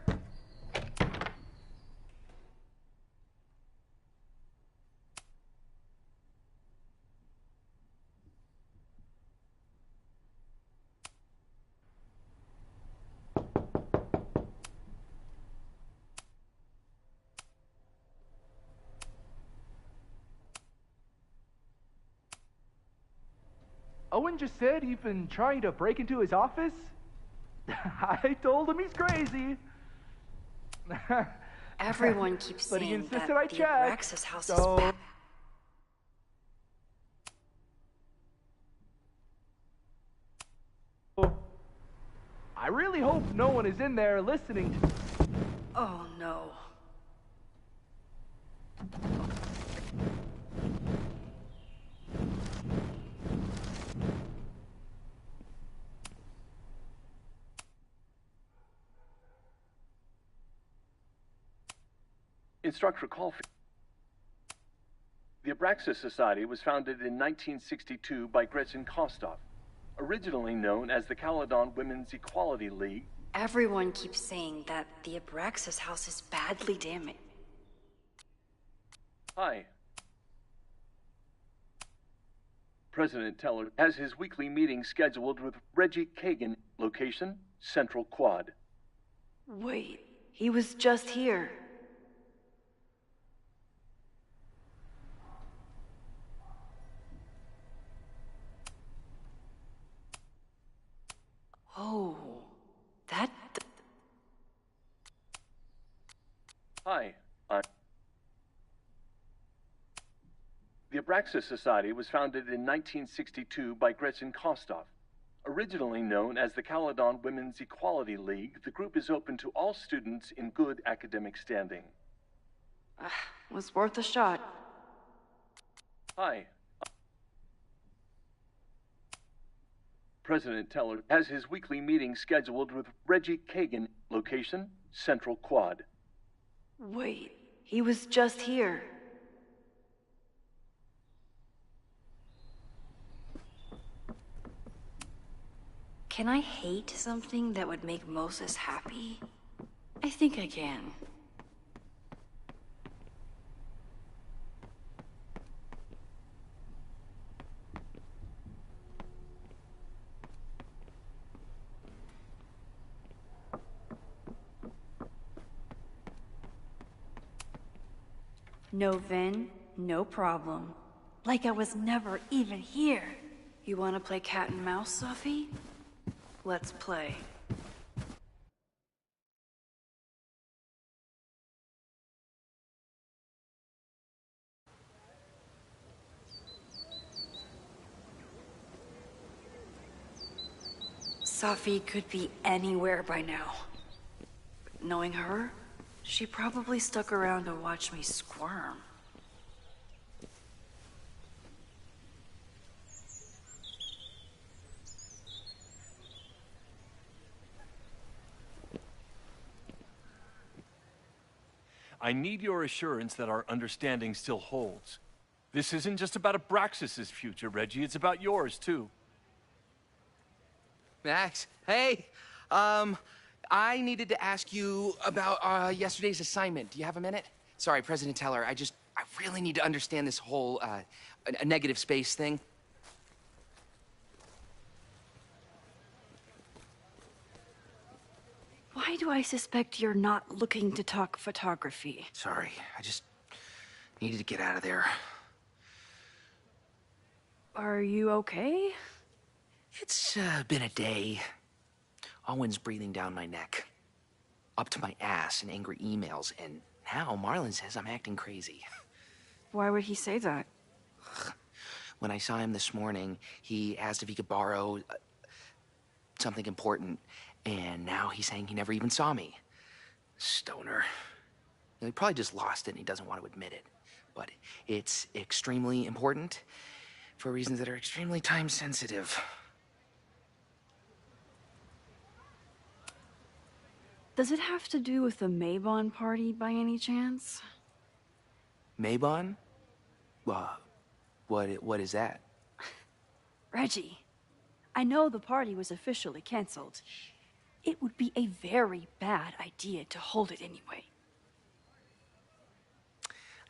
Owen just said he's been trying to break into his office? I told him he's crazy. Everyone keeps But he saying insisted that I the check, Abraxas house so... is bad. I really hope no one is in there listening to... Oh no. Instructor Caulfield. The Abraxas Society was founded in 1962 by Gretchen Kostov, originally known as the Caledon Women's Equality League. Everyone keeps saying that the Abraxas house is badly damaged. Hi. President Teller has his weekly meeting scheduled with Reggie Kagan, location, Central Quad. Wait, he was just here. Oh, that... Hi, The Abraxas Society was founded in 1962 by Gretchen Kostov. Originally known as the Caledon Women's Equality League, the group is open to all students in good academic standing. Was worth a shot. Hi. President Teller has his weekly meeting scheduled with Reggie Kagan, location, Central Quad. Wait, he was just here. Can I hate something that would make Moses happy? I think I can. No Vin, no problem. Like I was never even here. You want to play cat and mouse, Safi? Let's play. Safi could be anywhere by now. Knowing her, she probably stuck around to watch me squirm. I need your assurance that our understanding still holds. This isn't just about Abraxas' future, Reggie. It's about yours, too. Max, hey. I needed to ask you about yesterday's assignment. Do you have a minute? Sorry, President Teller, I really need to understand this whole, a negative space thing. Why do I suspect you're not looking to talk photography? Sorry, I just needed to get out of there. Are you okay? It's been a day. Owen's breathing down my neck, up to my ass in angry emails, and now Marlon says I'm acting crazy. Why would he say that? When I saw him this morning, he asked if he could borrow something important, and now he's saying he never even saw me. Stoner. He probably just lost it and he doesn't want to admit it. But it's extremely important for reasons that are extremely time-sensitive. Does it have to do with the Maybon party by any chance? Maybon? What is that? Reggie, I know the party was officially canceled. It would be a very bad idea to hold it anyway.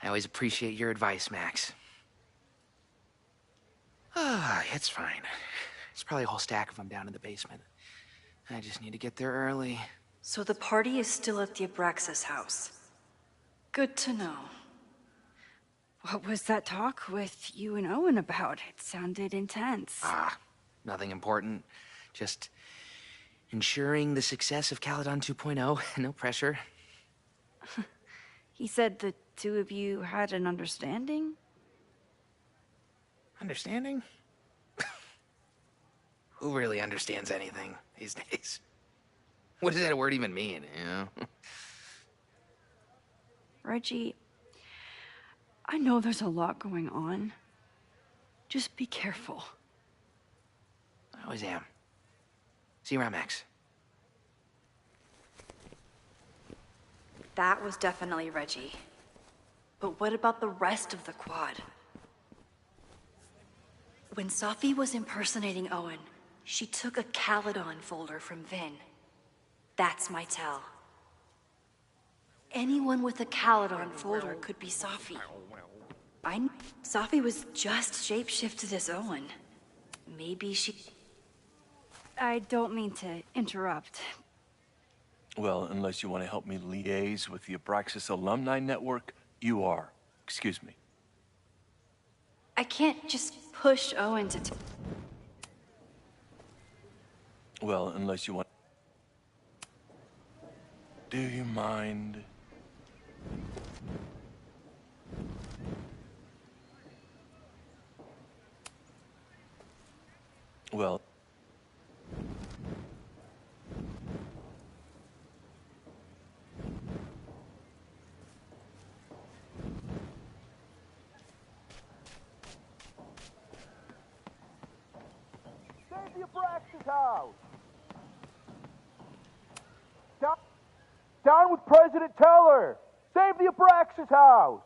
I always appreciate your advice, Max. It's fine. It's probably a whole stack of them down in the basement. I just need to get there early. So the party is still at the Abraxas house. Good to know. What was that talk with you and Owen about? It sounded intense. Nothing important. Just ensuring the success of Caledon 2.0. No pressure. He said the two of you had an understanding? Understanding? Who really understands anything these days? What does that word even mean, you know? Reggie, I know there's a lot going on. Just be careful. I always am. See you around, Max. That was definitely Reggie. But what about the rest of the quad? When Safi was impersonating Owen, she took a Caledon folder from Vin. That's my tell. Anyone with a Caledon folder could be Safi. Safi was just shapeshifted as Owen. Maybe she... I don't mean to interrupt. Well, unless you want to help me liaise with the Abraxas Alumni Network, you are. Excuse me. I can't just push Owen to... Well, unless you want... Do you mind? Well... Save the Abraxas house! Down with President Teller! Save the Abraxas house!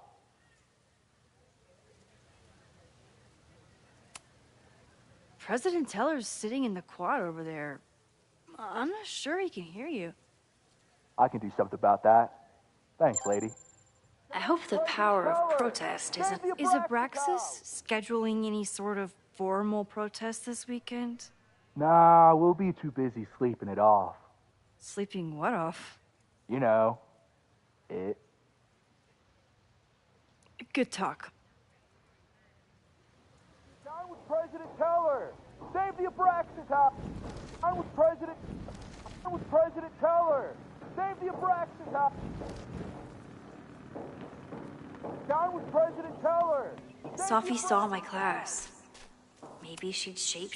President Teller's sitting in the quad over there. I'm not sure he can hear you. I can do something about that. Thanks, lady. I hope the power of protest isn't... Is Abraxas scheduling any sort of formal protest this weekend? Nah, we'll be too busy sleeping it off. Sleeping what off? You know, it. Good talk. Down with President Teller! Save the Abraxas house! Down with President Teller! Save the Abraxas house! Down with President Teller! Safi saw my class. Maybe she'd shape...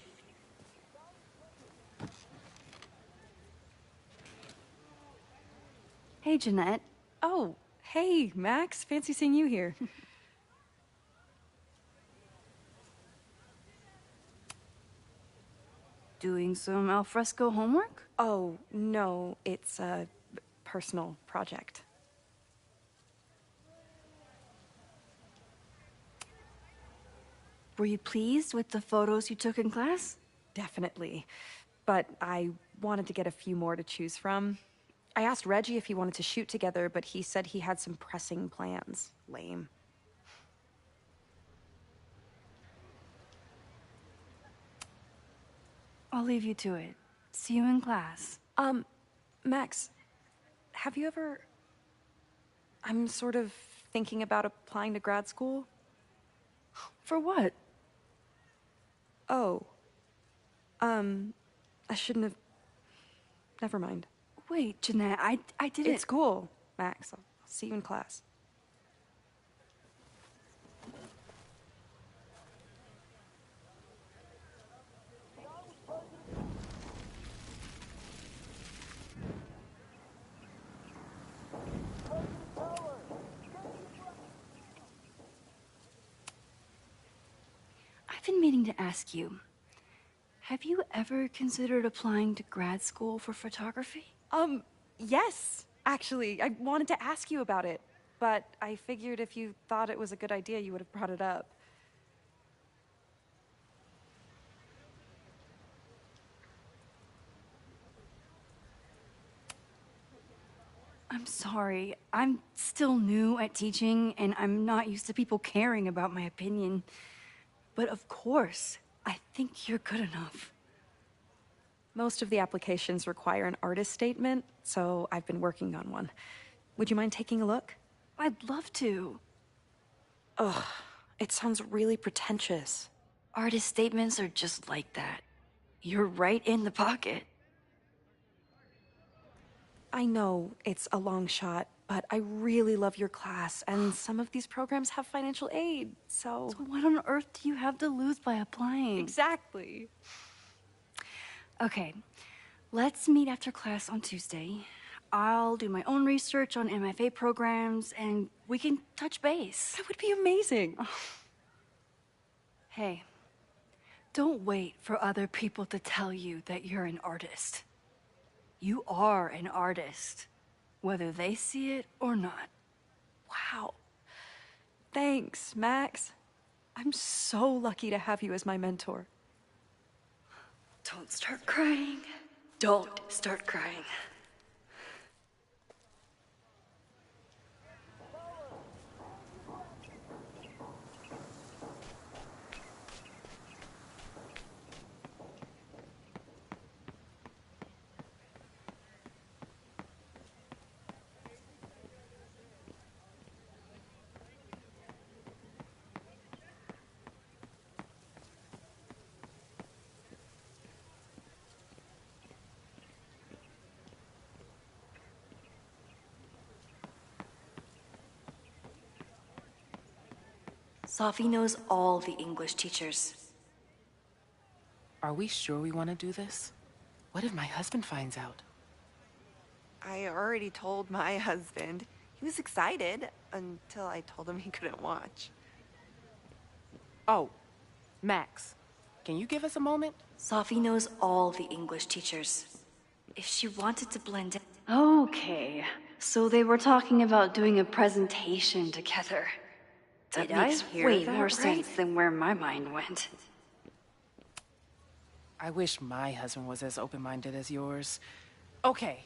Hey, Jeanette. Oh, hey, Max. Fancy seeing you here. Doing some alfresco homework? Oh, no, it's a personal project. Were you pleased with the photos you took in class? Definitely. But I wanted to get a few more to choose from. I asked Reggie if he wanted to shoot together, but he said he had some pressing plans. Lame. I'll leave you to it. See you in class. Max, have you ever... I'm sort of thinking about applying to grad school. For what? Oh. I shouldn't have... Never mind. Wait, Jeanette, I didn't... It's cool, Max. I'll see you in class. been meaning to ask you, have you ever considered applying to grad school for photography? Yes, actually. I wanted to ask you about it, but I figured if you thought it was a good idea, you would have brought it up. I'm sorry. I'm still new at teaching, and I'm not used to people caring about my opinion. But of course, I think you're good enough. Most of the applications require an artist statement, so I've been working on one. Would you mind taking a look? I'd love to. Ugh, it sounds really pretentious. Artist statements are just like that. You're right in the pocket. I know it's a long shot, but I really love your class, and some of these programs have financial aid, so... So what on earth do you have to lose by applying? Exactly. Okay, let's meet after class on Tuesday. I'll do my own research on MFA programs, and we can touch base. That would be amazing. Hey, don't wait for other people to tell you that you're an artist. You are an artist, whether they see it or not. Wow. Thanks, Max. I'm so lucky to have you as my mentor. Don't start crying. Don't start crying. Sophie knows all the English teachers. Are we sure we want to do this? What if my husband finds out? I already told my husband. He was excited until I told him he couldn't watch. Oh, Max, can you give us a moment? Sophie knows all the English teachers. If she wanted to blend in... Okay, so they were talking about doing a presentation together. That makes way more sense than where my mind went. I wish my husband was as open-minded as yours. Okay,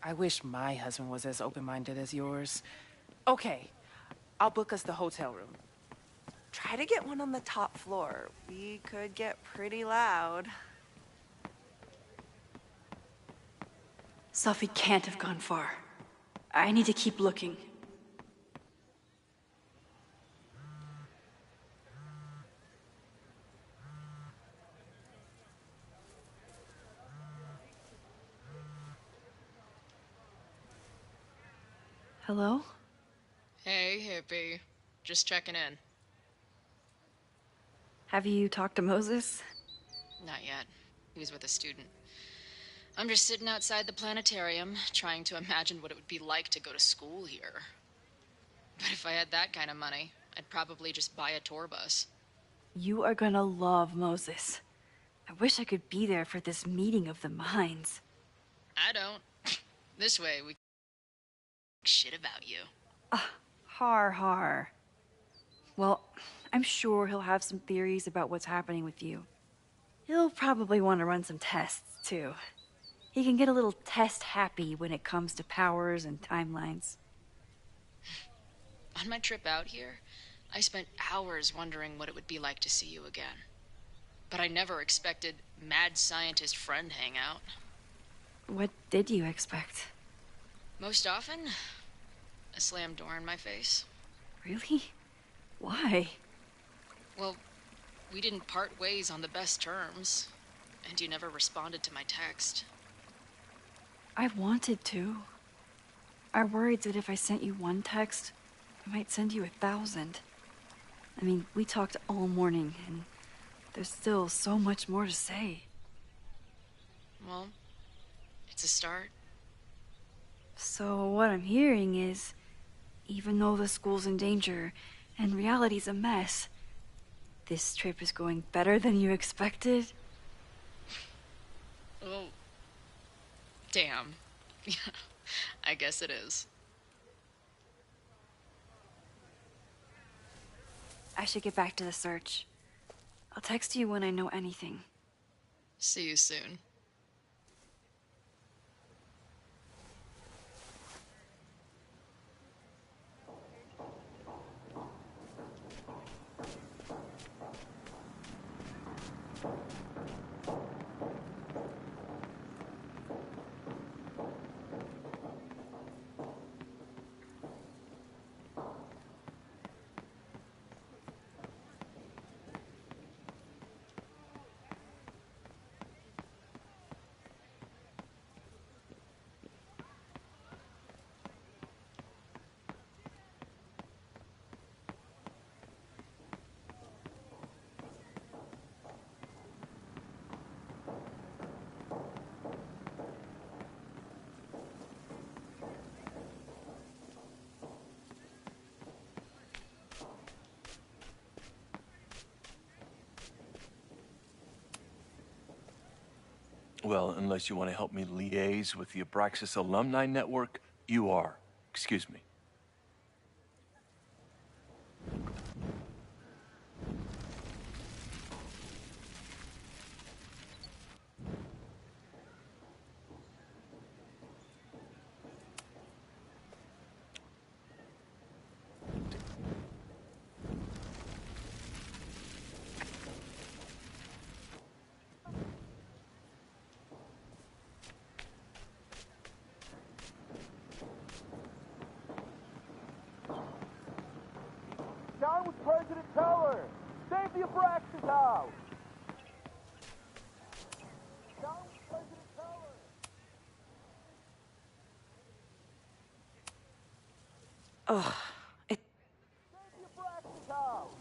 I wish my husband was as open-minded as yours. Okay, I'll book us the hotel room. Try to get one on the top floor. We could get pretty loud. Sophie can't have gone far. I need to keep looking. Hello? Hey, hippie. Just checking in. Have you talked to Moses? Not yet. He was with a student. I'm just sitting outside the planetarium, trying to imagine what it would be like to go to school here. But if I had that kind of money, I'd probably just buy a tour bus. You are gonna love Moses. I wish I could be there for this meeting of the minds. I don't. This way, we shit about you. Har har. Well, I'm sure he'll have some theories about what's happening with you. He'll probably want to run some tests, too. He can get a little test-happy when it comes to powers and timelines. On my trip out here, I spent hours wondering what it would be like to see you again. But I never expected mad scientist friend hangout. What did you expect? Most often, a slammed door in my face. Really? Why? Well, we didn't part ways on the best terms, and you never responded to my text. I wanted to. I worried that if I sent you one text, I might send you 1,000. I mean, we talked all morning, and there's still so much more to say. Well, it's a start. So what I'm hearing is, Even though the school's in danger and reality's a mess, this trip is going better than you expected? Oh. Damn. I guess it is. I should get back to the search. I'll text you when I know anything. See you soon. Well, unless you want to help me liaise with the Abraxas Alumni Network, you are. Excuse me. Down with President Teller! Save the Abraxas house! Down with President Teller! Ugh. Save the Abraxas house!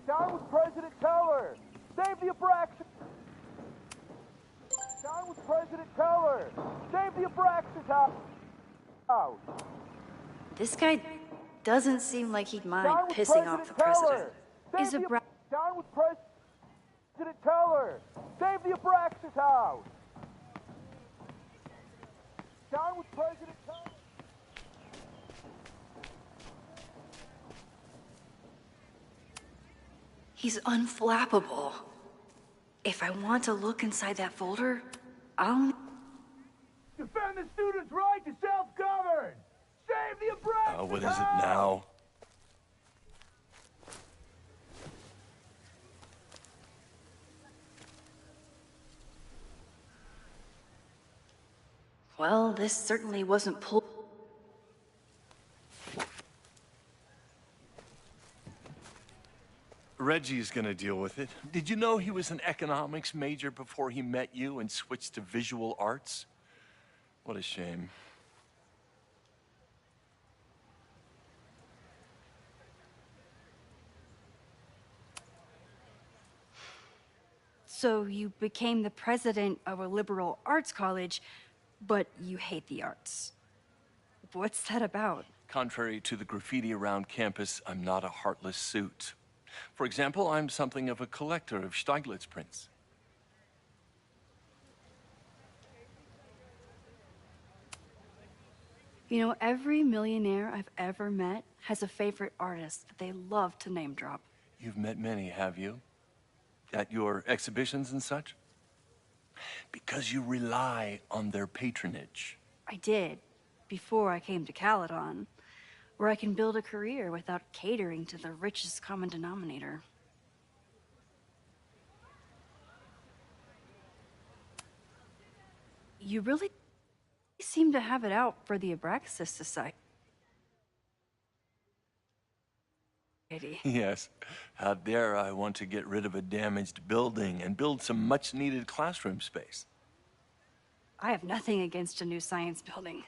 Down with President Teller! Save the Abraxas! Down with President Teller! Save the Abraxas house! This guy doesn't seem like he'd mind Down with pissing off the president. Save Is the- Abra- Down with President Teller! Save the Abraxas house! Down with President Teller! He's unflappable. If I want to look inside that folder, I'll... Defend the students' right to self-govern! Save the Abraxas What is it now? Well, this certainly wasn't pulled... Reggie's gonna deal with it. Did you know he was an economics major before he met you and switched to visual arts? What a shame. So you became the president of a liberal arts college, but you hate the arts. What's that about? Contrary to the graffiti around campus, I'm not a heartless suit. For example, I'm something of a collector of Stieglitz prints. You know, every millionaire I've ever met has a favorite artist that they love to name drop. You've met many, have you? At your exhibitions and such? Because you rely on their patronage. I did, before I came to Caledon, where I can build a career without catering to the richest common denominator. You really seem to have it out for the Abraxas Society. Yes. How dare I want to get rid of a damaged building and build some much-needed classroom space. I have nothing against a new science building.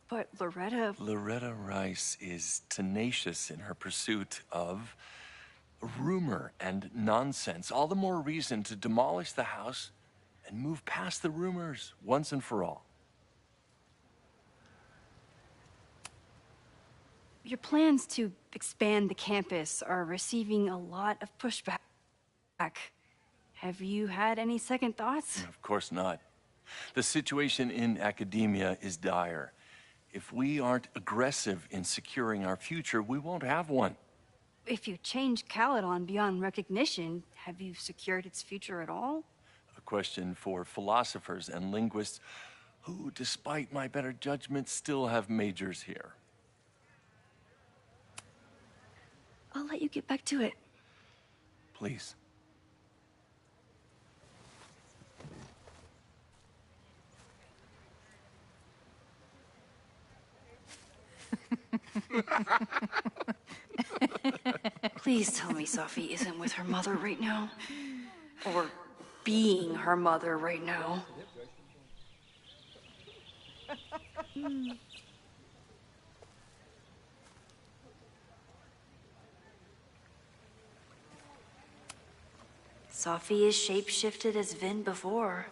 But Loretta... Loretta Rice is tenacious in her pursuit of rumor and nonsense. All the more reason to demolish the house and move past the rumors once and for all. Your plans to expand the campus are receiving a lot of pushback. Have you had any second thoughts? Of course not. The situation in academia is dire. If we aren't aggressive in securing our future, we won't have one. If you change Caledon beyond recognition, have you secured its future at all? A question for philosophers and linguists who, despite my better judgment, still have majors here. I'll let you get back to it. Please. Please tell me Safi isn't with her mother right now. Or being her mother right now. Safi is shapeshifted as Vin before.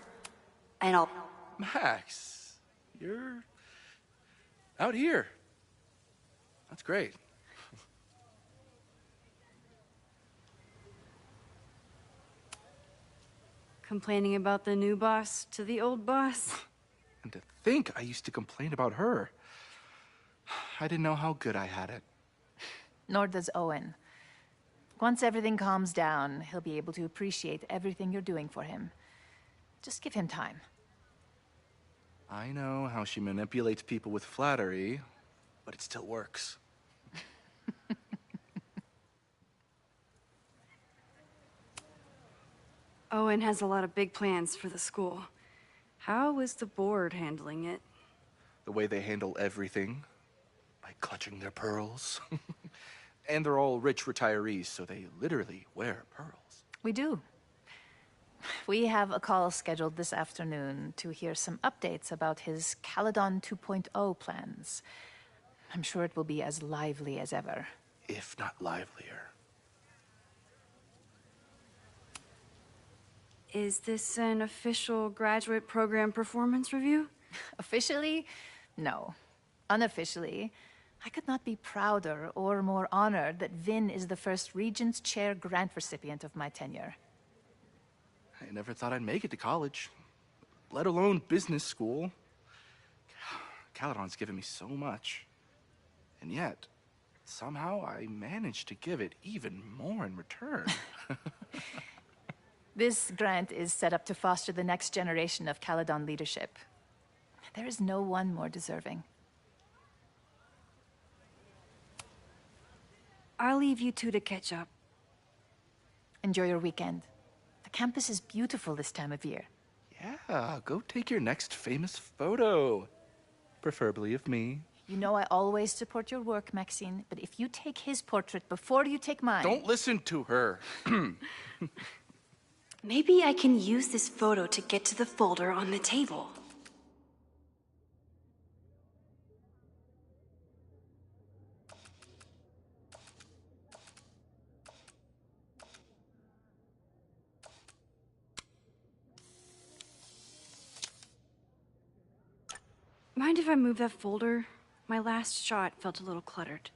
And I'll... Max, you're out here. That's great. Complaining about the new boss to the old boss? And to think I used to complain about her. I didn't know how good I had it. Nor does Owen. Once everything calms down, he'll be able to appreciate everything you're doing for him. Just give him time. I know how she manipulates people with flattery, but it still works. Owen has a lot of big plans for the school. How is the board handling it? The way they handle everything, by clutching their pearls. And they're all rich retirees, so they literally wear pearls. We do. We have a call scheduled this afternoon to hear some updates about his Caledon 2.0 plans. I'm sure it will be as lively as ever. If not livelier. Is this an official graduate program performance review? Officially, no. Unofficially, I could not be prouder or more honored that Vin is the first Regents Chair grant recipient of my tenure. I never thought I'd make it to college, let alone business school. Caledon's given me so much. And yet, somehow I managed to give it even more in return. This grant is set up to foster the next generation of Caledon leadership. There is no one more deserving. I'll leave you two to catch up. Enjoy your weekend. The campus is beautiful this time of year. Yeah, go take your next famous photo. Preferably of me. You know I always support your work, Maxine, but if you take his portrait before you take mine... Don't listen to her. Maybe I can use this photo to get to the folder on the table. Mind if I move that folder? My last shot felt a little cluttered.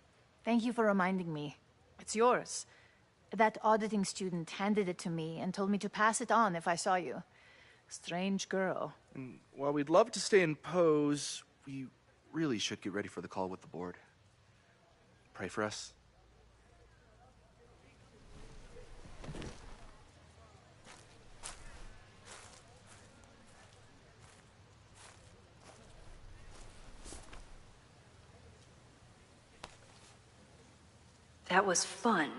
Thank you for reminding me. It's yours. That auditing student handed it to me and told me to pass it on if I saw you. Strange girl. And while we'd love to stay in pose, we really should get ready for the call with the board. Pray for us. That was fun.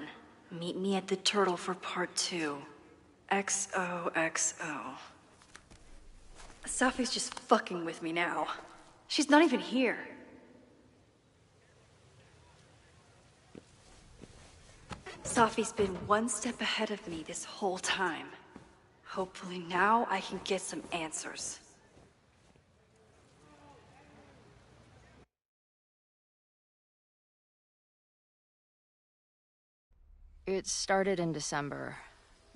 Meet me at the Turtle for part 2. XOXO. Safi's just fucking with me now. She's not even here. Safi's been one step ahead of me this whole time. Hopefully now I can get some answers. It started in December,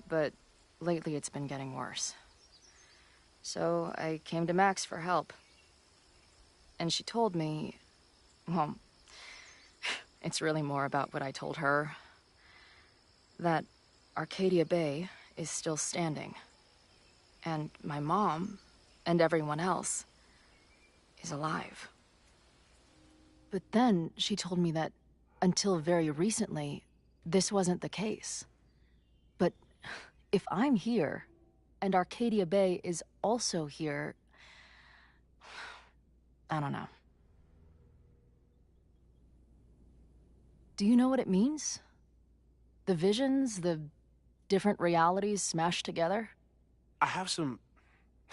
but lately it's been getting worse. So I came to Max for help. And she told me, well, it's really more about what I told her, that Arcadia Bay is still standing. And my mom, and everyone else, is alive. But then she told me that until very recently, this wasn't the case. But if I'm here, and Arcadia Bay is also here, I don't know. Do you know what it means? The visions, the different realities smashed together? I have some,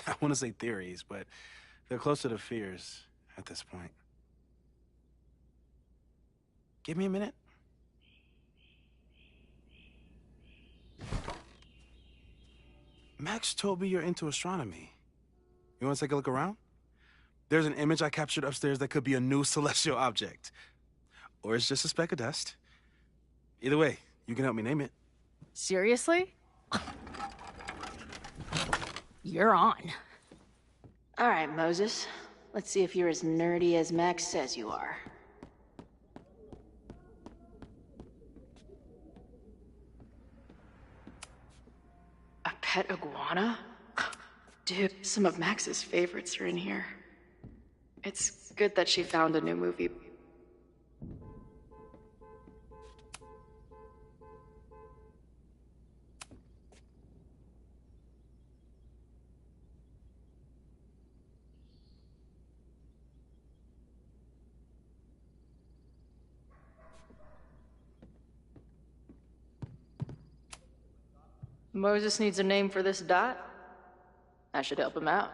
I want to say theories, but they're closer to fears at this point. Give me a minute. Max told me you're into astronomy. You want to take a look around? There's an image I captured upstairs that could be a new celestial object. Or it's just a speck of dust. Either way, you can help me name it. Seriously? You're on. All right, Moses. Let's see if you're as nerdy as Max says you are. A pet iguana? Dude, some of Max's favorites are in here. It's good that she found a new movie. Moses needs a name for this dot. I should help him out.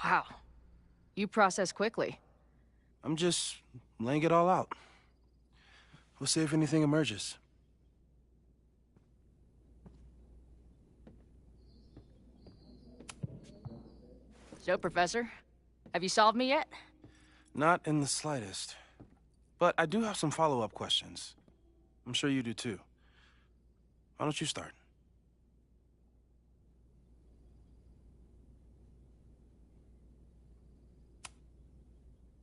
Wow. You process quickly. I'm just laying it all out. We'll see if anything emerges. So, Professor, have you solved me yet? Not in the slightest. But I do have some follow-up questions. I'm sure you do too. Why don't you start?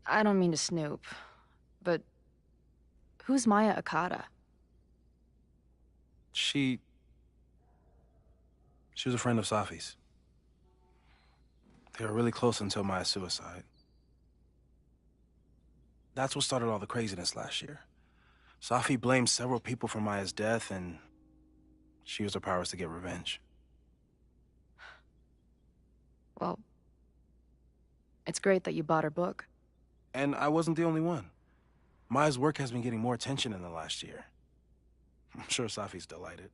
I don't mean to snoop, but who's Maya Okada? She was a friend of Safi's. They were really close until Maya's suicide. That's what started all the craziness last year. Safi blamed several people for Maya's death, and she used her powers to get revenge. Well, it's great that you bought her book. And I wasn't the only one. Maya's work has been getting more attention in the last year. I'm sure Safi's delighted.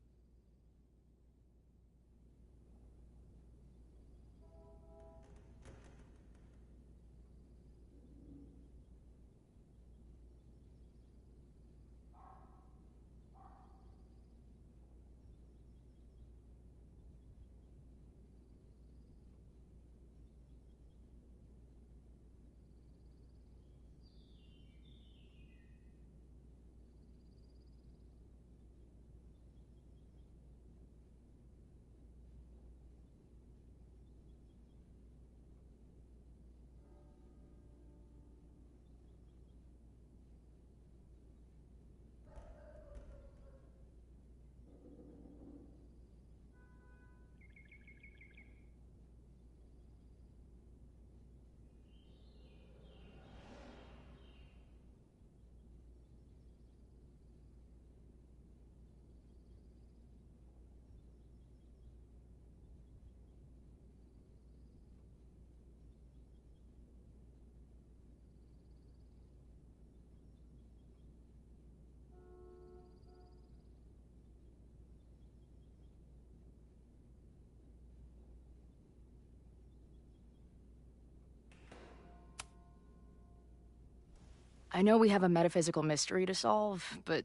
I know we have a metaphysical mystery to solve, but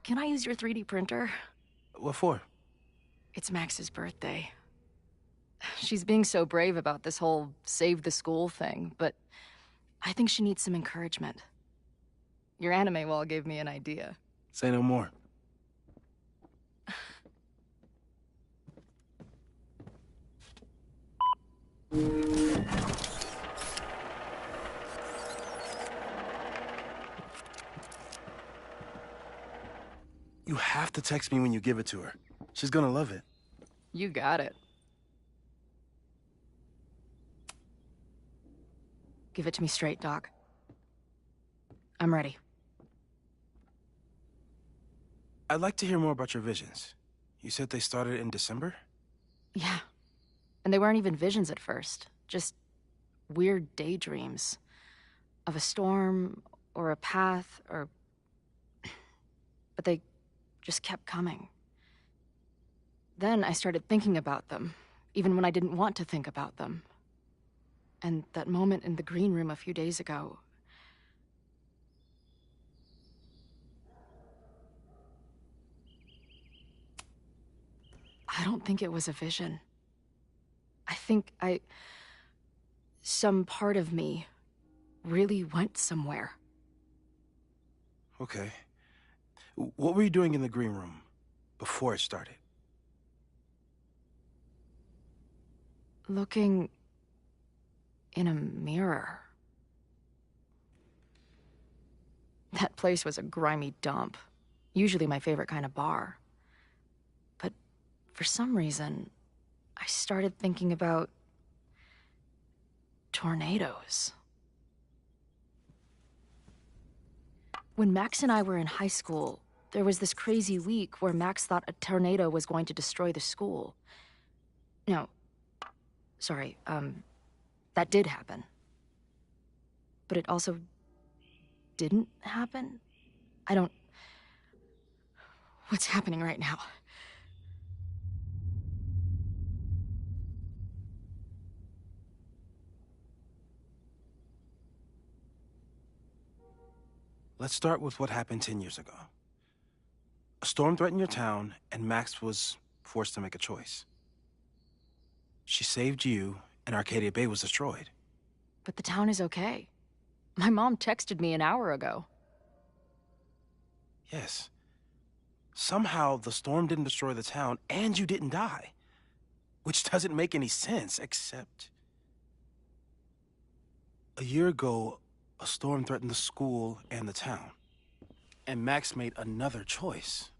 can I use your 3D printer? What for? It's Max's birthday. She's being so brave about this whole save the school thing, but I think she needs some encouragement. Your anime wall gave me an idea. Say no more. You have to text me when you give it to her. She's gonna love it. You got it. Give it to me straight, Doc. I'm ready. I'd like to hear more about your visions. You said they started in December? Yeah. And they weren't even visions at first. Just weird daydreams. Of a storm, or a path, or... But they just kept coming. Then I started thinking about them, even when I didn't want to think about them. And that moment in the green room a few days ago... I don't think it was a vision. I think some part of me really went somewhere. Okay. What were you doing in the green room before it started? Looking in a mirror. That place was a grimy dump. Usually my favorite kind of bar. But for some reason, I started thinking about tornadoes. When Max and I were in high school, there was this crazy week where Max thought a tornado was going to destroy the school. No, sorry, that did happen. But it also didn't happen? What's happening right now? Let's start with what happened 10 years ago. A storm threatened your town, and Max was forced to make a choice. She saved you, and Arcadia Bay was destroyed. But the town is okay. My mom texted me an hour ago. Yes. Somehow, the storm didn't destroy the town, and you didn't die. Which doesn't make any sense, except... A year ago, a storm threatened the school and the town. And Max made another choice.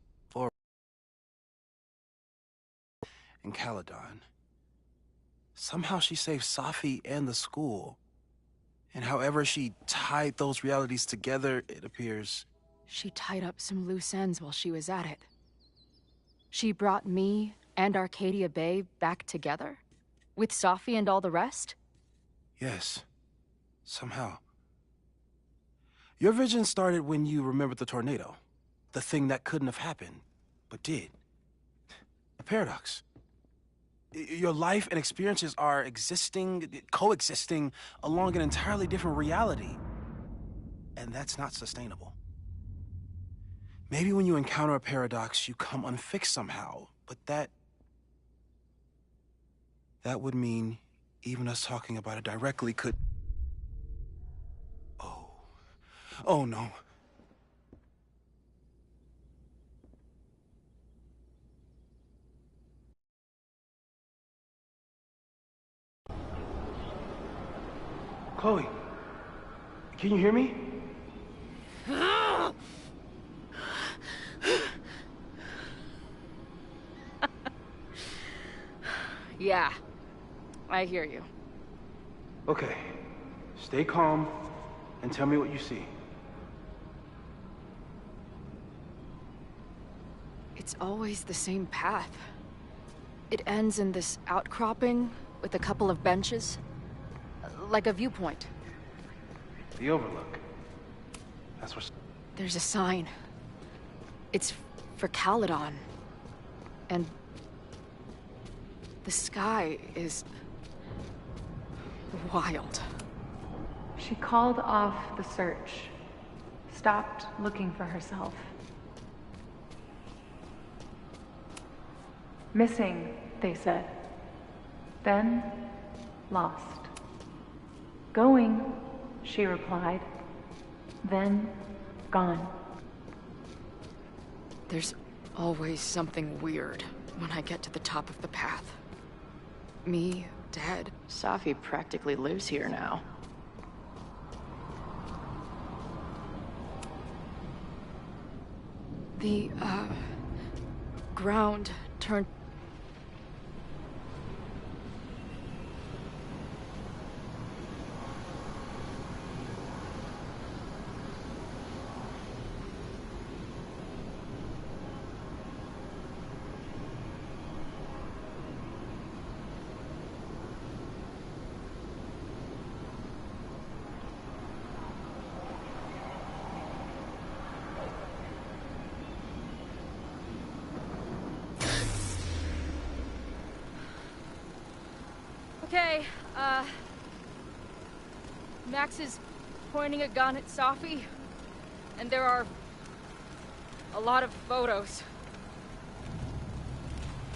In Caledon. Somehow she saved Safi and the school. And however she tied those realities together, it appears... She tied up some loose ends while she was at it. She brought me and Arcadia Bay back together? With Safi and all the rest? Yes. Somehow. Your vision started when you remembered the tornado. The thing that couldn't have happened, but did. A paradox. Your life and experiences are coexisting along an entirely different reality. And that's not sustainable. Maybe when you encounter a paradox, you come unfixed somehow, but that would mean even us talking about it directly could... Oh, no. Chloe, can you hear me? Yeah, I hear you. Okay, stay calm and tell me what you see. It's always the same path. It ends in this outcropping with a couple of benches, like a viewpoint. The overlook. That's what's... There's a sign. It's for Caledon. And the sky is wild. She called off the search stopped looking for herself. Missing, they said. Then, lost. Going, she replied. Then, gone. There's always something weird when I get to the top of the path. Me, Dad. Safi practically lives here now. The, ground turned... Okay, Max is pointing a gun at Safi, and there are a lot of photos.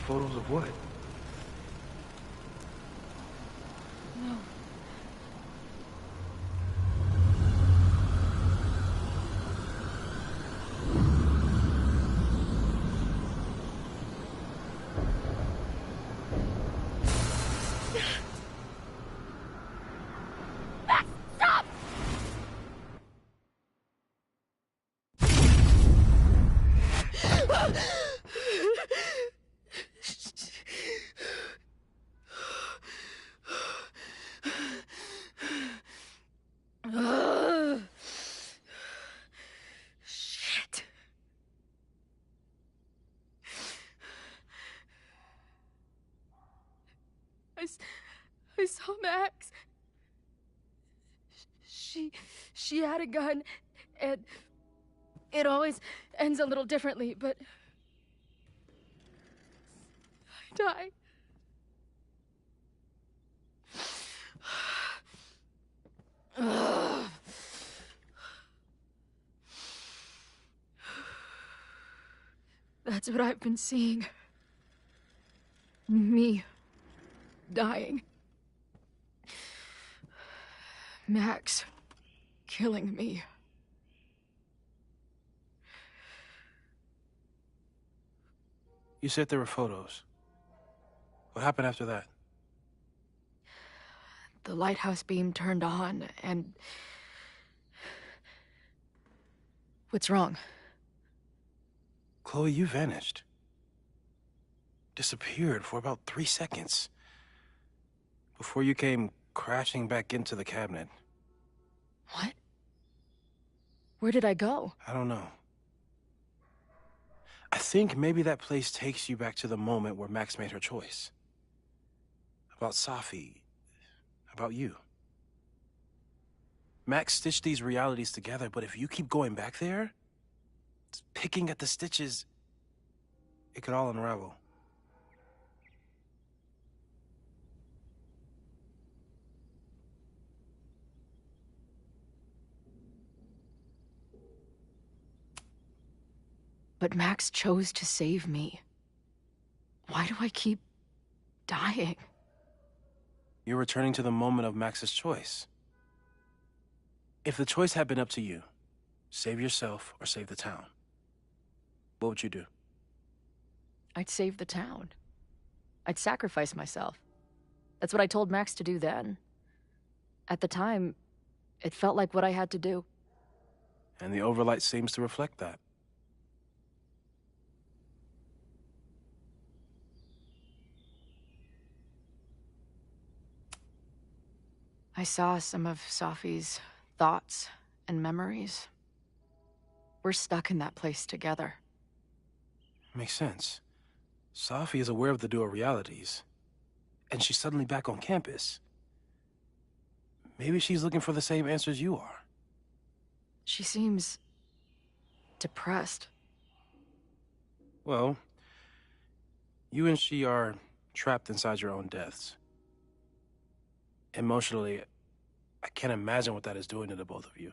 Photos of what? No. Shit. I saw Max. She had a gun, and it always ends a little differently, but I died. Ugh. That's what I've been seeing. Me dying. Max killing me. You said there were photos. What happened after that? The lighthouse beam turned on, and... What's wrong? Chloe, you vanished. Disappeared for about 3 seconds. Before you came crashing back into the cabinet. What? Where did I go? I don't know. I think maybe that place takes you back to the moment where Max made her choice. About Safi. About you. Max stitched these realities together, but if you keep going back there, picking at the stitches, it could all unravel. But Max chose to save me. Why do I keep dying? You're returning to the moment of Max's choice. If the choice had been up to you, save yourself or save the town, what would you do? I'd save the town. I'd sacrifice myself. That's what I told Max to do then. At the time, it felt like what I had to do. And the overlight seems to reflect that. I saw some of Safi's thoughts and memories. We're stuck in that place together. Makes sense. Safi is aware of the dual realities, and she's suddenly back on campus. Maybe she's looking for the same answers you are. She seems depressed. Well, you and she are trapped inside your own deaths. Emotionally, I can't imagine what that is doing to the both of you.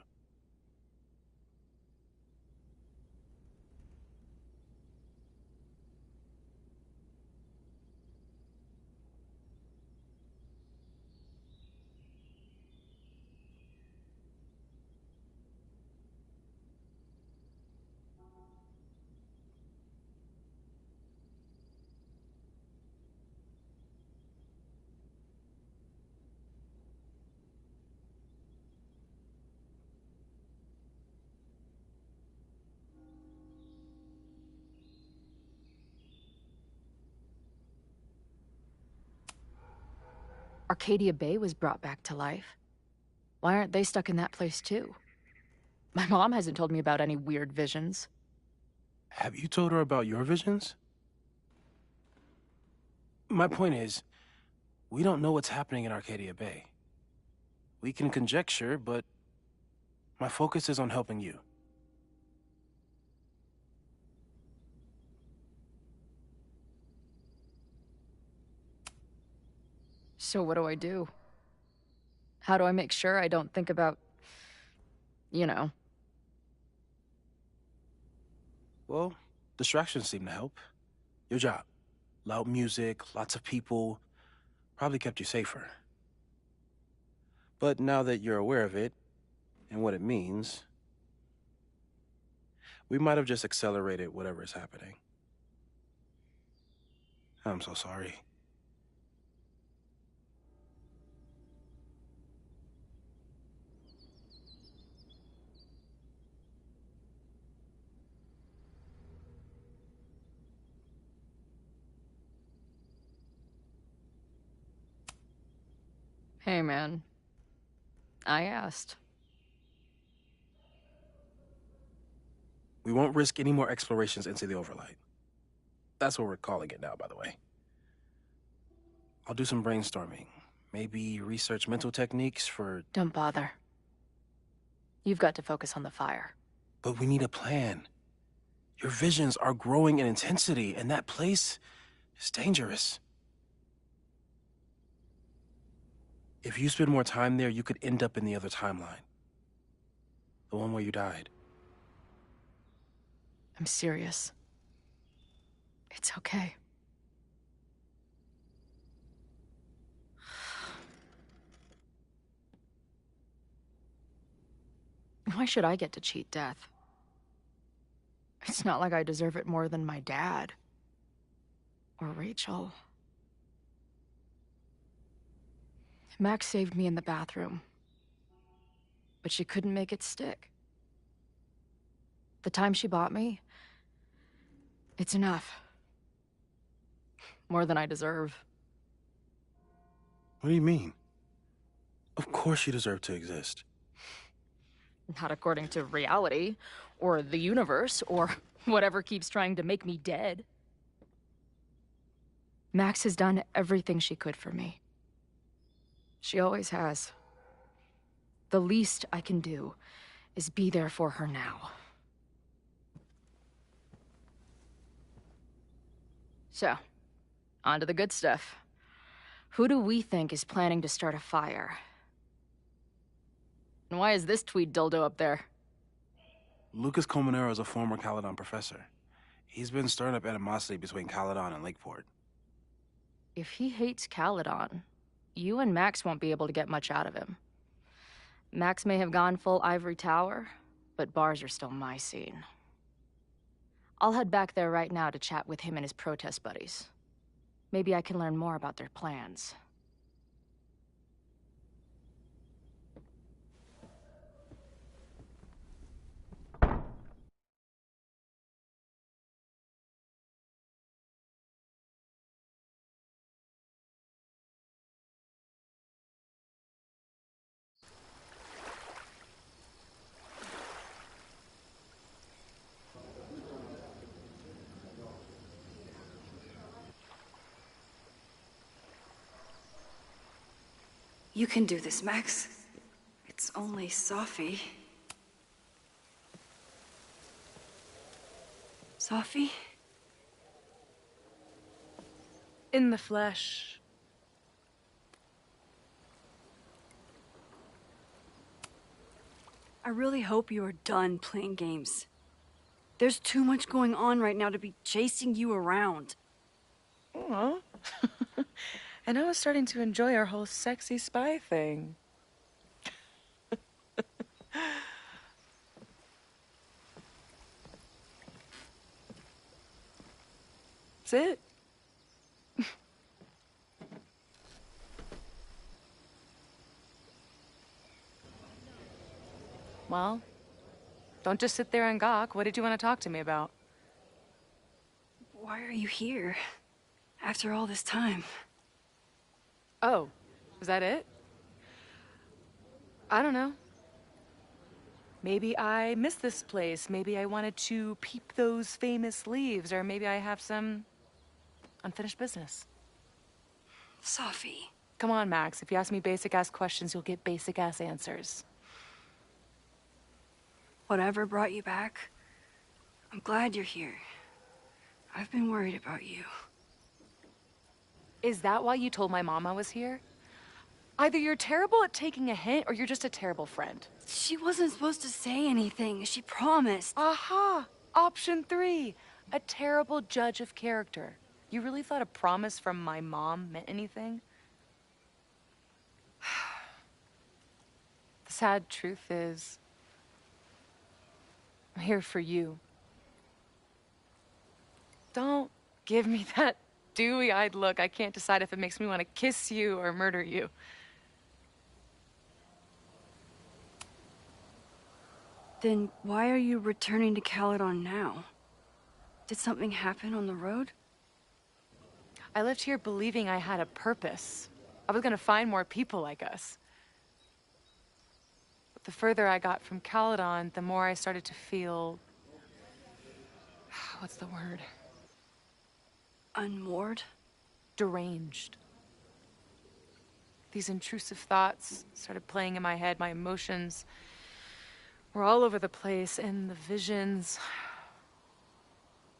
Arcadia Bay was brought back to life. Why aren't they stuck in that place too? My mom hasn't told me about any weird visions. Have you told her about your visions? My point is, we don't know what's happening in Arcadia Bay. We can conjecture, but my focus is on helping you. So what do I do? How do I make sure I don't think about, you know? Well, distractions seem to help. Your job. Loud music, lots of people, probably kept you safer. But now that you're aware of it, and what it means, we might have just accelerated whatever is happening. I'm so sorry. Hey, man. I asked. We won't risk any more explorations into the Overlight. That's what we're calling it now, by the way. I'll do some brainstorming. Maybe research mental techniques for... Don't bother. You've got to focus on the fire. But we need a plan. Your visions are growing in intensity, and that place is dangerous. If you spend more time there, you could end up in the other timeline. The one where you died. I'm serious. It's okay. Why should I get to cheat death? It's not like I deserve it more than my dad. Or Rachel. Max saved me in the bathroom. But she couldn't make it stick. The time she bought me, it's enough. More than I deserve. What do you mean? Of course you deserve to exist. Not according to reality, or the universe, or whatever keeps trying to make me dead. Max has done everything she could for me. She always has. The least I can do is be there for her now. So, on to the good stuff. Who do we think is planning to start a fire? And why is this tweed dildo up there? Lucas Colmenero is a former Caledon professor. He's been stirring up animosity between Caledon and Lakeport. If he hates Caledon, you and Max won't be able to get much out of him. Max may have gone full ivory tower, but bars are still my scene. I'll head back there right now to chat with him and his protest buddies. Maybe I can learn more about their plans. You can do this, Max. It's only Safi. Safi? In the flesh. I really hope you are done playing games. There's too much going on right now to be chasing you around. Aw. And I was starting to enjoy our whole sexy spy thing. That's it. Well, don't just sit there and gawk. What did you want to talk to me about? Why are you here? After all this time? Oh, Was that it? I don't know. Maybe I miss this place. Maybe I wanted to peep those famous leaves, or maybe I have some unfinished business. Sophie. Come on, Max. If you ask me basic-ass questions, you'll get basic-ass answers. Whatever brought you back, I'm glad you're here. I've been worried about you. Is that why you told my mom I was here? Either you're terrible at taking a hint, or you're just a terrible friend. She wasn't supposed to say anything. She promised. Aha! Option 3. A terrible judge of character. You really thought a promise from my mom meant anything? The sad truth is, I'm here for you. Don't give me that dewy-eyed look. I can't decide if it makes me want to kiss you or murder you. Then why are you returning to Caledon now? Did something happen on the road? I left here believing I had a purpose. I was gonna find more people like us. But the further I got from Caledon, the more I started to feel... what's the word? Unmoored? Deranged. These intrusive thoughts started playing in my head. My emotions were all over the place, and the visions...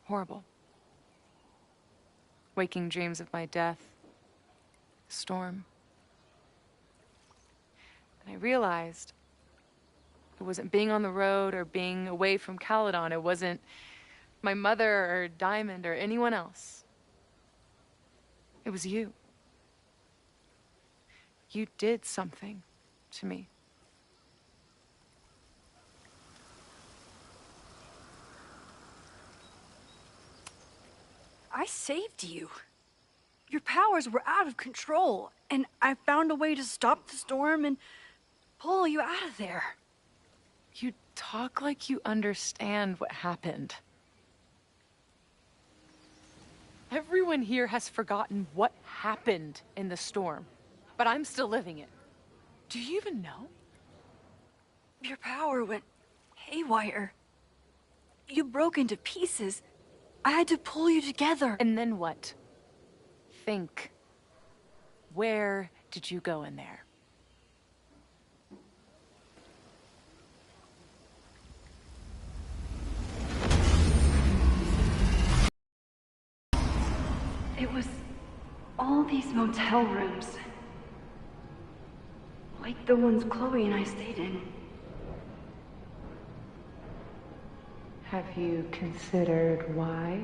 horrible. Waking dreams of my death. Storm. And I realized it wasn't being on the road or being away from Caledon. It wasn't my mother or Diamond or anyone else. It was you. You did something to me. I saved you. Your powers were out of control, and I found a way to stop the storm and pull you out of there. You talk like you understand what happened. Everyone here has forgotten what happened in the storm, but I'm still living it. Do you even know? Your power went haywire. You broke into pieces. I had to pull you together. And then what? Think. Where did you go in there? It was all these motel rooms. Like the ones Chloe and I stayed in. Have you considered why?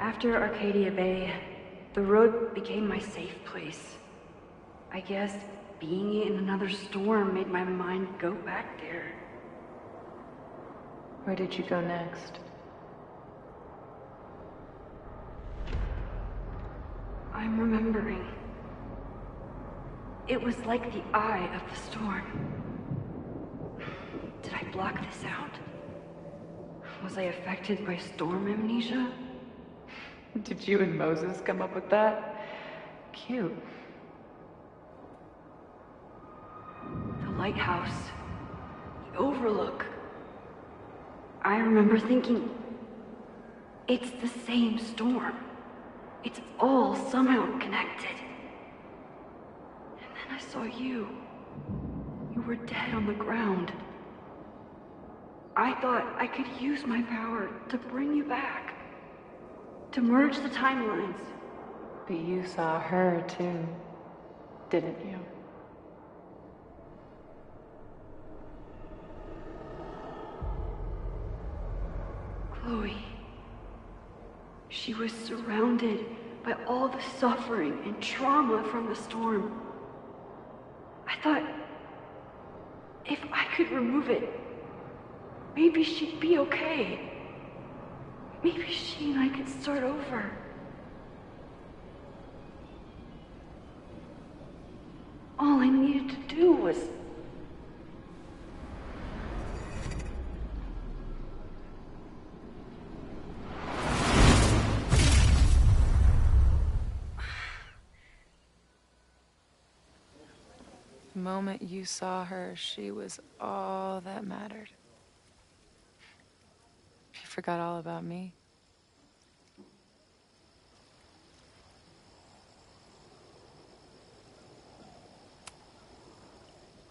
After Arcadia Bay, the road became my safe place. I guess being in another storm made my mind go back there. Where did you go next? I'm remembering. It was like the eye of the storm. Did I block this out? Was I affected by storm amnesia? Did you and Moses come up with that? Cute. The lighthouse. The overlook. I remember thinking, it's the same storm. It's all somehow connected. And then I saw you. You were dead on the ground. I thought I could use my power to bring you back. To merge the timelines. But you saw her too, didn't you? Chloe. She was surrounded by all the suffering and trauma from the storm. I thought, if I could remove it, maybe she'd be okay. Maybe she and I could start over. All I needed to do was... The moment you saw her, she was all that mattered. You forgot all about me.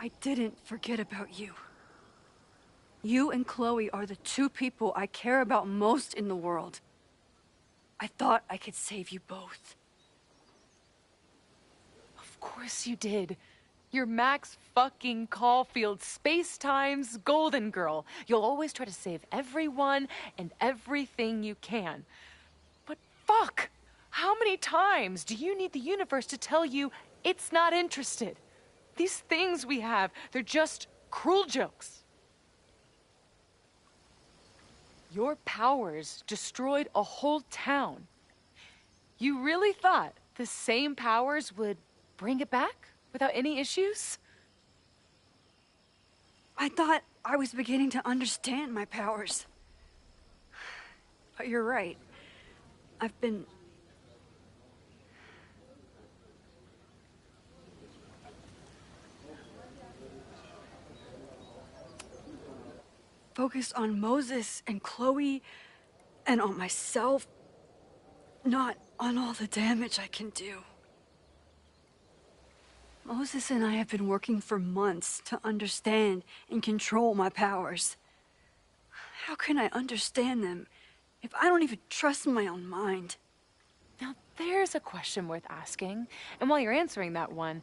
I didn't forget about you. You and Chloe are the two people I care about most in the world. I thought I could save you both. Of course you did. You're Max fucking Caulfield, Space-Time's golden girl. You'll always try to save everyone and everything you can. But fuck! How many times do you need the universe to tell you it's not interested? These things we have, they're just cruel jokes. Your powers destroyed a whole town. You really thought the same powers would bring it back? Without any issues? I thought I was beginning to understand my powers. But you're right. I've been... focused on Moses and Chloe and on myself, not on all the damage I can do. Moses and I have been working for months to understand and control my powers. How can I understand them if I don't even trust my own mind? Now there's a question worth asking, and while you're answering that one,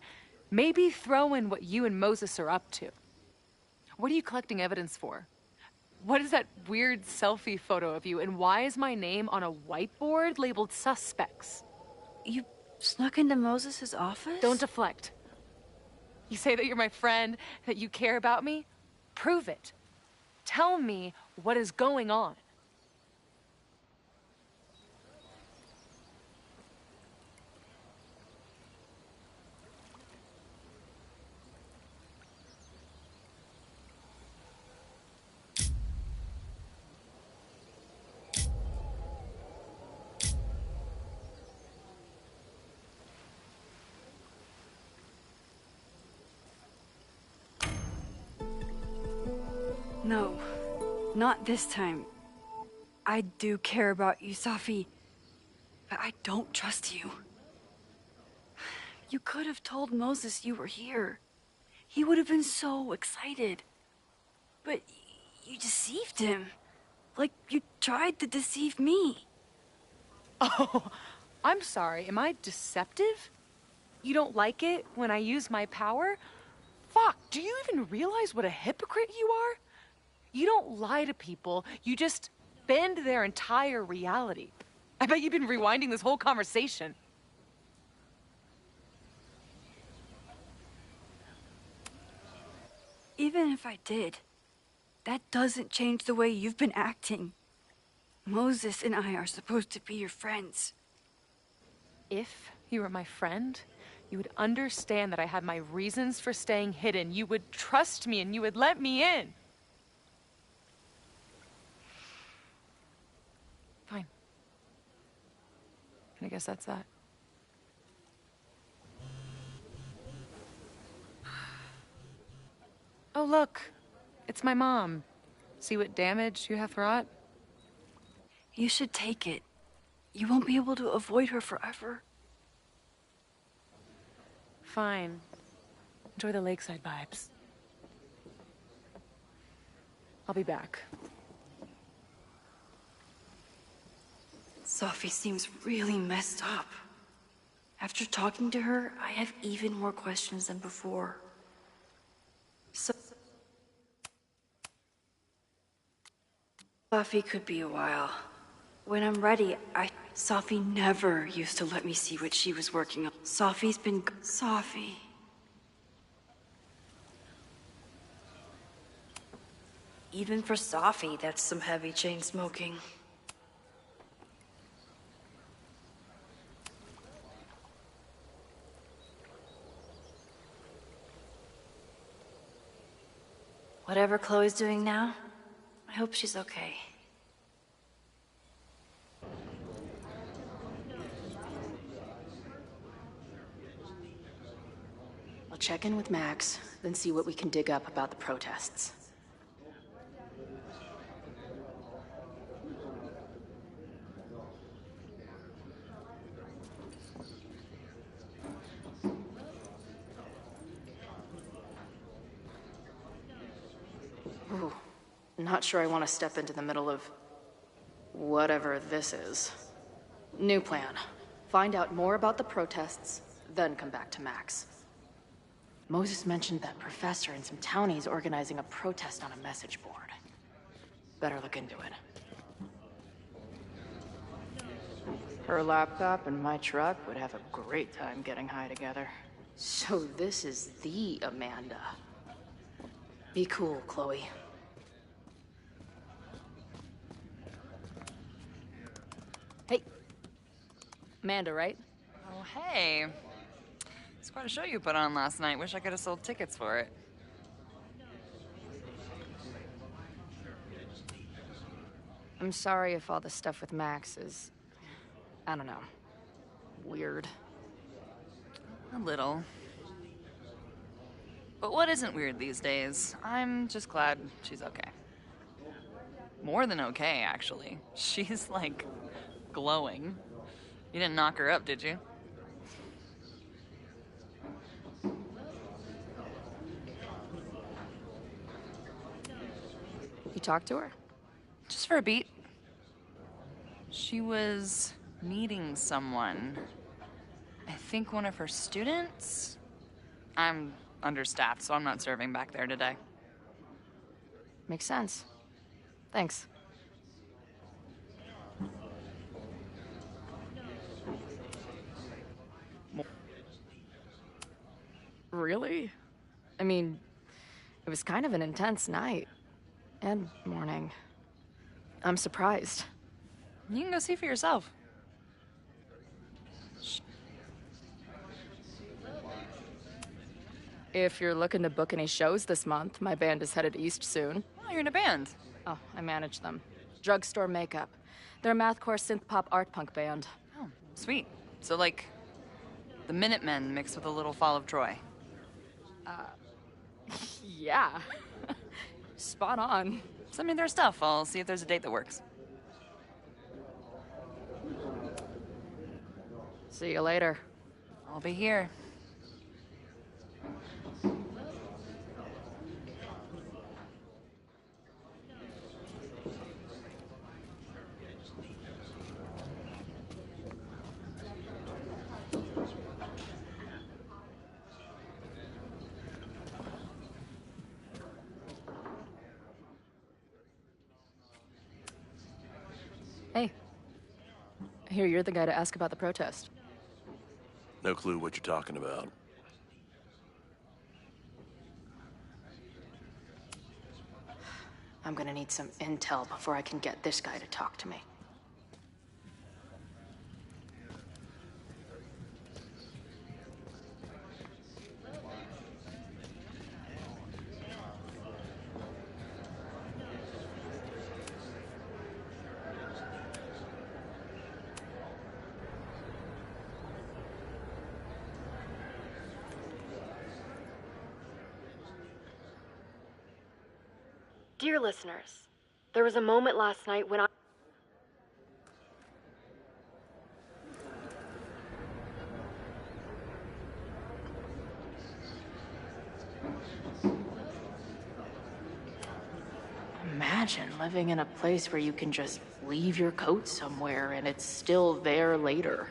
maybe throw in what you and Moses are up to. What are you collecting evidence for? What is that weird selfie photo of you, and why is my name on a whiteboard labeled suspects? You snuck into Moses' office? Don't deflect. You say that you're my friend, that you care about me? Prove it. Tell me what is going on. No, not this time. I do care about you, Safi, but I don't trust you. You could have told Moses you were here. He would have been so excited. But you deceived him. Like you tried to deceive me. Oh, I'm sorry. Am I deceptive? You don't like it when I use my power? Fuck, do you even realize what a hypocrite you are? You don't lie to people, you just bend their entire reality. I bet you've been rewinding this whole conversation. Even if I did, that doesn't change the way you've been acting. Moses and I are supposed to be your friends. If you were my friend, you would understand that I had my reasons for staying hidden. You would trust me and you would let me in. Fine. I guess that's that. Oh, look. It's my mom. See what damage you have wrought? You should take it. You won't be able to avoid her forever. Fine. Enjoy the lakeside vibes. I'll be back. Sophie seems really messed up. After talking to her, I have even more questions than before. Sophie could be a while. When I'm ready, Sophie never used to let me see what she was working on. Sophie's been... Sophie. Even for Sophie, that's some heavy chain smoking. Whatever Chloe's doing now, I hope she's okay. I'll check in with Max, then see what we can dig up about the protests. Ooh, not sure I want to step into the middle of whatever this is. New plan. Find out more about the protests, then come back to Max. Moses mentioned that professor and some townies organizing a protest on a message board. Better look into it. Her laptop and my truck would have a great time getting high together. So this is the Amanda. Be cool, Chloe. Hey. Amanda, right? Oh, hey. It's quite a show you put on last night. Wish I could have sold tickets for it. I'm sorry if all the stuff with Max is... I don't know. Weird. A little. But what isn't weird these days? I'm just glad she's okay. More than okay, actually. She's, like, glowing. You didn't knock her up, did you? You talked to her? Just for a beat. She was meeting someone. I think one of her students? I'm understaffed, so I'm not serving back there today. Makes sense. Thanks. Really? I mean, it was kind of an intense night. And morning. I'm surprised. You can go see for yourself. If you're looking to book any shows this month, my band is headed east soon. Oh, you're in a band. Oh, I manage them. Drugstore Makeup. They're a mathcore synth-pop art punk band. Oh, sweet. So, like, the Minutemen mixed with a little Fall of Troy. Yeah. Spot on. Send me their stuff. I'll see if there's a date that works. See you later. I'll be here. Hey. I hear you're the guy to ask about the protest. No clue what you're talking about. I'm gonna need some intel before I can get this guy to talk to me. Dear listeners, there was a moment last night when I... Imagine living in a place where you can just leave your coat somewhere and it's still there later.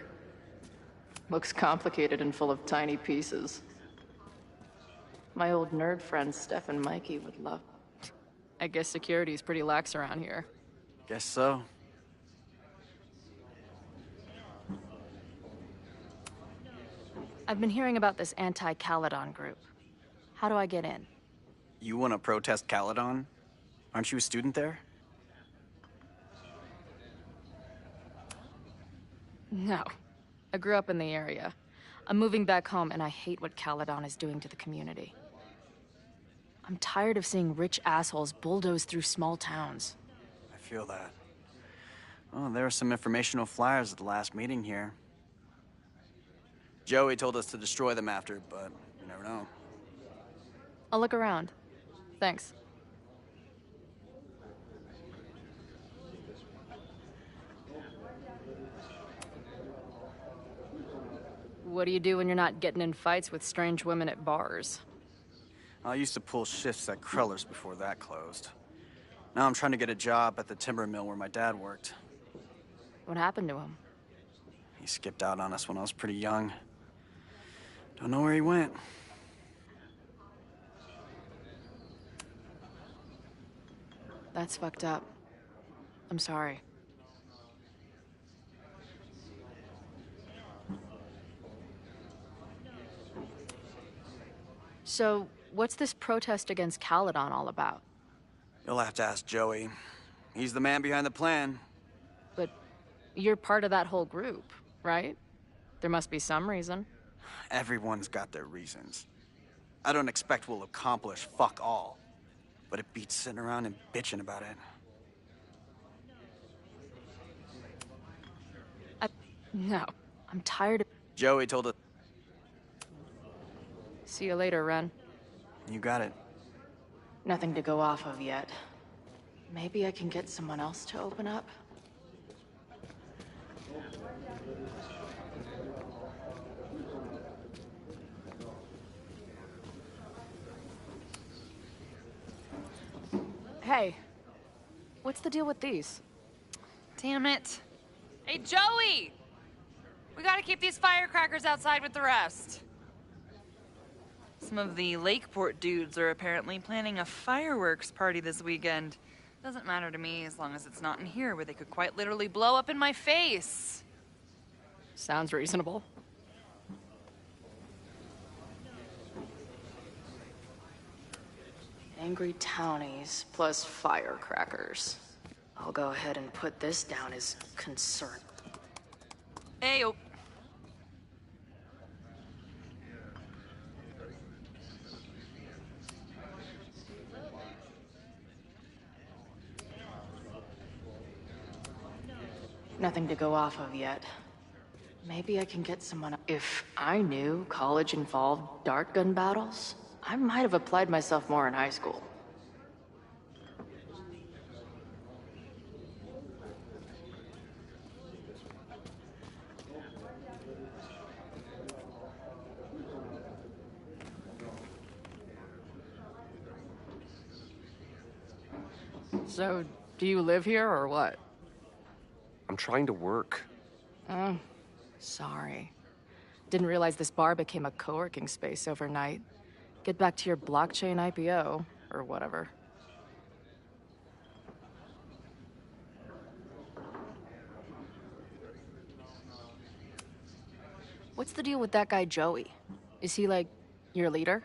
Looks complicated and full of tiny pieces. My old nerd friends Steph and Mikey would love. I guess security's pretty lax around here. Guess so. I've been hearing about this anti-Caledon group. How do I get in? You want to protest Caledon? Aren't you a student there? No. I grew up in the area. I'm moving back home, and I hate what Caledon is doing to the community. I'm tired of seeing rich assholes bulldoze through small towns. I feel that. Well, there were some informational flyers at the last meeting here. Joey told us to destroy them after, but you never know. I'll look around. Thanks. What do you do when you're not getting in fights with strange women at bars? I used to pull shifts at Kreller's before that closed. Now I'm trying to get a job at the timber mill where my dad worked. What happened to him? He skipped out on us when I was pretty young. Don't know where he went. That's fucked up. I'm sorry. So, what's this protest against Caledon all about? You'll have to ask Joey. He's the man behind the plan. But you're part of that whole group, right? There must be some reason. Everyone's got their reasons. I don't expect we'll accomplish fuck all. But it beats sitting around and bitching about it. No, I'm tired of... Joey told us... See you later, Ren. You got it. Nothing to go off of yet. Maybe I can get someone else to open up? Hey, what's the deal with these? Damn it. Hey, Joey! We gotta keep these firecrackers outside with the rest. Some of the Lakeport dudes are apparently planning a fireworks party this weekend. Doesn't matter to me as long as it's not in here where they could quite literally blow up in my face. Sounds reasonable. Angry townies plus firecrackers. I'll go ahead and put this down as concern. Ayo. Nothing to go off of yet. Maybe I can get someone... If I knew college involved dart gun battles, I might have applied myself more in high school. So, do you live here or what? I'm trying to work. Oh, sorry. Didn't realize this bar became a co-working space overnight. Get back to your blockchain IPO, or whatever. What's the deal with that guy, Joey? Is he, like, your leader?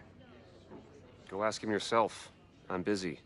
Go ask him yourself. I'm busy.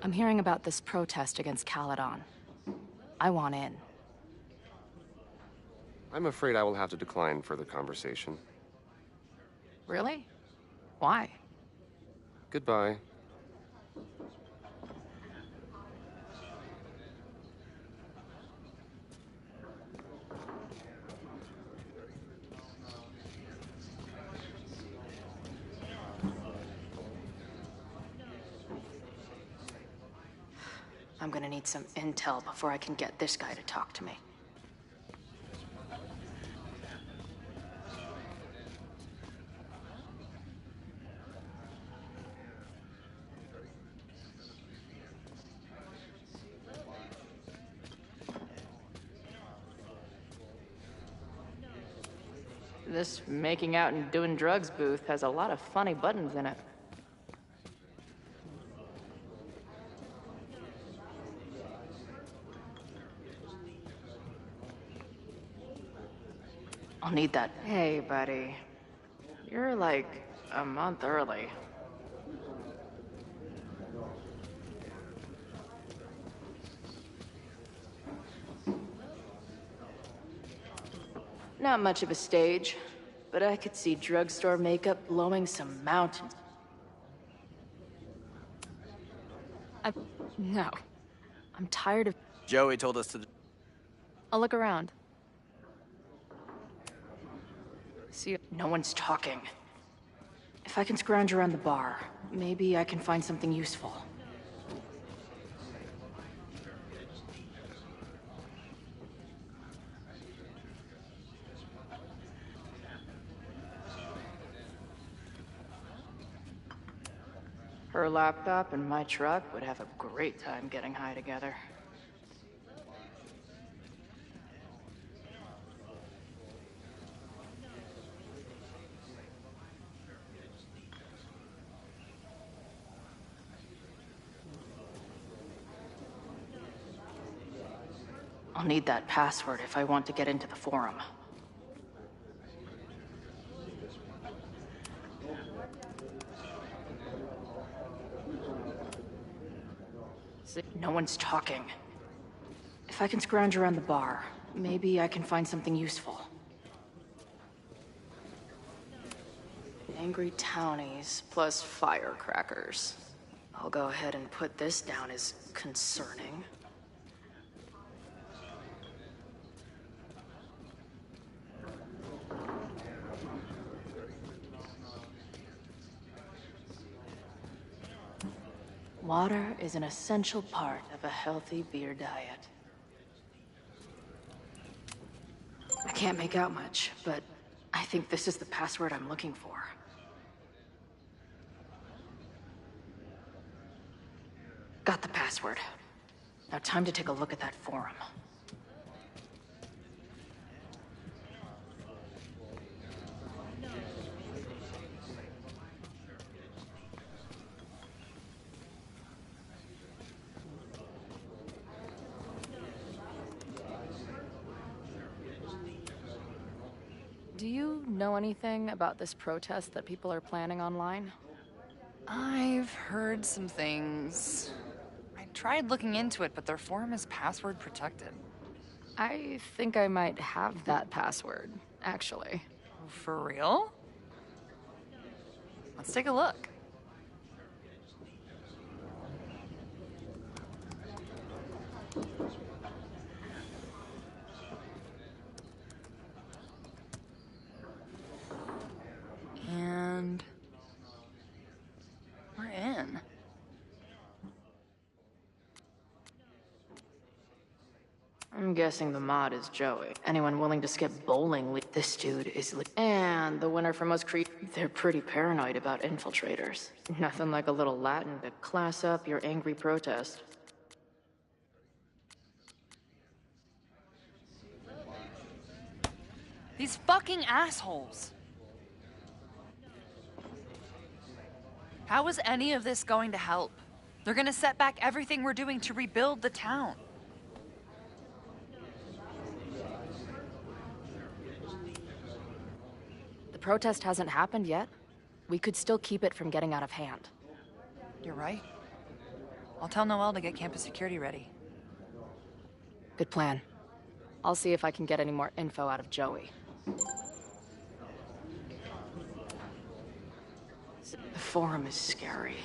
I'm hearing about this protest against Caledon. I want in. I'm afraid I will have to decline further conversation. Really? Why? Goodbye. I'm gonna need some intel before I can get this guy to talk to me. This making out and doing drugs booth has a lot of funny buttons in it. I'll need that. Hey, buddy. You're like a month early. Not much of a stage, but I could see drugstore makeup blowing some mountains. No. I'm tired of... Joey told us to... I'll look around. See, no one's talking. If I can scrounge around the bar, maybe I can find something useful. Her laptop and my truck would have a great time getting high together. I'll need that password if I want to get into the forum. No one's talking. If I can scrounge around the bar, maybe I can find something useful. Angry townies plus firecrackers. I'll go ahead and put this down as concerning. Water is an essential part of a healthy beer diet. I can't make out much, but I think this is the password I'm looking for. Got the password. Now time to take a look at that forum. Do you know anything about this protest that people are planning online? I've heard some things. I tried looking into it, but their forum is password protected. I think I might have that password, actually. For real? Let's take a look. And we're in. I'm guessing the mod is Joey. Anyone willing to skip bowling league? This dude is and the winner for most they're pretty paranoid about infiltrators. Nothing like a little Latin to class up your angry protest. These fucking assholes. How is any of this going to help? They're gonna set back everything we're doing to rebuild the town. The protest hasn't happened yet. We could still keep it from getting out of hand. You're right. I'll tell Noelle to get campus security ready. Good plan. I'll see if I can get any more info out of Joey. The forum is scary.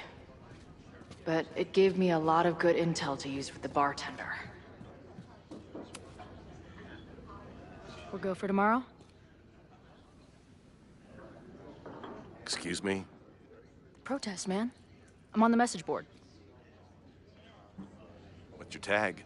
But it gave me a lot of good intel to use with the bartender. We'll go for tomorrow? Excuse me? Protest, man. I'm on the message board. What's your tag?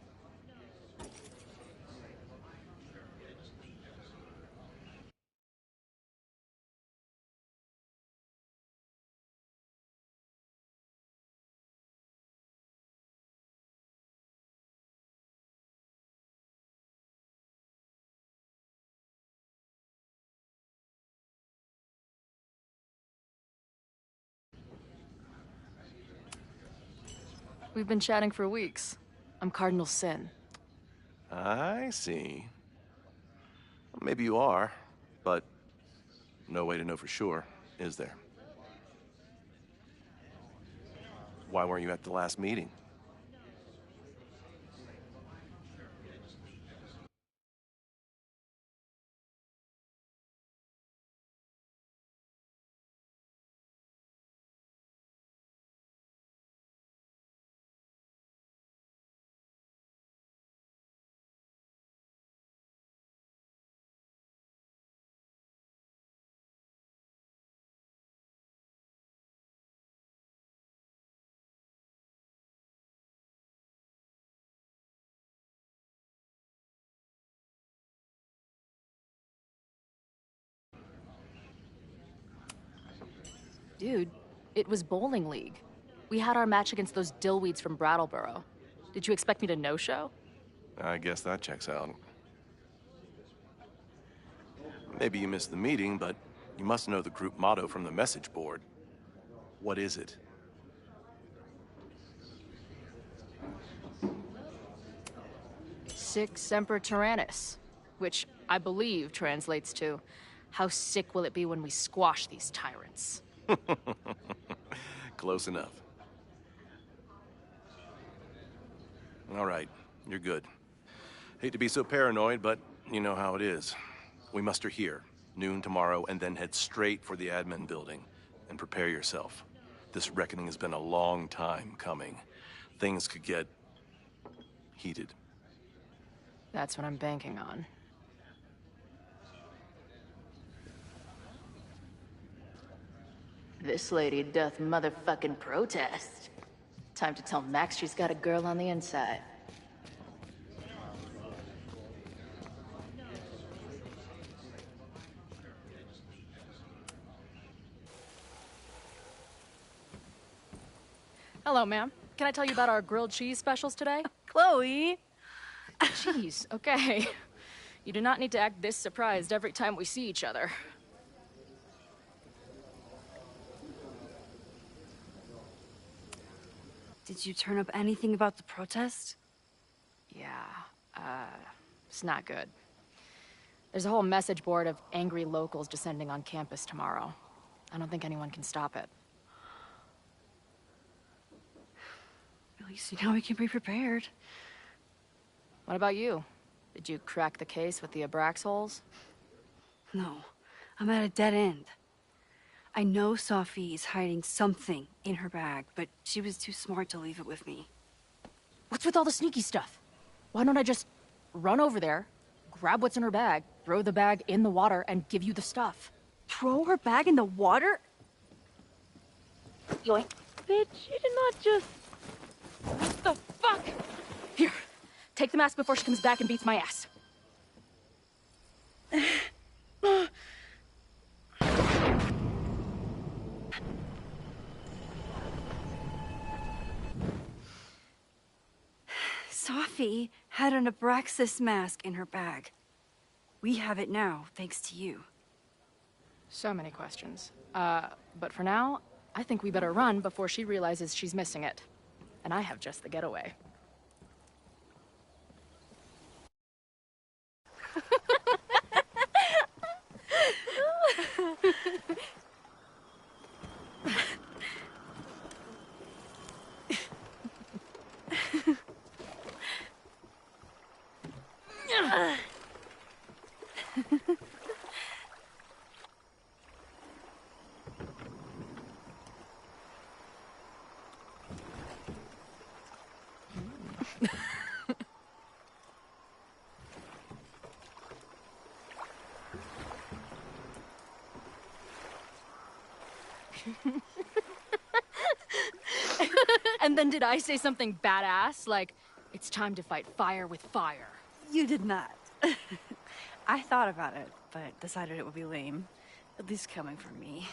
We've been chatting for weeks. I'm Cardinal Sin. I see. Maybe you are, but no way to know for sure, is there? Why weren't you at the last meeting? Dude, it was bowling league. We had our match against those dillweeds from Brattleboro. Did you expect me to no-show? I guess that checks out. Maybe you missed the meeting, but you must know the group motto from the message board. What is it? Sic Semper Tyrannis, which I believe translates to, how sick will it be when we squash these tyrants? Close enough. All right, you're good. Hate to be so paranoid, but you know how it is. We muster here, noon tomorrow, and then head straight for the admin building. And prepare yourself. This reckoning has been a long time coming. Things could get heated. That's what I'm banking on. This lady doth motherfucking protest. Time to tell Max she's got a girl on the inside. Hello, ma'am. Can I tell you about our grilled cheese specials today? Chloe! Jeez, okay. You do not need to act this surprised every time we see each other. Did you turn up anything about the protest? Yeah, it's not good. There's a whole message board of angry locals descending on campus tomorrow. I don't think anyone can stop it. At least you know we can be prepared. What about you? Did you crack the case with the Abrax holes? No, I'm at a dead end. I know Sophie is hiding something in her bag, but she was too smart to leave it with me. What's with all the sneaky stuff? Why don't I just run over there, grab what's in her bag, throw the bag in the water, and give you the stuff? Throw her bag in the water? Yoink. Bitch, you did not just... What the fuck? Here, take the mask before she comes back and beats my ass. Sophie had an Abraxas mask in her bag. We have it now, thanks to you. So many questions. But for now, I think we better run before she realizes she's missing it. And I have just the getaway. And then did I say something badass? Like, it's time to fight fire with fire. You did not. I thought about it, but decided it would be lame. At least coming from me.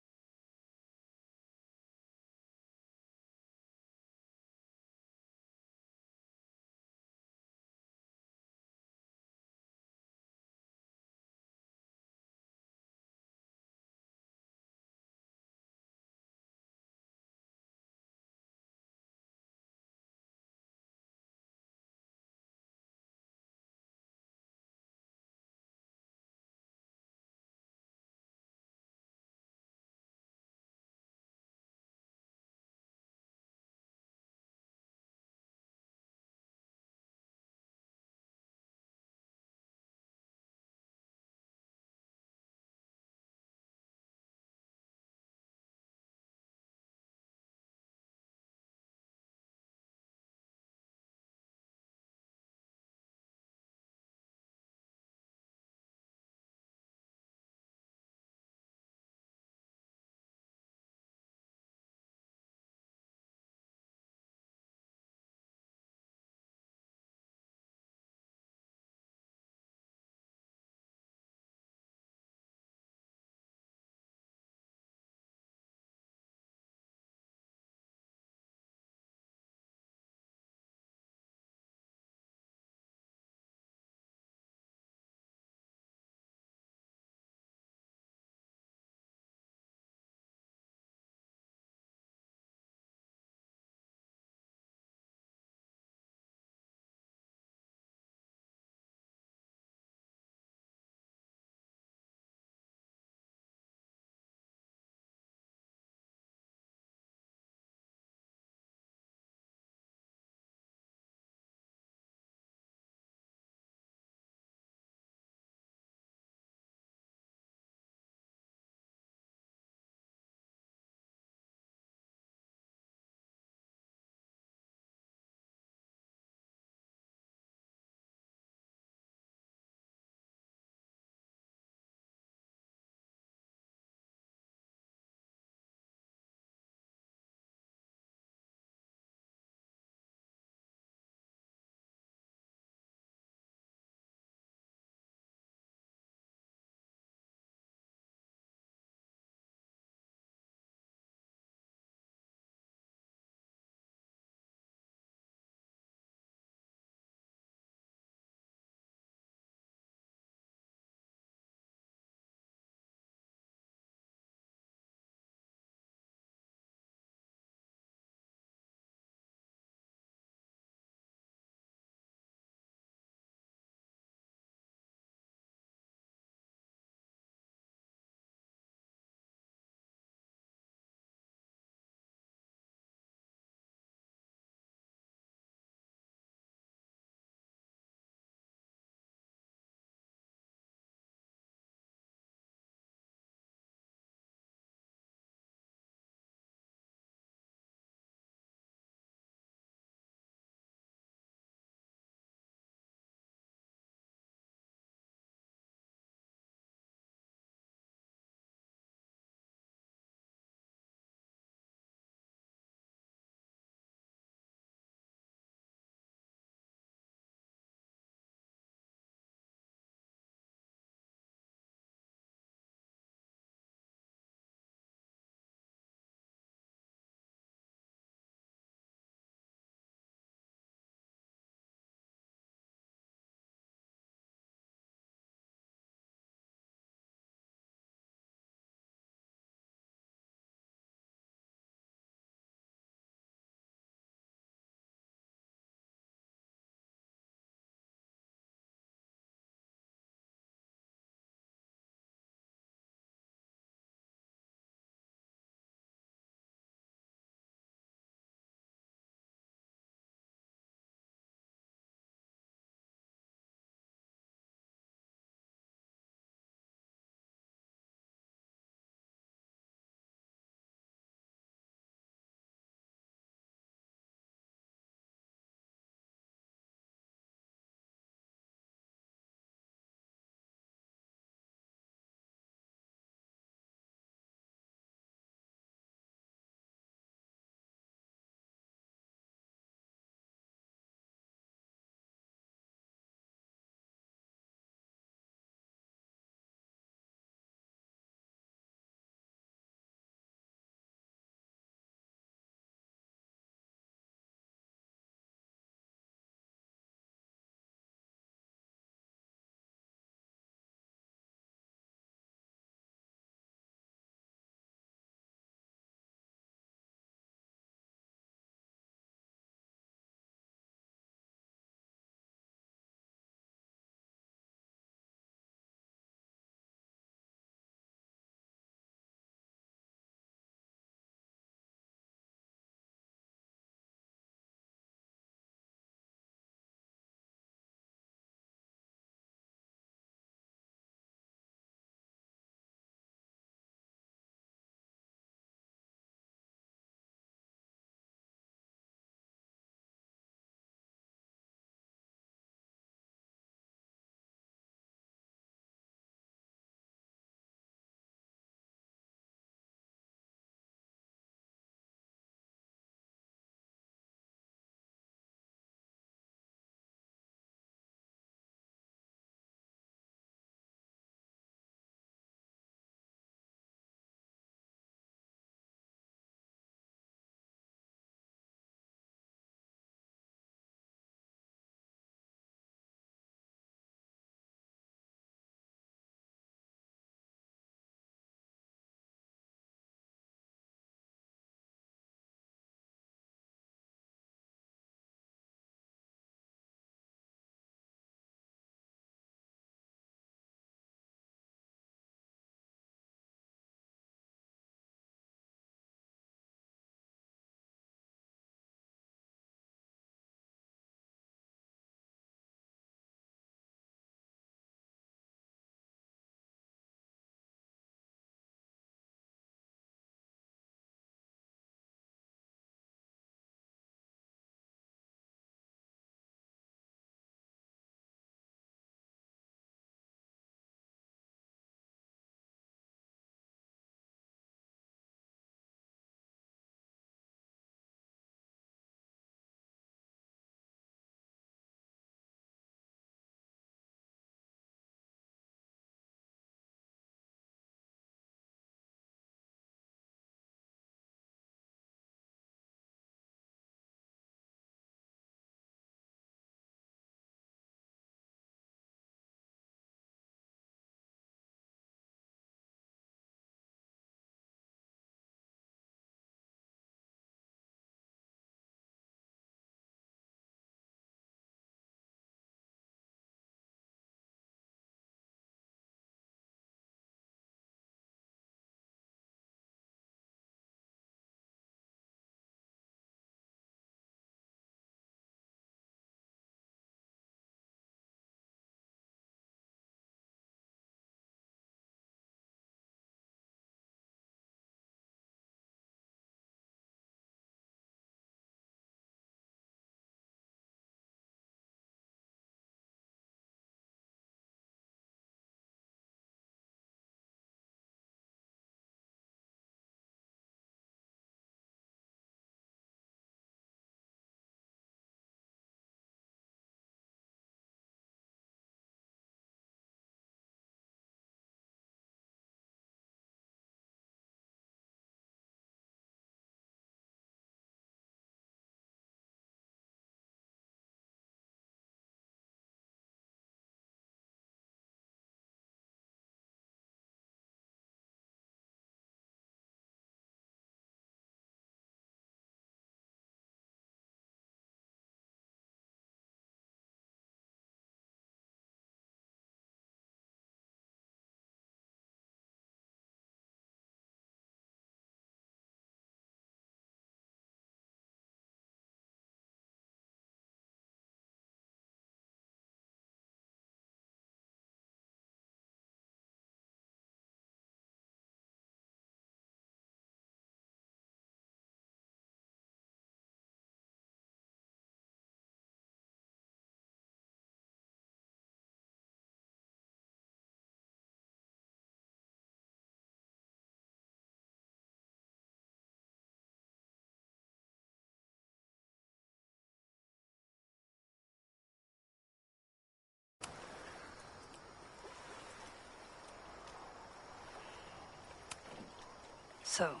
So,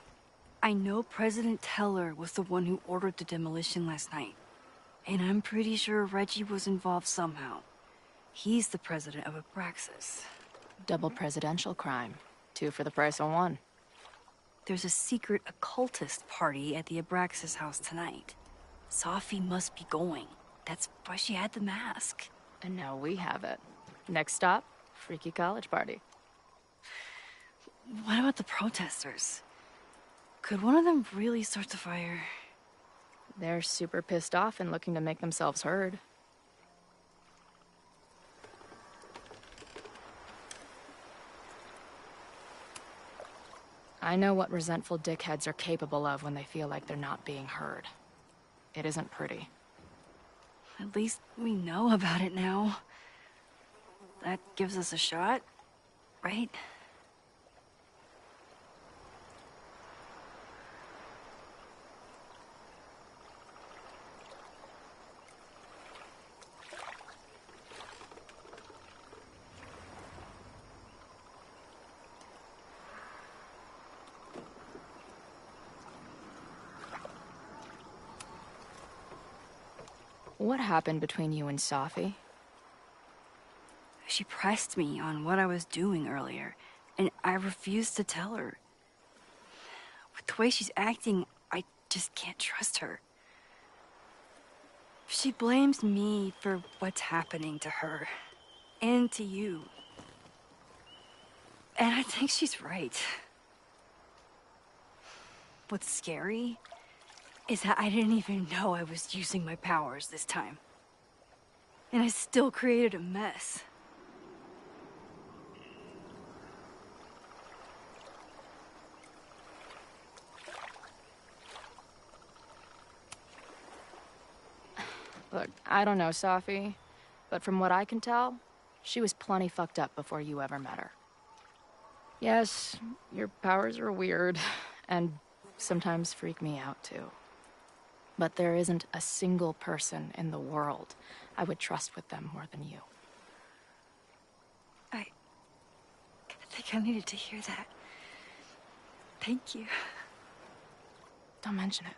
I know President Teller was the one who ordered the demolition last night. And I'm pretty sure Reggie was involved somehow. He's the president of Abraxas. Double presidential crime. 2 for the price of 1. There's a secret occultist party at the Abraxas house tonight. Sophie must be going. That's why she had the mask. And now we have it. Next stop, freaky college party. What about the protesters? Could one of them really start the fire? They're super pissed off and looking to make themselves heard. I know what resentful dickheads are capable of when they feel like they're not being heard. It isn't pretty. At least we know about it now. That gives us a shot, right? What happened between you and Sophie? She pressed me on what I was doing earlier, and I refused to tell her. With the way she's acting, I just can't trust her. She blames me for what's happening to her, and to you. And I think she's right. What's scary is that I didn't even know I was using my powers this time. And I still created a mess. Look, I don't know Sophie, but from what I can tell, she was plenty fucked up before you ever met her. Yes, your powers are weird, and sometimes freak me out too. But there isn't a single person in the world I would trust with them more than you. I think I needed to hear that. Thank you. Don't mention it.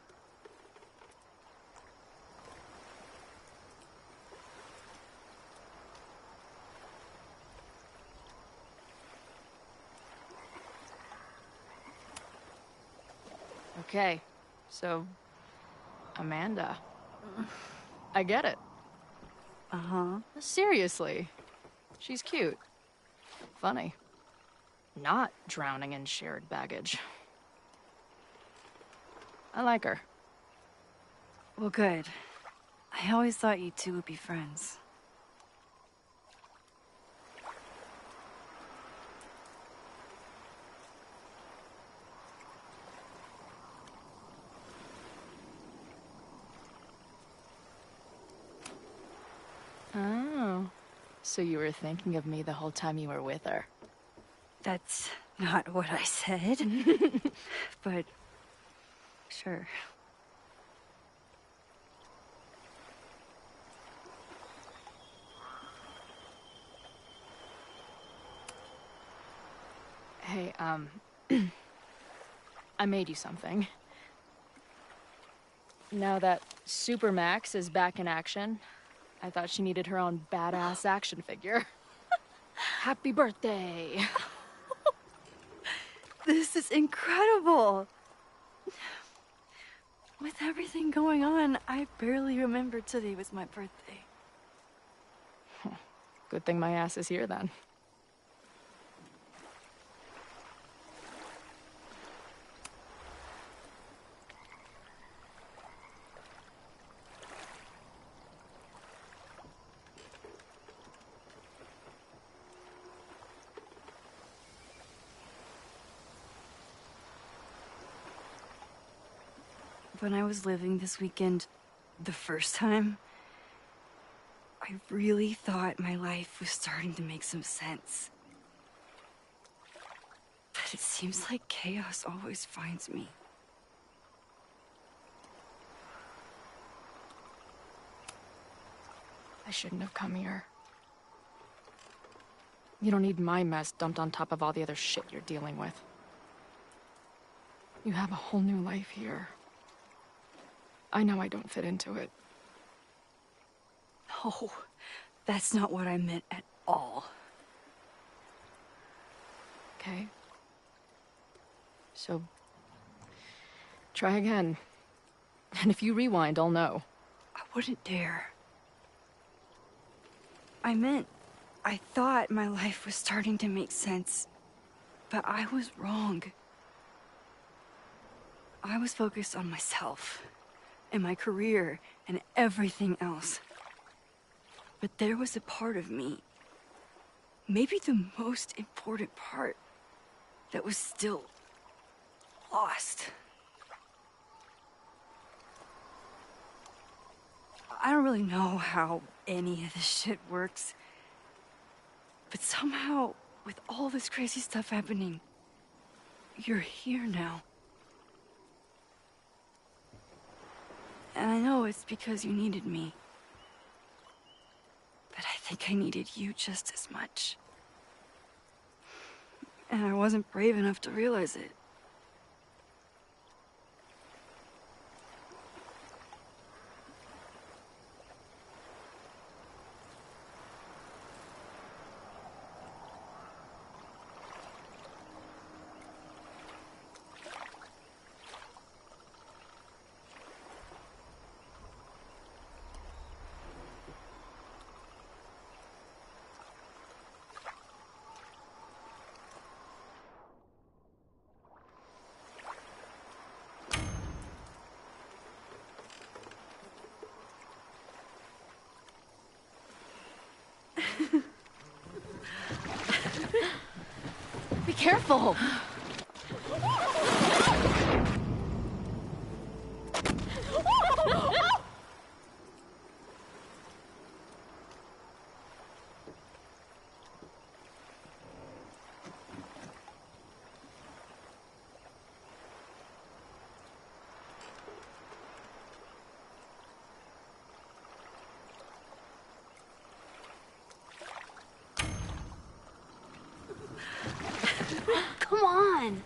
Okay, so Amanda. I get it. Uh-huh. Seriously. She's cute. Funny. Not drowning in shared baggage. I like her. Well, good. I always thought you two would be friends. Oh. So you were thinking of me the whole time you were with her? That's not what I said. But sure. Hey, I made you something. Now that Supermax is back in action, I thought she needed her own badass action figure. Happy birthday! This is incredible! With everything going on, I barely remembered today was my birthday. Good thing my ass is here then. When I was living this weekend, the first time, I really thought my life was starting to make some sense. But it seems like chaos always finds me. I shouldn't have come here. You don't need my mess dumped on top of all the other shit you're dealing with. You have a whole new life here. I know I don't fit into it. No, that's not what I meant at all. Okay. So, try again. And if you rewind, I'll know. I wouldn't dare. I thought my life was starting to make sense, but I was wrong. I was focused on myself, and my career, and everything else. But there was a part of me, maybe the most important part, that was still lost. I don't really know how any of this shit works, but somehow, with all this crazy stuff happening, you're here now. And I know it's because you needed me. But I think I needed you just as much. And I wasn't brave enough to realize it. Be careful! Come on!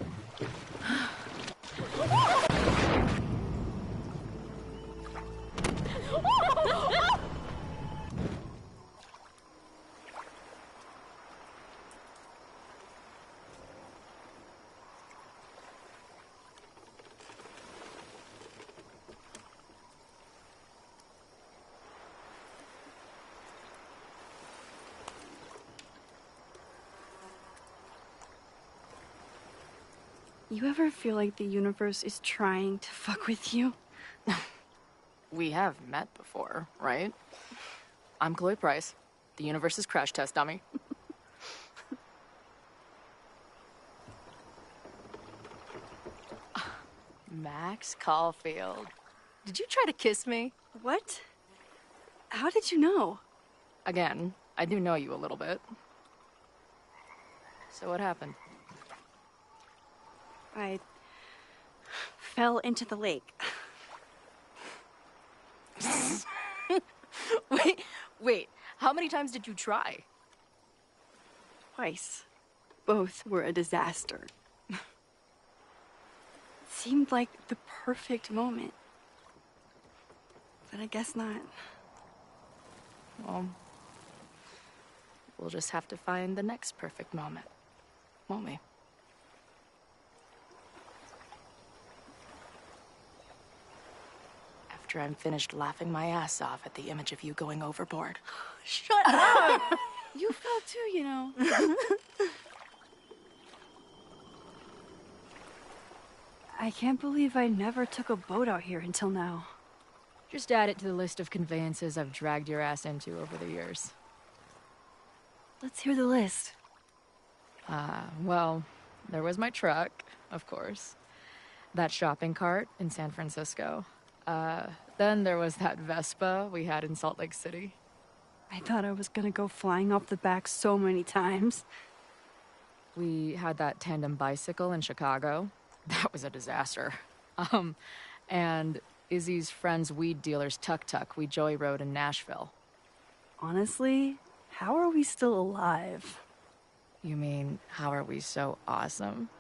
You ever feel like the universe is trying to fuck with you? We have met before, right? I'm Chloe Price, the universe's crash test dummy. Max Caulfield. Did you try to kiss me? What? How did you know? Again, I do know you a little bit. So what happened? I fell into the lake. Wait, how many times did you try? Twice. Both were a disaster. It seemed like the perfect moment. But I guess not. Well, we'll just have to find the next perfect moment, won't we? After I'm finished laughing my ass off at the image of you going overboard. Shut up! You fell too, you know. I can't believe I never took a boat out here until now. Just add it to the list of conveyances I've dragged your ass into over the years. Let's hear the list. Well, there was my truck, of course. That shopping cart in San Francisco. Then there was that Vespa we had in Salt Lake City. I thought I was gonna go flying off the back so many times. We had that tandem bicycle in Chicago. That was a disaster. And Izzy's friend's weed dealer's tuk-tuk we joyrode in Nashville. Honestly, how are we still alive? You mean, how are we so awesome?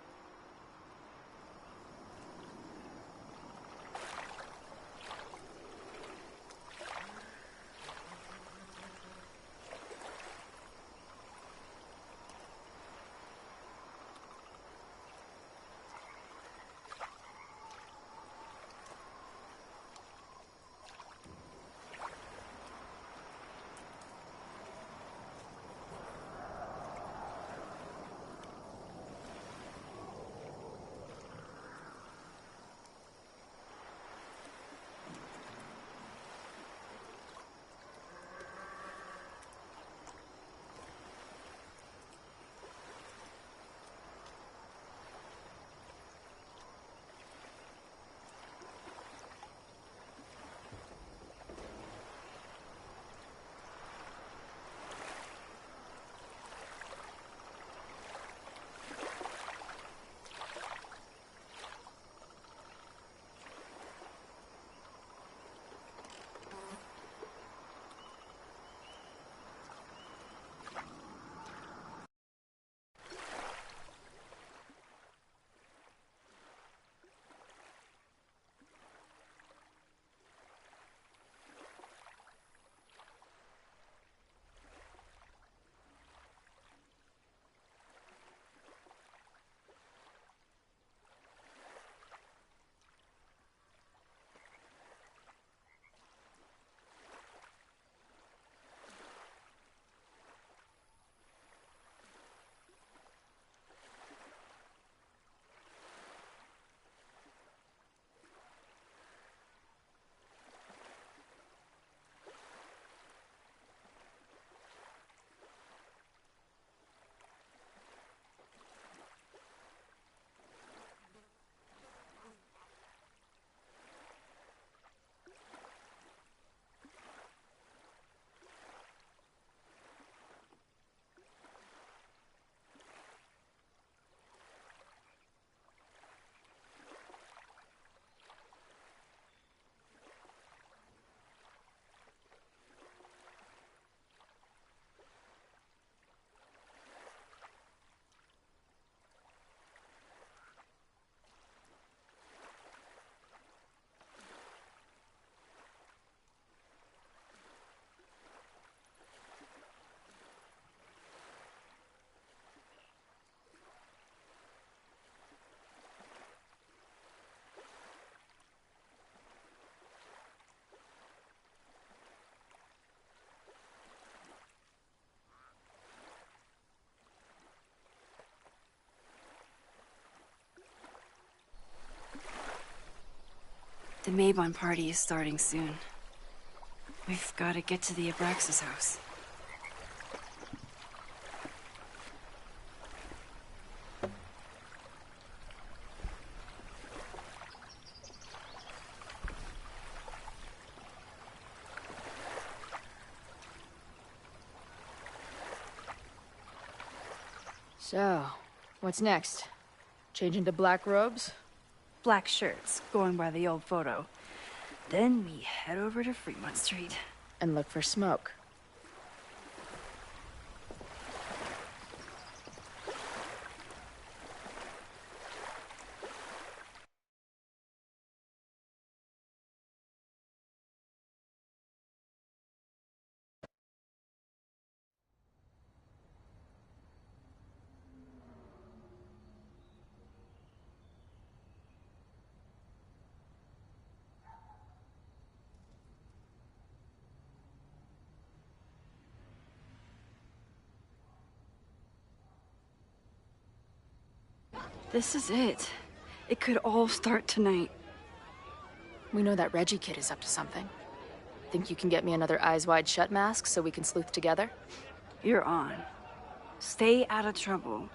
The Mabon party is starting soon. We've got to get to the Abraxas house. So, what's next? Change into black robes? Black shirts, going by the old photo. Then we head over to Fremont Street. And look for smoke. This is it. It could all start tonight. We know that Reggie kid is up to something. Think you can get me another Eyes Wide Shut mask so we can sleuth together? You're on. Stay out of trouble.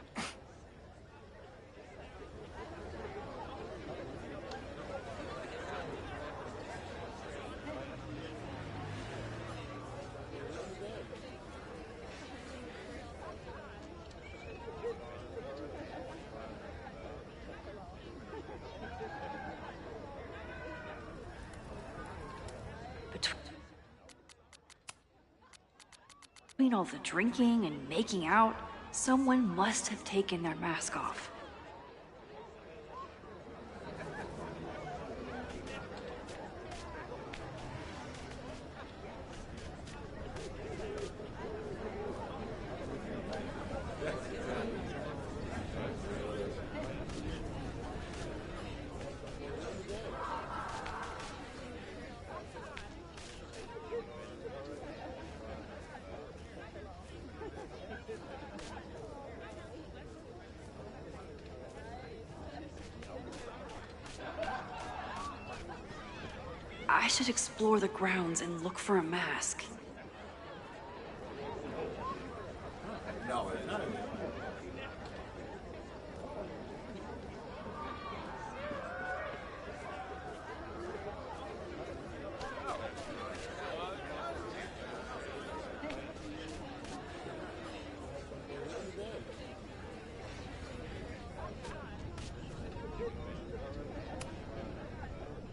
Between all the drinking and making out, someone must have taken their mask off. I should explore the grounds and look for a mask.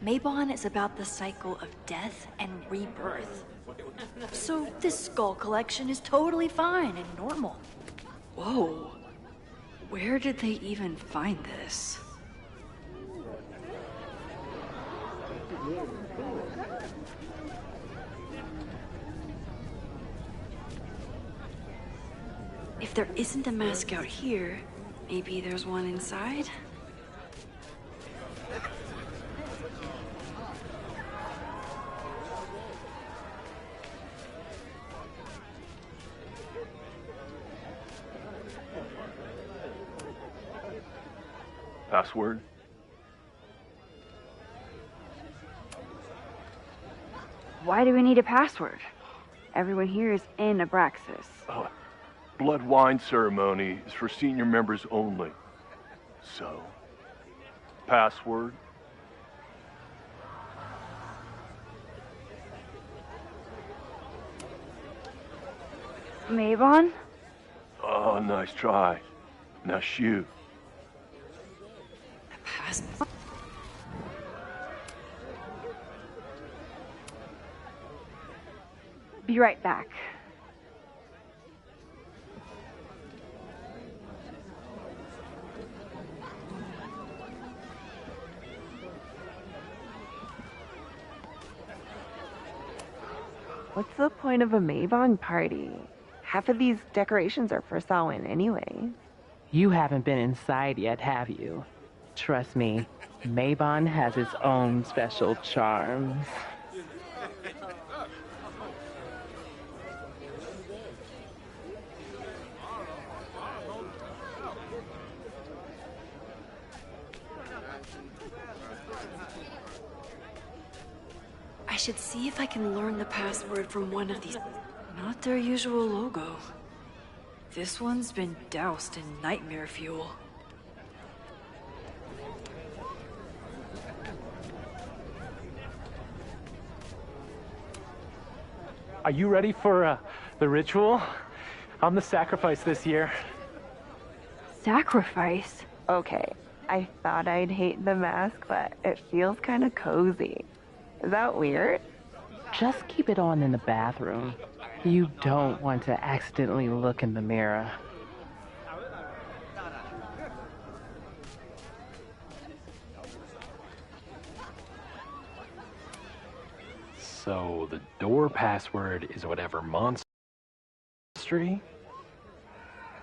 Mabon is about the cycle of death and rebirth. So this skull collection is totally fine and normal. Whoa. Where did they even find this? If there isn't a mask out here, maybe there's one inside? Password? Why do we need a password? Everyone here is in Abraxas. Blood wine ceremony is for senior members only. So, password? Mabon? Oh, nice try. Now shoot. Be right back. What's the point of a Mabon party? Half of these decorations are for Samhain anyway. You haven't been inside yet, have you? Trust me, Mabon has its own special charms. should see if I can learn the password from one of these. Not their usual logo. This one's been doused in nightmare fuel. Are you ready for the ritual? I'm the sacrifice this year. Sacrifice? Okay, I thought I'd hate the mask, but it feels kind of cozy. Is that weird? Just keep it on in the bathroom. You don't want to accidentally look in the mirror. So the door password is whatever monster.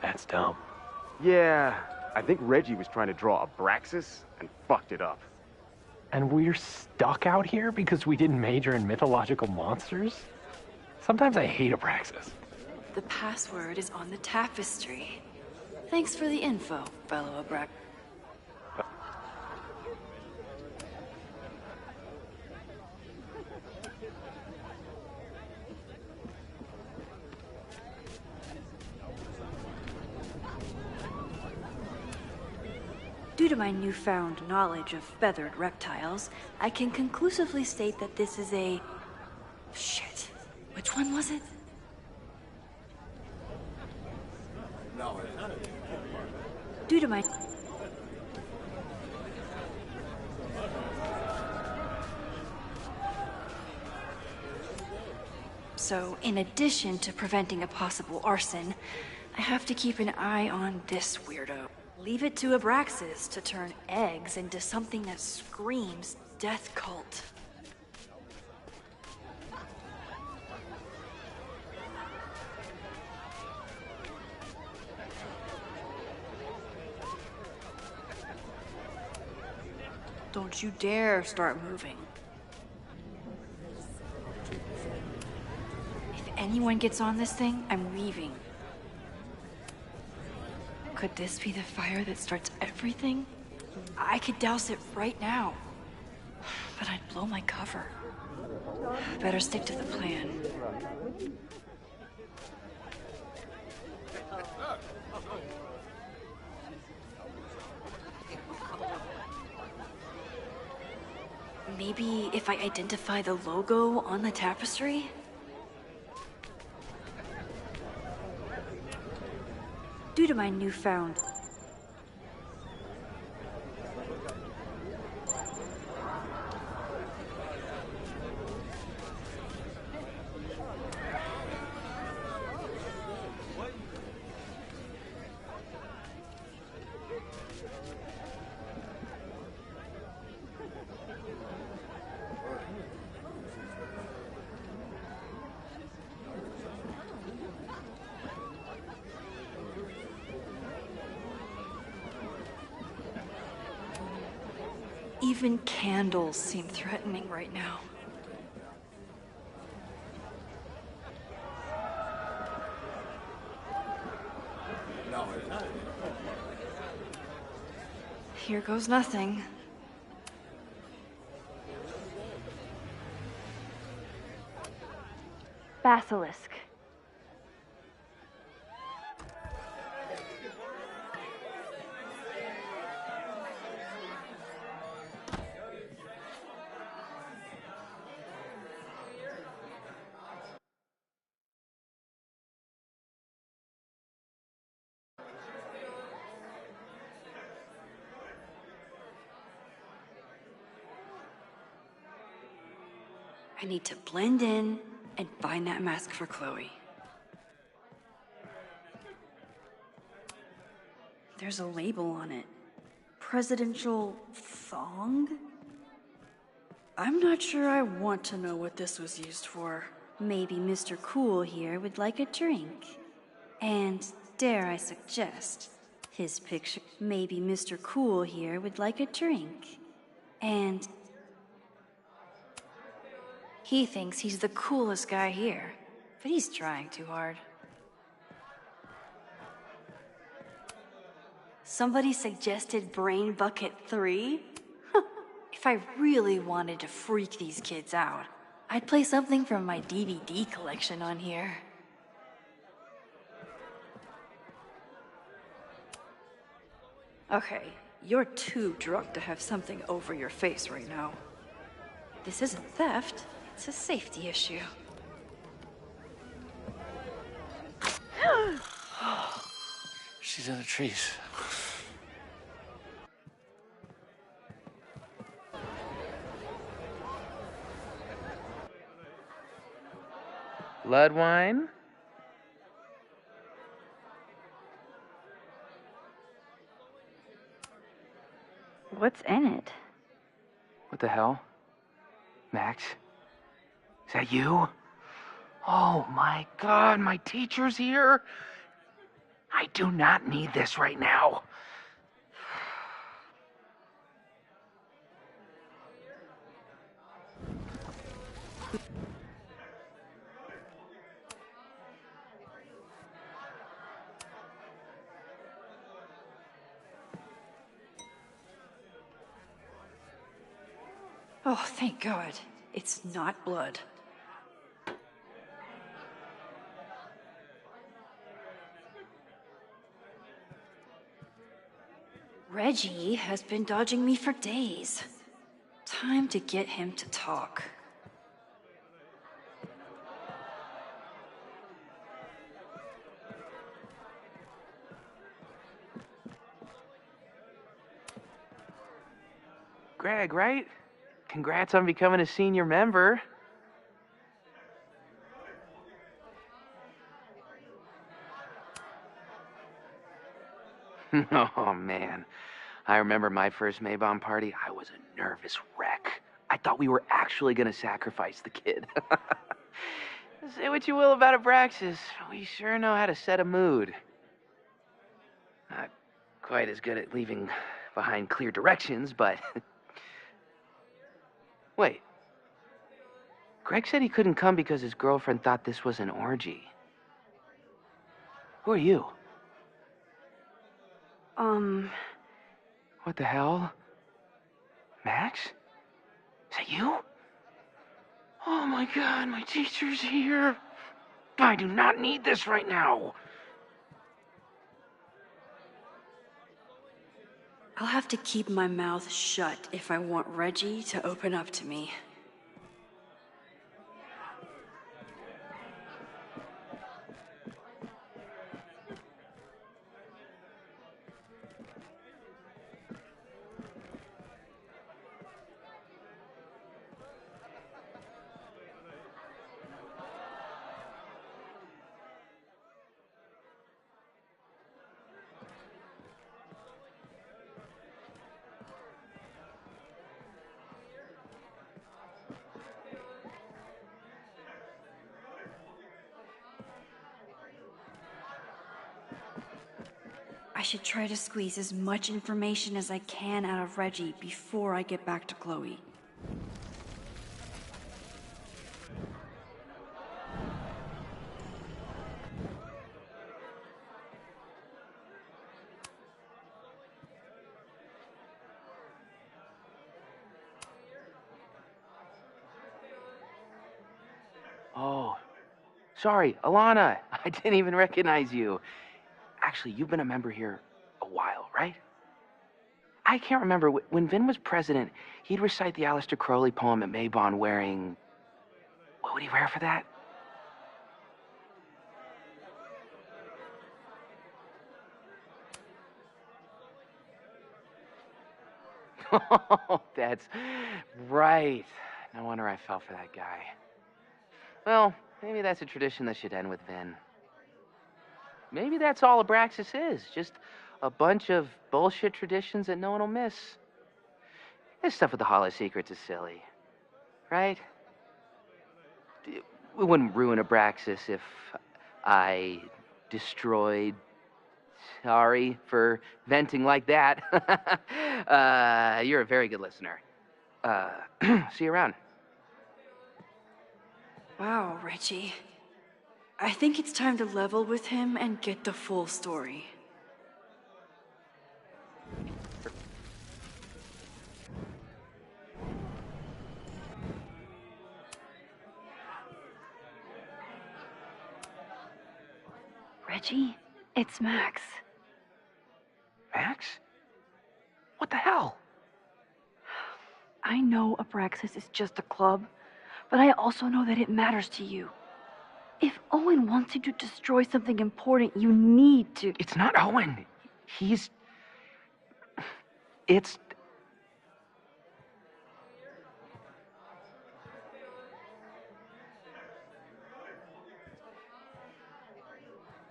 That's dumb. Yeah, I think Reggie was trying to draw Abraxas and fucked it up. And we're stuck out here because we didn't major in mythological monsters? Sometimes I hate Abraxas. The password is on the tapestry. Thanks for the info, fellow Abraxas. Due to my newfound knowledge of feathered reptiles, I can conclusively state that this is a... Shit. Which one was it? Due to my... So, in addition to preventing a possible arson, I have to keep an eye on this weirdo. Leave it to Abraxas to turn eggs into something that screams death cult. Don't you dare start moving. If anyone gets on this thing, I'm leaving. Could this be the fire that starts everything? I could douse it right now. But I'd blow my cover. Better stick to the plan. Maybe if I identify the logo on the tapestry? Due to my newfound... Even candles seem threatening right now. Here goes nothing. Basilisk. I need to blend in and find that mask for Chloe. There's a label on it. Presidential thong? I'm not sure I want to know what this was used for. Maybe Mr. Cool here would like a drink. And dare I suggest, his picture. Maybe Mr. Cool here would like a drink. And he thinks he's the coolest guy here, but he's trying too hard. Somebody suggested Brain Bucket 3? If I really wanted to freak these kids out, I'd play something from my DVD collection on here. Okay, you're too drunk to have something over your face right now. This isn't theft, it's a safety issue. She's in the trees. Blood wine? What's in it? What the hell? Max? Is that you? Oh my god, my teacher's here? I do not need this right now. Oh, thank God. It's not blood. Reggie has been dodging me for days. Time to get him to talk. Greg, right? Congrats on becoming a senior member. Oh, man. I remember my first Maybon party. I was a nervous wreck. I thought we were actually going to sacrifice the kid. Say what you will about Abraxas, we sure know how to set a mood. Not quite as good at leaving behind clear directions, but... Wait. Greg said he couldn't come because his girlfriend thought this was an orgy. Who are you? What the hell? Max? Is that you? Oh my god, my teacher's here. I do not need this right now. I'll have to keep my mouth shut if I want Reggie to open up to me. I should try to squeeze as much information as I can out of Reggie before I get back to Chloe. Oh, sorry, Alana. I didn't even recognize you. Actually, you've been a member here a while, right? I can't remember. When Vin was president, he'd recite the Aleister Crowley poem at Maybon wearing... What would he wear for that? Oh, that's right. No wonder I fell for that guy. Well, maybe that's a tradition that should end with Vin. Maybe that's all Abraxas is. Just a bunch of bullshit traditions that no one will miss. This stuff with the Hollow Secrets is silly. Right? We wouldn't ruin Abraxas if I destroyed... Sorry for venting like that. You're a very good listener. See you around. Wow, Reggie. I think it's time to level with him and get the full story. Reggie, it's Max. Max? What the hell? I know Abraxas is just a club, but I also know that it matters to you. If Owen wants you to destroy something important, you need to. It's not Owen. It's...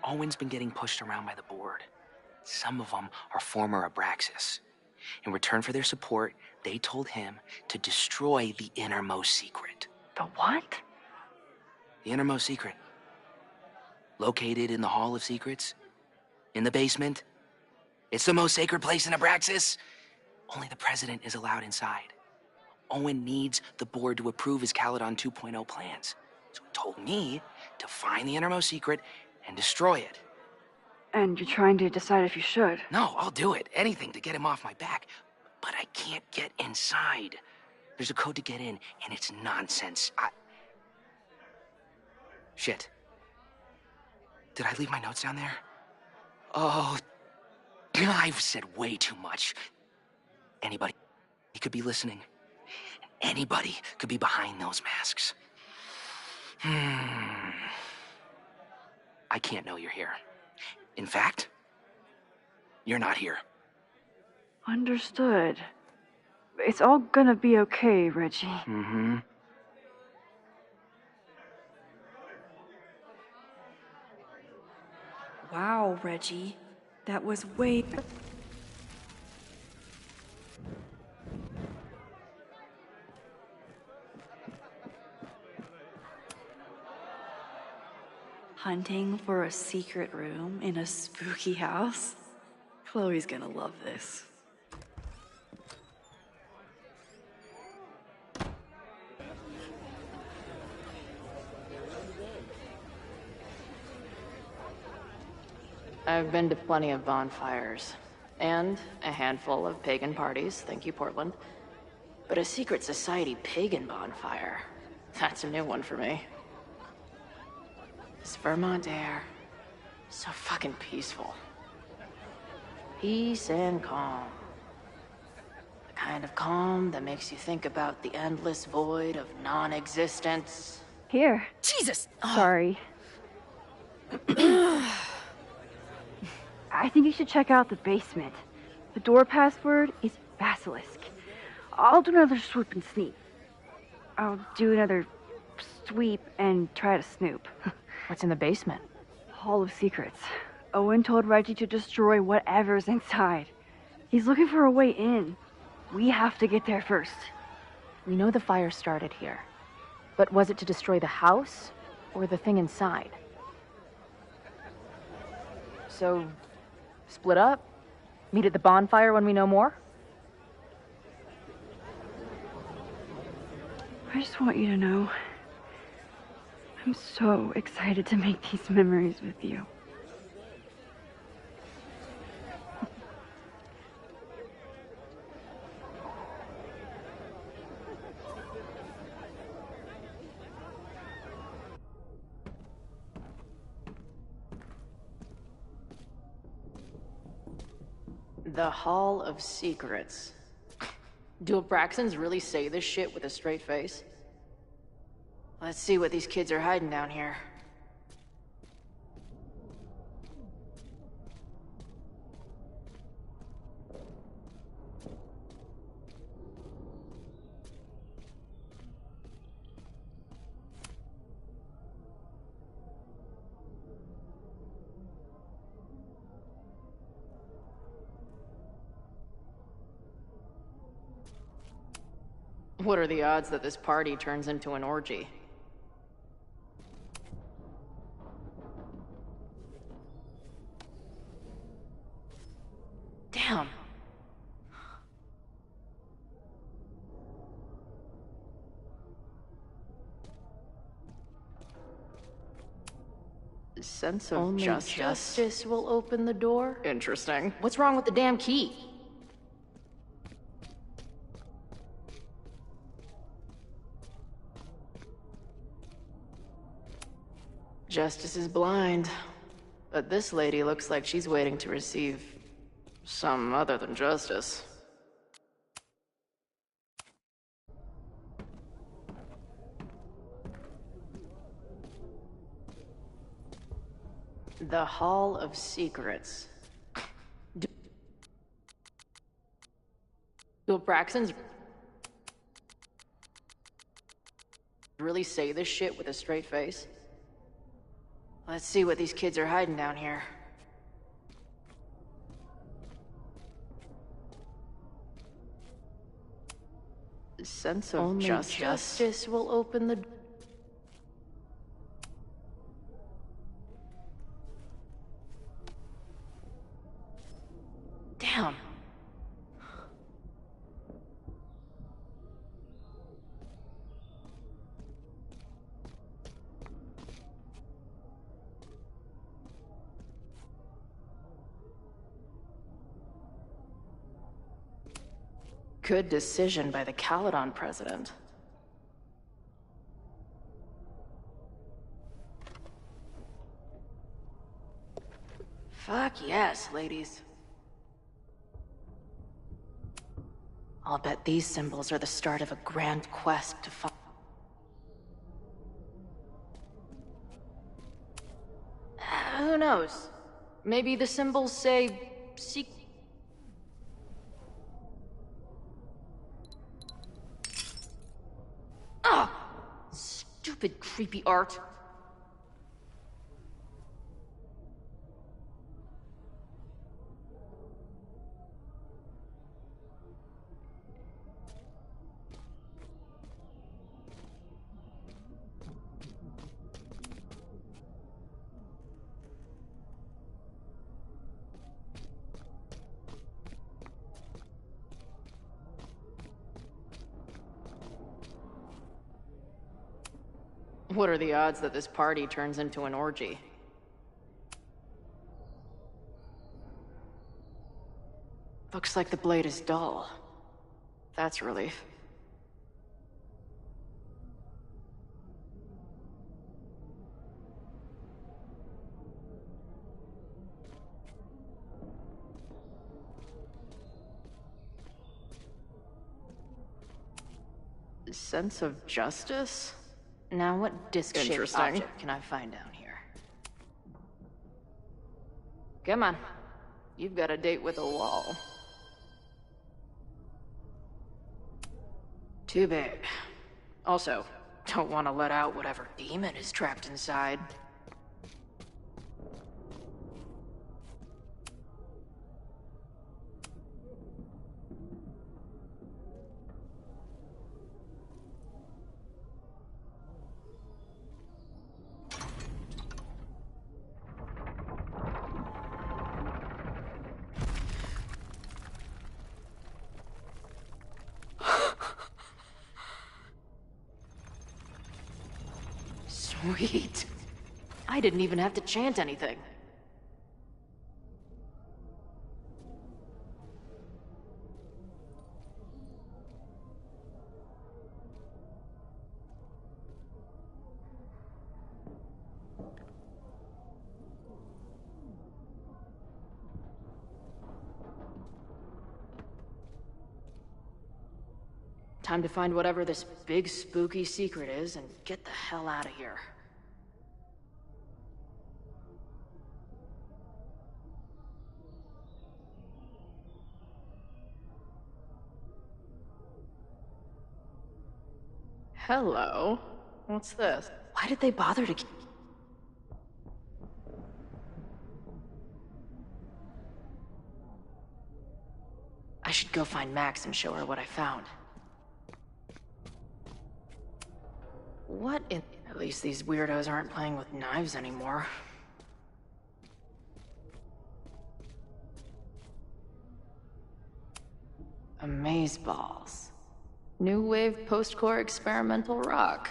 Owen's been getting pushed around by the board. Some of them are former Abraxas. In return for their support, they told him to destroy the innermost secret. The what? The innermost secret. Located in the Hall of Secrets. In the basement. It's the most sacred place in Abraxas. Only the president is allowed inside. Owen needs the board to approve his Caledon 2.0 plans. So he told me to find the innermost secret and destroy it. And you're trying to decide if you should. No, I'll do it. Anything to get him off my back. But I can't get inside. There's a code to get in, and it's nonsense. Shit. Did I leave my notes down there? Oh, I've said way too much. Anybody could be listening. Anybody could be behind those masks. I can't know you're here. In fact, you're not here. Understood. It's all gonna be okay, Reggie. Mm-hmm. Wow, Reggie. That was way... Hunting for a secret room in a spooky house? Chloe's gonna love this. I've been to plenty of bonfires, and a handful of pagan parties, thank you, Portland. But a secret society pagan bonfire, that's a new one for me. This Vermont air, so fucking peaceful. Peace and calm. The kind of calm that makes you think about the endless void of non-existence. Here. Jesus! Sorry. I think you should check out the basement. The door password is Basilisk. I'll do another swoop and sneak. I'll do another sweep and try to snoop. What's in the basement? Hall of Secrets. Owen told Reggie to destroy whatever's inside. He's looking for a way in. We have to get there first. We know the fire started here. But was it to destroy the house or the thing inside? So, split up? Meet at the bonfire when we know more? I just want you to know, I'm so excited to make these memories with you. The Hall of Secrets. Do Abraxans really say this shit with a straight face? Let's see what these kids are hiding down here. What are the odds that this party turns into an orgy? Damn. Sense of Only justice will open the door? Interesting. What's wrong with the damn key? Justice is blind. But this lady looks like she's waiting to receive some other than justice. The Hall of Secrets. Do Braxton's really say this shit with a straight face? Let's see what these kids are hiding down here. The sense of Only justice will open the... Damn. Good decision by the Caledon president. Fuck yes, ladies. I'll bet these symbols are the start of a grand quest to find... Who knows? Maybe the symbols say... Ah! Stupid creepy art. What are the odds that this party turns into an orgy? Looks like the blade is dull. That's a relief. Sense of justice? Now what disc-shaped object can I find down here? Come on. You've got a date with a wall. Too big. Also, don't want to let out whatever demon is trapped inside. Sweet. I didn't even have to chant anything. Time to find whatever this big spooky secret is and get the hell out of here. Hello? What's this? Why did they bother to... I should go find Max and show her what I found. What in... At least these weirdos aren't playing with knives anymore. Amazeballs. New wave post-core experimental rock.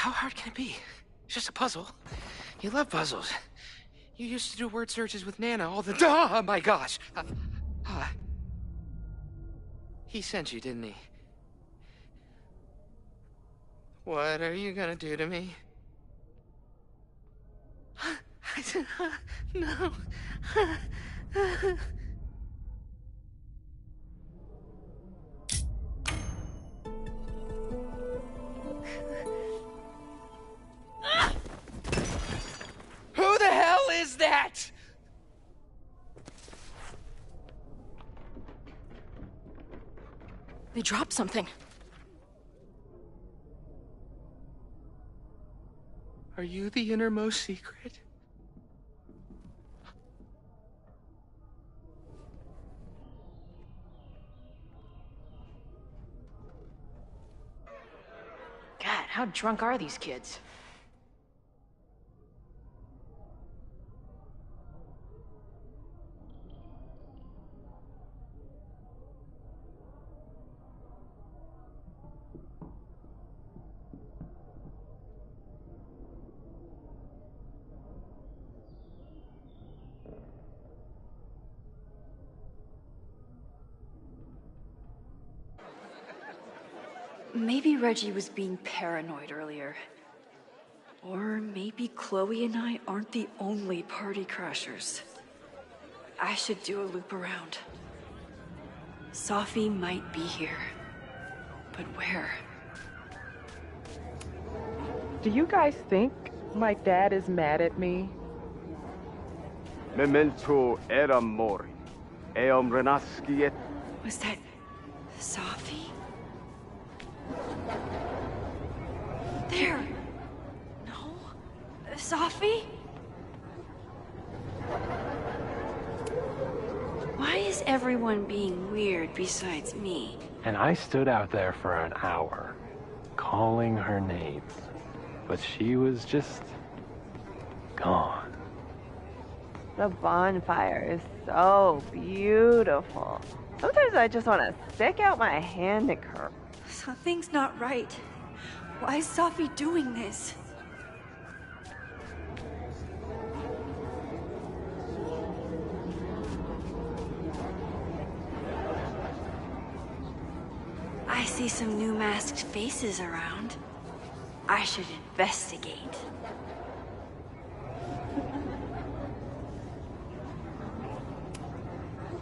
How hard can it be? It's just a puzzle. You love puzzles. You used to do word searches with Nana all the time. Oh my gosh. He sent you, didn't he? What are you gonna do to me? I said, no. Who the hell is that? They dropped something. Are you the innermost secret? God, how drunk are these kids? Maybe Reggie was being paranoid earlier. Or maybe Chloe and I aren't the only party crashers. I should do a loop around. Sophie might be here. But where? Do you guys think my dad is mad at me? Memento era mori. Eum renasciet. Was that Sophie? There! No? Sophie? Why is everyone being weird besides me? And I stood out there for an hour, calling her name. But she was just gone. The bonfire is so beautiful. Sometimes I just want to stick out my hand and curl. Something's not right. Why is Sophie doing this? I see some new masked faces around. I should investigate.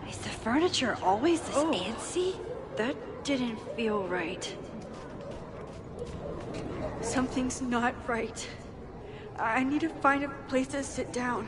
Is the furniture always this fancy? That didn't feel right. Something's not right. I need to find a place to sit down.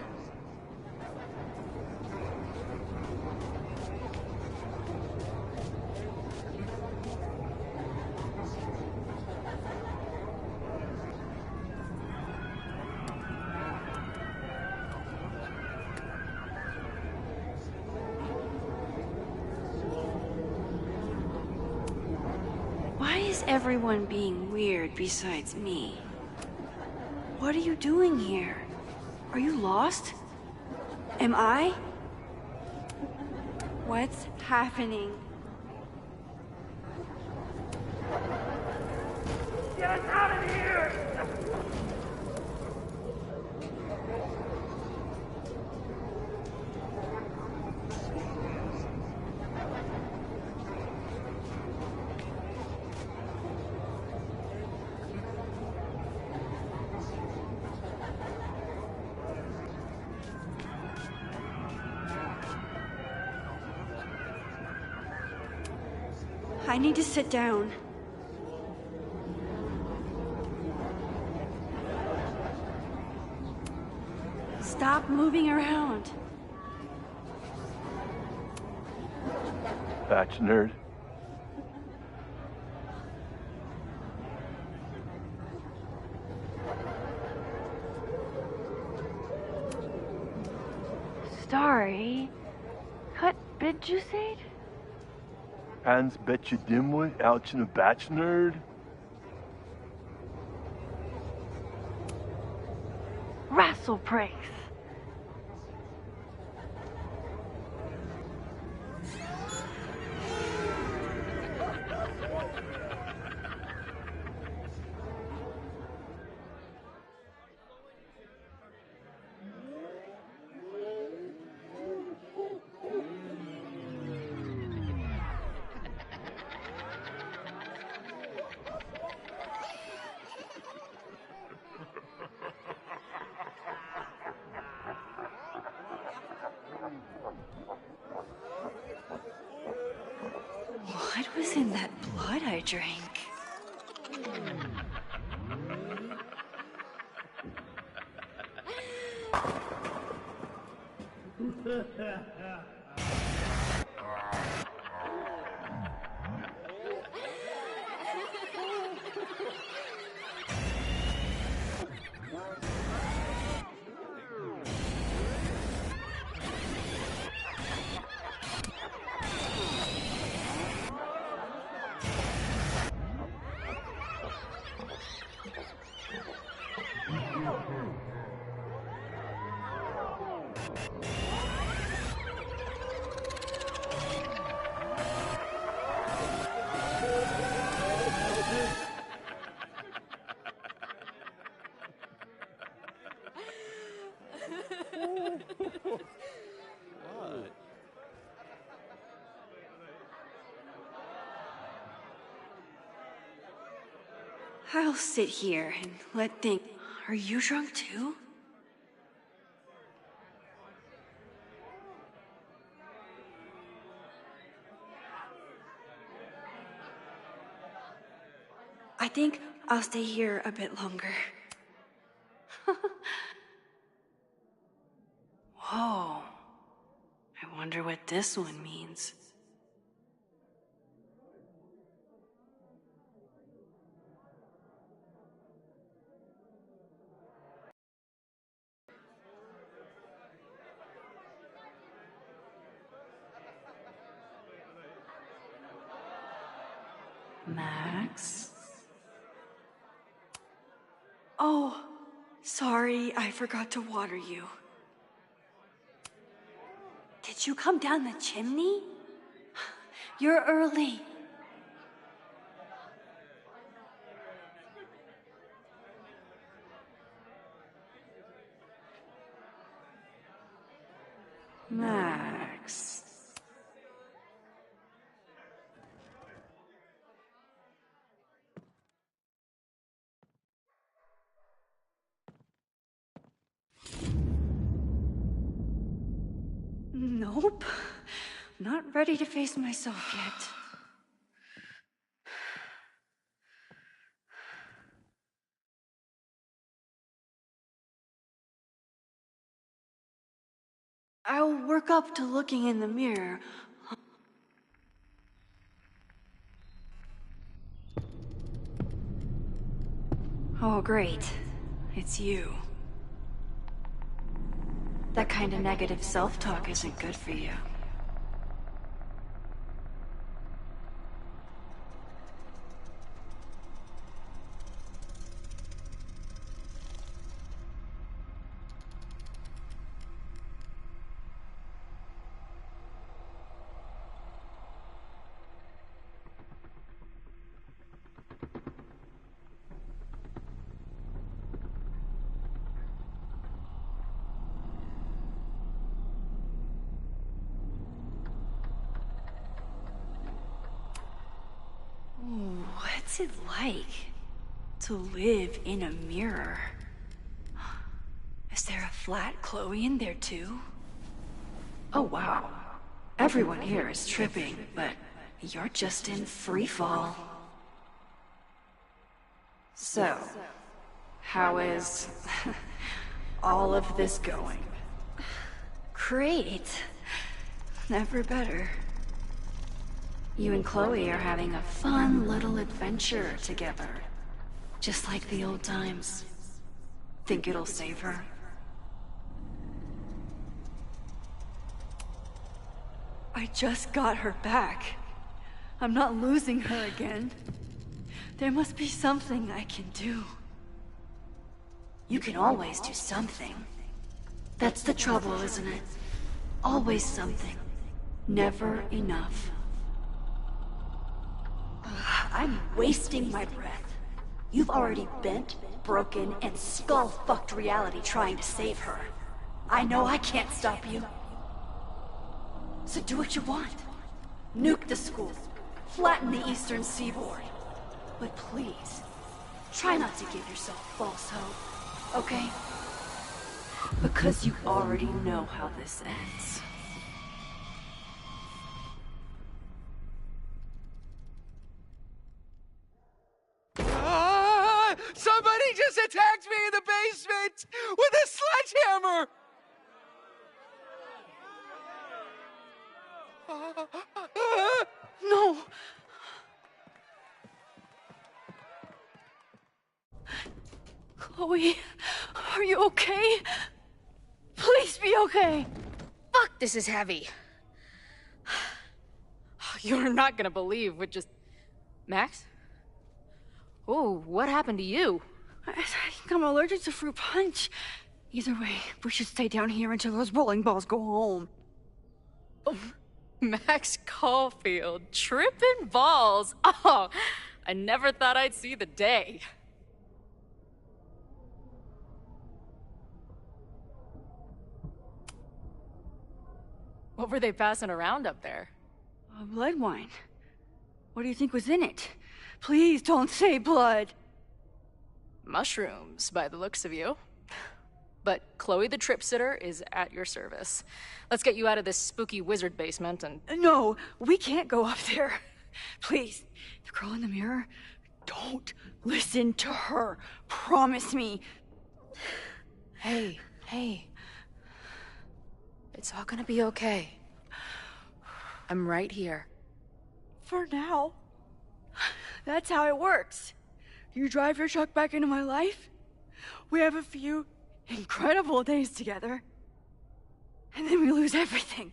Why is everyone being weird besides me? What are you doing here? Are you lost? Am I? What's happening? Get us out of here! I need to sit down. Stop moving around. Batch nerd. Sorry. What did you say? Hans bet you dimwit, ouch in a batch nerd. Rassel Prince. was in that blood I drank? What? I'll sit here and let think. Are you drunk too? I think I'll stay here a bit longer. Whoa. I wonder what this one means. Max? Oh, sorry, I forgot to water you. Did you come down the chimney? You're early. Max. Nope. Not ready to face myself yet. I'll work up to looking in the mirror. Oh, great. It's you. That kind of negative self-talk isn't good for you. What's it like to live in a mirror? Is there a flat Chloe in there too? Oh wow. Everyone here is tripping, but you're just in free fall. So, how is all of this going? Great. Never better. You and Chloe are having a fun little adventure together. Just like the old times. Think it'll save her? I just got her back. I'm not losing her again. There must be something I can do. You can always do something. That's the trouble, isn't it? Always something. Never enough. I'm wasting my breath. You've already bent, broken, and skull-fucked reality trying to save her. I know I can't stop you. So do what you want. Nuke the school. Flatten the eastern seaboard. But please, try not to give yourself false hope, okay? Because you already know how this ends. just attacked me in the basement with a sledgehammer! No! Chloe, are you okay? Please be okay! Fuck, this is heavy. You're not gonna believe what just... Max? Oh, what happened to you? I think I'm allergic to fruit punch. Either way, we should stay down here until those bowling balls go home. Oh, Max Caulfield, tripping balls. Oh, I never thought I'd see the day. What were they passing around up there? Blood wine. What do you think was in it? Please don't say blood. Mushrooms, by the looks of you. But Chloe the Trip Sitter is at your service. Let's get you out of this spooky wizard basement and... No, we can't go up there. Please, the girl in the mirror, don't listen to her. Promise me. Hey. It's all gonna be okay. I'm right here. For now. That's how it works. You drive your truck back into my life. We have a few incredible days together. And then we lose everything.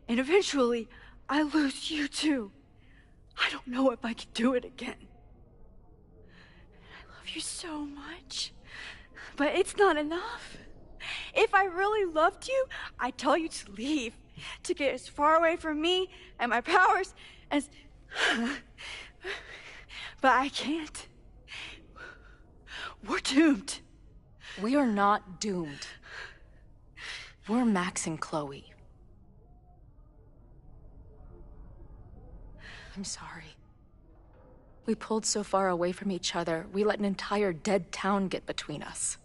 And eventually, I lose you too. I don't know if I can do it again. I love you so much. But it's not enough. If I really loved you, I'd tell you to leave. To get as far away from me and my powers as... But I can't. We're doomed. We are not doomed. We're Max and Chloe. I'm sorry. We pulled so far away from each other, we let an entire dead town get between us.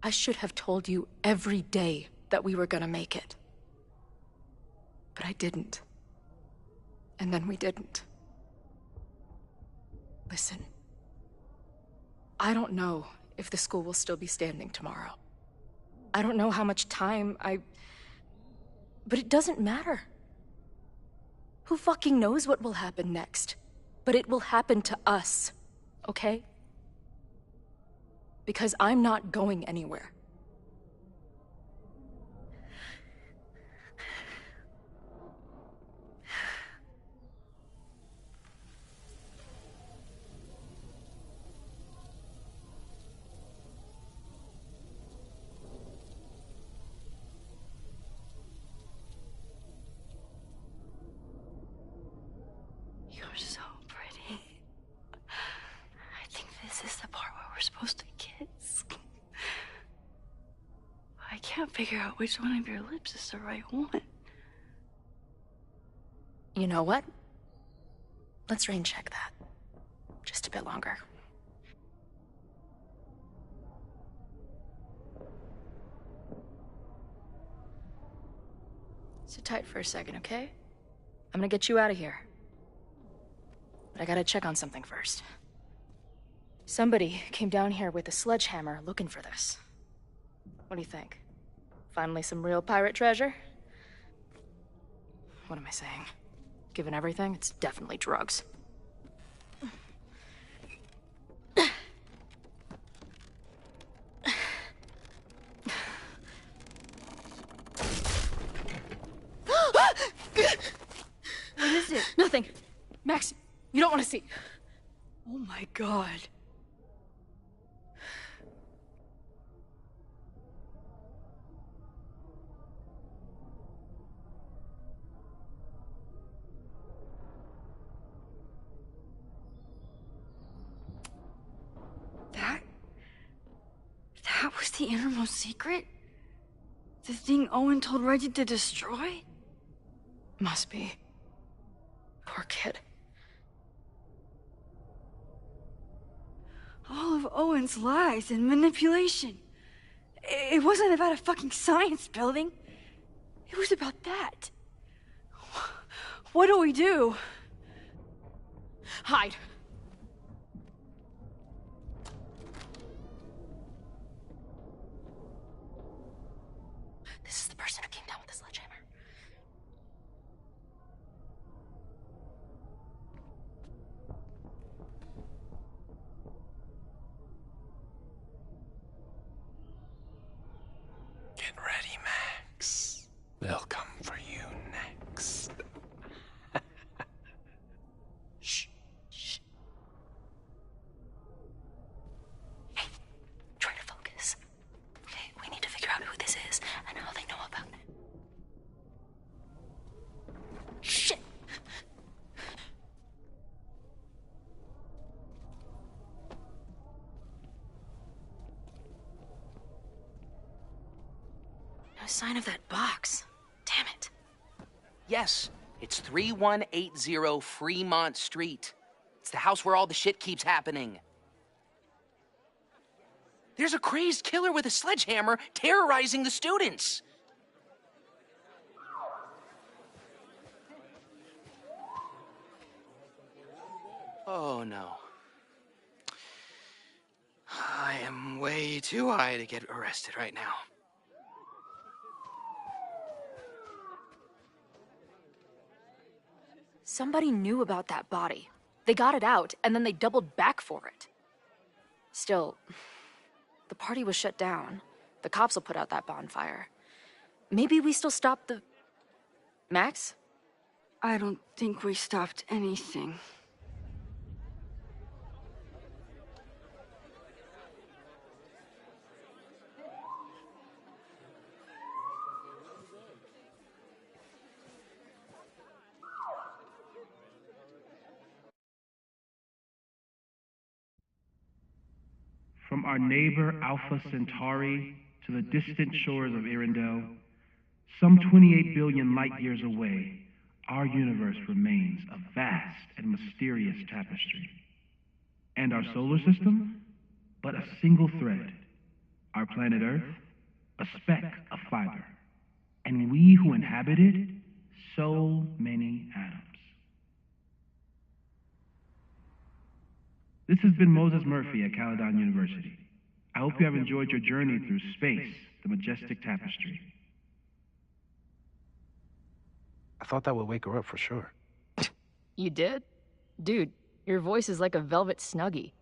I should have told you every day that we were gonna make it. But I didn't. And then we didn't. Listen. I don't know if the school will still be standing tomorrow. I don't know how much time But it doesn't matter. Who fucking knows what will happen next? But it will happen to us, okay? Because I'm not going anywhere. You're so pretty. I think this is the part where we're supposed to kiss. I can't figure out which one of your lips is the right one. You know what? Let's rain check that. Just a bit longer. Sit tight for a second, okay? I'm gonna get you out of here. But I gotta check on something first. Somebody came down here with a sledgehammer looking for this. What do you think? Finally some real pirate treasure? What am I saying? Given everything, it's definitely drugs. What is it? Nothing. Max, you don't want to see. Oh my god. That was the innermost secret? The thing Owen told Reggie to destroy? Must be. Poor kid. All of Owen's lies and manipulation. It wasn't about a fucking science building. It was about that. What do we do? Hide. a sign of that box. Damn it. Yes, it's 3180 Fremont Street. It's the house where all the shit keeps happening. There's a crazed killer with a sledgehammer terrorizing the students. Oh no. I am way too high to get arrested right now. Somebody knew about that body. They got it out, and then they doubled back for it. Still, the party was shut down. The cops will put out that bonfire. Maybe we still stopped the... Max? I don't think we stopped anything. From our neighbor Alpha Centauri to the distant shores of Arendelle, some 28 billion light years away, our universe remains a vast and mysterious tapestry. And our solar system, but a single thread. Our planet Earth, a speck of fiber. And we who inhabit it, so many atoms. This has been Moses Murphy at Caledon University. I hope you have enjoyed your journey through space, the majestic tapestry. I thought that would wake her up for sure. You did? Dude, your voice is like a velvet snuggie.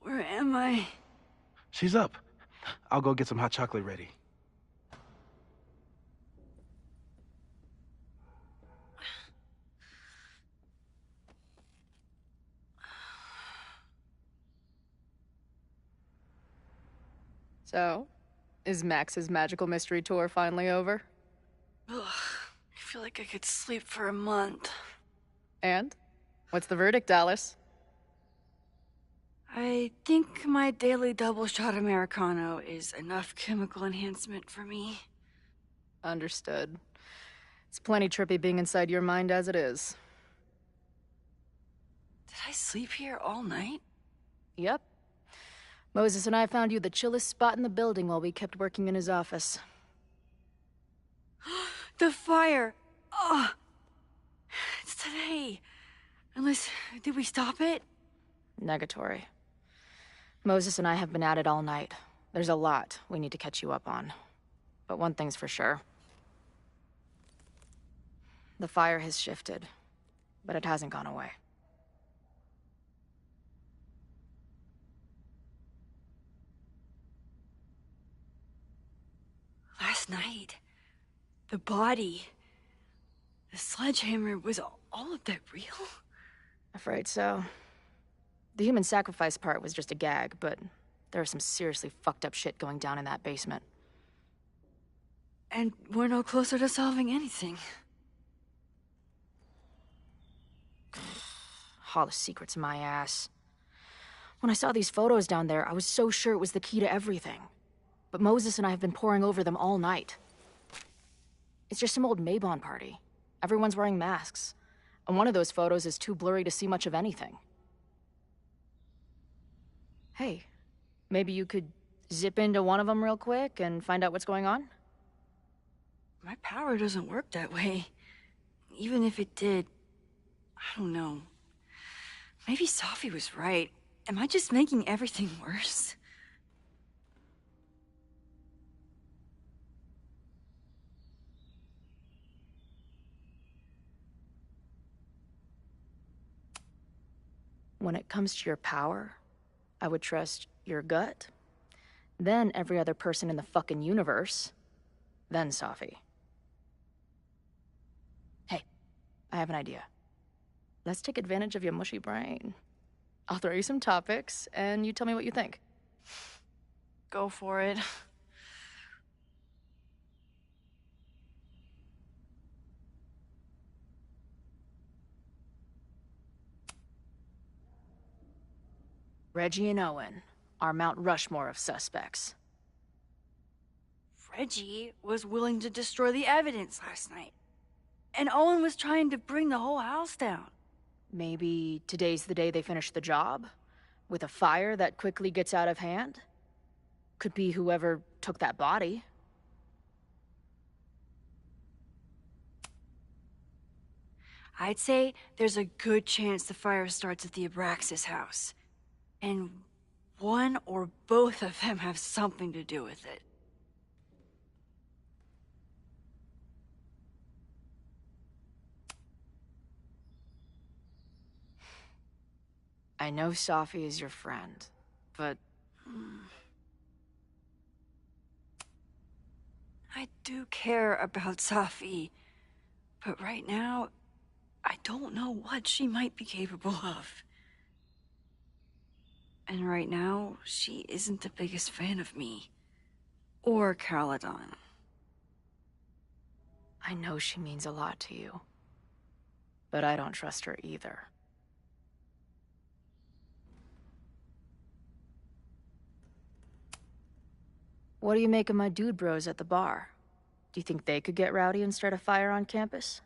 Where am I? She's up. I'll go get some hot chocolate ready. So, is Max's magical mystery tour finally over? Ugh, I feel like I could sleep for a month. And? What's the verdict, Alice? I think my daily double shot Americano is enough chemical enhancement for me. Understood. It's plenty trippy being inside your mind as it is. Did I sleep here all night? Yep. Moses and I found you the chillest spot in the building while we kept working in his office. The fire! Oh! It's today. Unless, did we stop it? Negatory. Moses and I have been at it all night. There's a lot we need to catch you up on. But one thing's for sure. The fire has shifted, but it hasn't gone away. Last night, the body, the sledgehammer, was all of that real? Afraid so. The human sacrifice part was just a gag, but there was some seriously fucked up shit going down in that basement. And we're no closer to solving anything. All the secrets in my ass. When I saw these photos down there, I was so sure it was the key to everything. But Moses and I have been poring over them all night. It's just some old Mabon party. Everyone's wearing masks. And one of those photos is too blurry to see much of anything. Hey, maybe you could zip into one of them real quick and find out what's going on? My power doesn't work that way. Even if it did, I don't know. Maybe Safi was right. Am I just making everything worse? When it comes to your power, I would trust your gut, then every other person in the fucking universe, then Safi. Hey, I have an idea. Let's take advantage of your mushy brain. I'll throw you some topics, and you tell me what you think. Go for it. Reggie and Owen, our Mount Rushmore of suspects. Reggie was willing to destroy the evidence last night. And Owen was trying to bring the whole house down. Maybe today's the day they finish the job? With a fire that quickly gets out of hand? Could be whoever took that body. I'd say there's a good chance the fire starts at the Abraxas house. And one or both of them have something to do with it. I know Safi is your friend, but... I do care about Safi, but right now, I don't know what she might be capable of. And right now, she isn't the biggest fan of me. Or Caledon. I know she means a lot to you. But I don't trust her either. What do you make of my dude bros at the bar? Do you think they could get rowdy and start a fire on campus?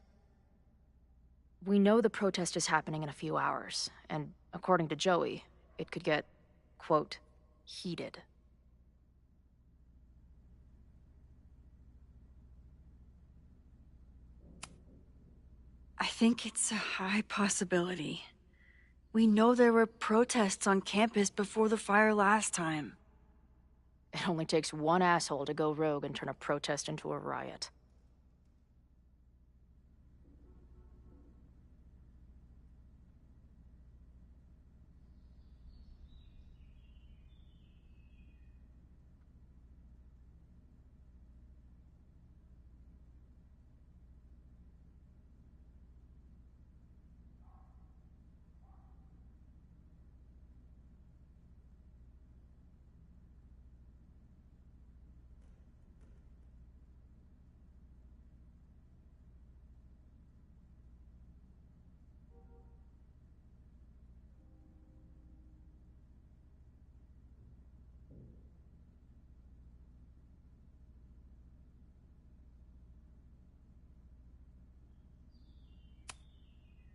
We know the protest is happening in a few hours, and according to Joey, it could get, quote, heated. I think it's a high possibility. We know there were protests on campus before the fire last time. It only takes one asshole to go rogue and turn a protest into a riot.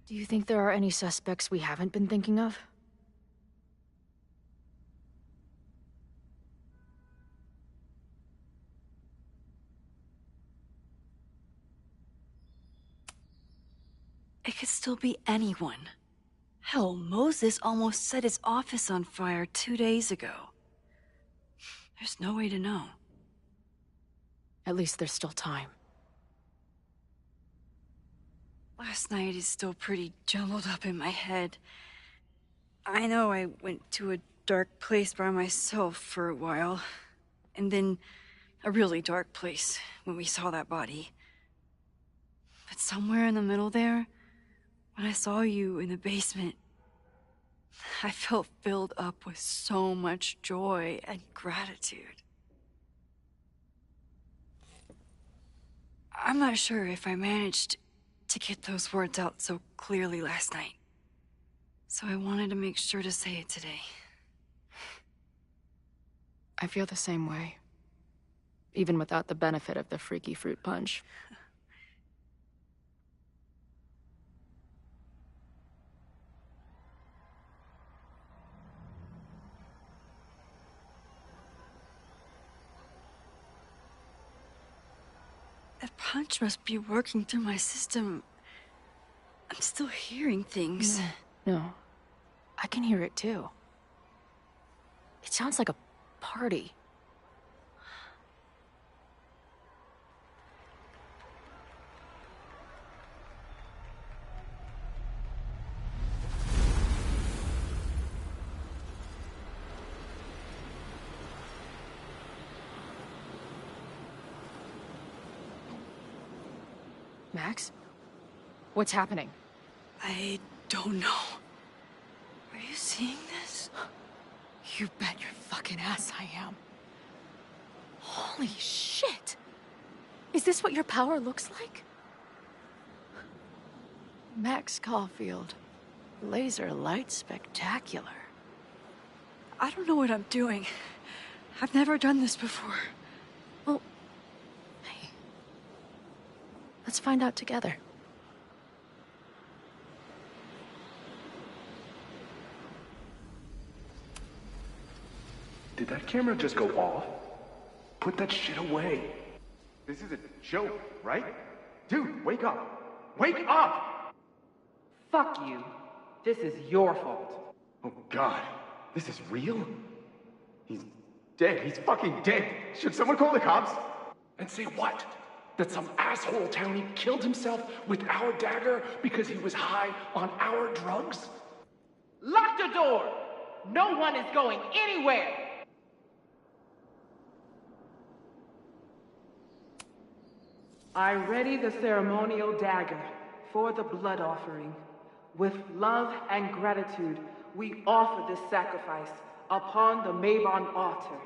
Do you think there are any suspects we haven't been thinking of? It could still be anyone. Hell, Moses almost set his office on fire 2 days ago. There's no way to know. At least there's still time. Last night is still pretty jumbled up in my head. I know I went to a dark place by myself for a while. And then a really dark place when we saw that body. But somewhere in the middle there, when I saw you in the basement, I felt filled up with so much joy and gratitude. I'm not sure if I managed to get those words out so clearly last night. So I wanted to make sure to say it today. I feel the same way. Even without the benefit of the freaky fruit punch. That punch must be working through my system. I'm still hearing things. No. I can hear it too. It sounds like a party. Max? What's happening? I don't know. Are you seeing this? You bet your fucking ass I am. Holy shit! Is this what your power looks like? Max Caulfield. Laser light spectacular. I don't know what I'm doing. I've never done this before. Well, hey. Let's find out together. Did that camera just go off? Put that shit away. This is a joke, right? Dude, wake up. Wake up! Fuck you. This is your fault. Oh God, this is real? He's dead. He's fucking dead. Should someone call the cops? And say what? That some asshole townie killed himself with our dagger because he was high on our drugs? Lock the door! No one is going anywhere! I ready the ceremonial dagger for the blood offering. With love and gratitude, we offer this sacrifice upon the Mabon altar.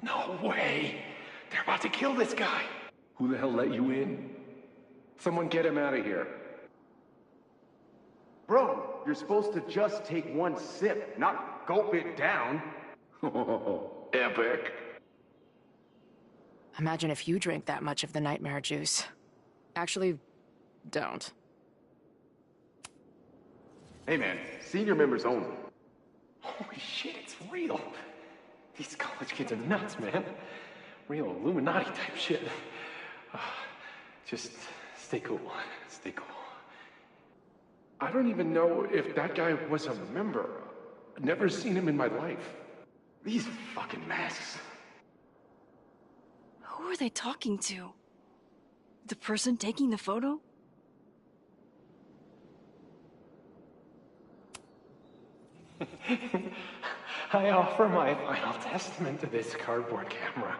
No way! They're about to kill this guy! Who the hell let you in? Someone get him out of here. Bro, you're supposed to just take one sip, not gulp it down. Oh, epic. Imagine if you drank that much of the nightmare juice. Actually, don't. Hey man, senior members only. Holy shit, it's real. These college kids are nuts, man. Real Illuminati type shit. Just stay cool. Stay cool. I don't even know if that guy was a member. Never seen him in my life. These fucking masks. Who are they talking to? The person taking the photo? I offer my final testament to this cardboard camera.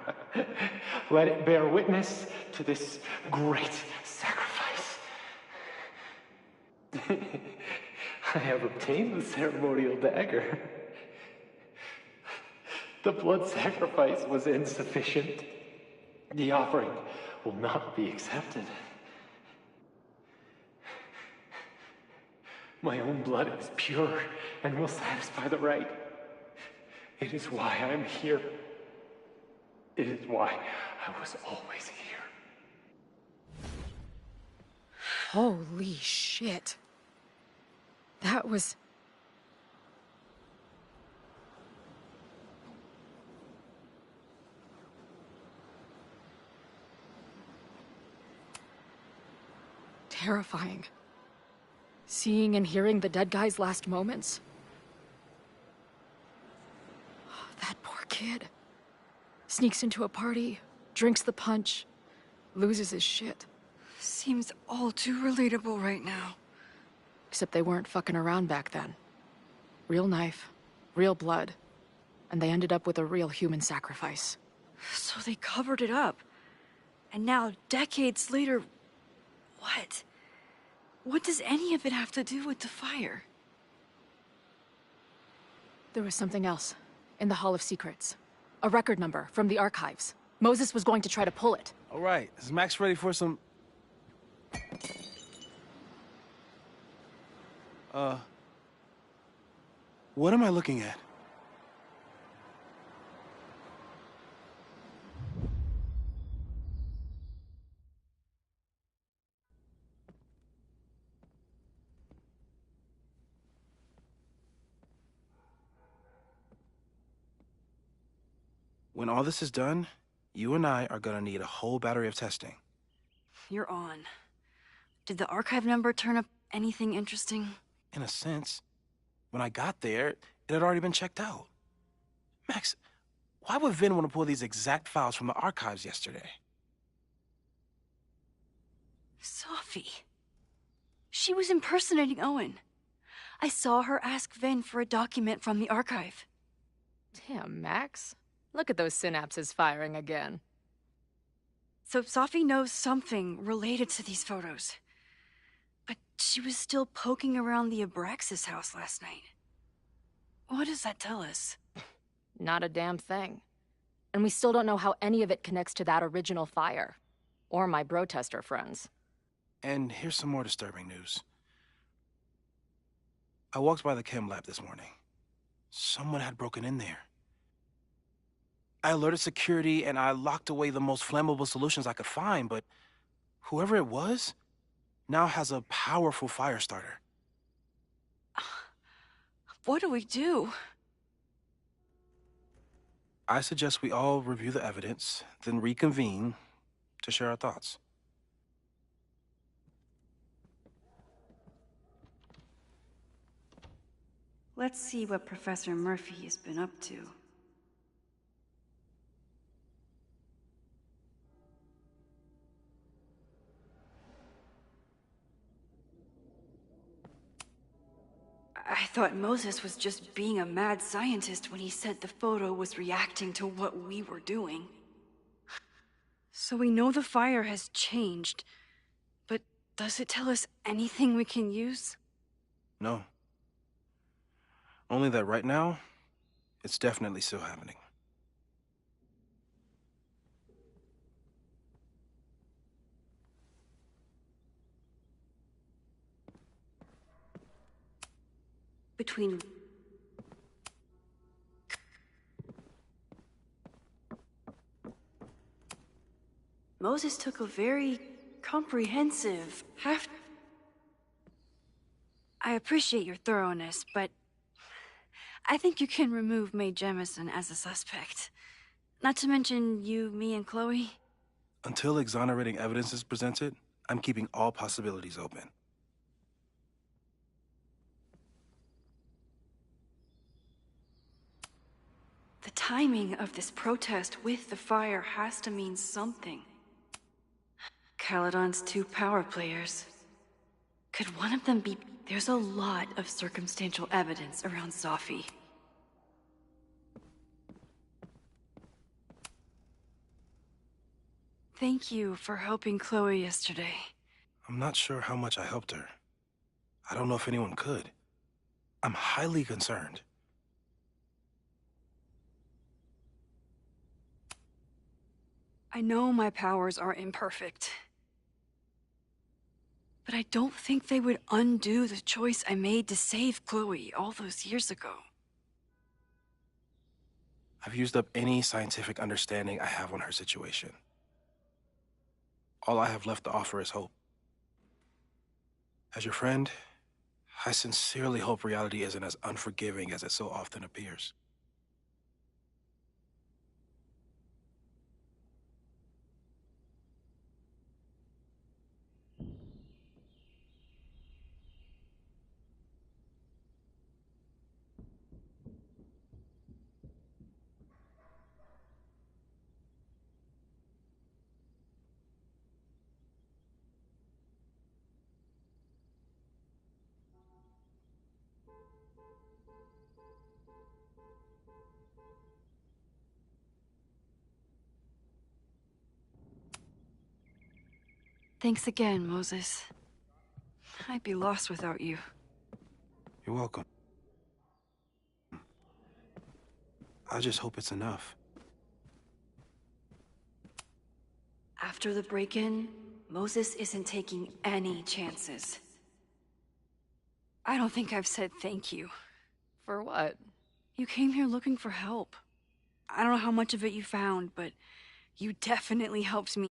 Let it bear witness to this great sacrifice. I have obtained the ceremonial dagger. The blood sacrifice was insufficient. The offering will not be accepted. My own blood is pure and will satisfy the rite. It is why I'm here. It is why I was always here. Holy shit. That was... terrifying. Seeing and hearing the dead guy's last moments. That poor kid. Sneaks into a party, drinks the punch, loses his shit. Seems all too relatable right now. Except they weren't fucking around back then. Real knife, real blood, and they ended up with a real human sacrifice. So they covered it up. And now, decades later, what? What does any of it have to do with the fire? There was something else. In the Hall of Secrets. A record number from the archives. Moses was going to try to pull it. All right, is Max ready for some... What am I looking at? When all this is done, you and I are gonna need a whole battery of testing. You're on. Did the archive number turn up anything interesting? In a sense. When I got there, it had already been checked out. Max, why would Vin want to pull these exact files from the archives yesterday? Sophie. She was impersonating Owen. I saw her ask Vin for a document from the archive. Damn, Max. Look at those synapses firing again. So Sophie knows something related to these photos. But she was still poking around the Abraxas house last night. What does that tell us? Not a damn thing. And we still don't know how any of it connects to that original fire. Or my bro-tester friends. And here's some more disturbing news. I walked by the chem lab this morning. Someone had broken in there. I alerted security and I locked away the most flammable solutions I could find, but whoever it was now has a powerful fire starter. What do we do? I suggest we all review the evidence, then reconvene to share our thoughts. Let's see what Professor Murphy has been up to. I thought Moses was just being a mad scientist when he said the photo was reacting to what we were doing. So we know the fire has changed, but does it tell us anything we can use? No. Only that right now, it's definitely still happening. Between... Moses took a very comprehensive, I appreciate your thoroughness, but I think you can remove Mae Jemison as a suspect. Not to mention you, me, and Chloe. Until exonerating evidence is presented, I'm keeping all possibilities open. The timing of this protest with the fire has to mean something. Caledon's 2 power players. Could one of them be... There's a lot of circumstantial evidence around Safi. Thank you for helping Chloe yesterday. I'm not sure how much I helped her. I don't know if anyone could. I'm highly concerned. I know my powers are imperfect. But I don't think they would undo the choice I made to save Chloe all those years ago. I've used up any scientific understanding I have on her situation. All I have left to offer is hope. As your friend, I sincerely hope reality isn't as unforgiving as it so often appears. Thanks again, Moses. I'd be lost without you. You're welcome. I just hope it's enough. After the break-in, Moses isn't taking any chances. I don't think I've said thank you. For what? You came here looking for help. I don't know how much of it you found, but you definitely helped me.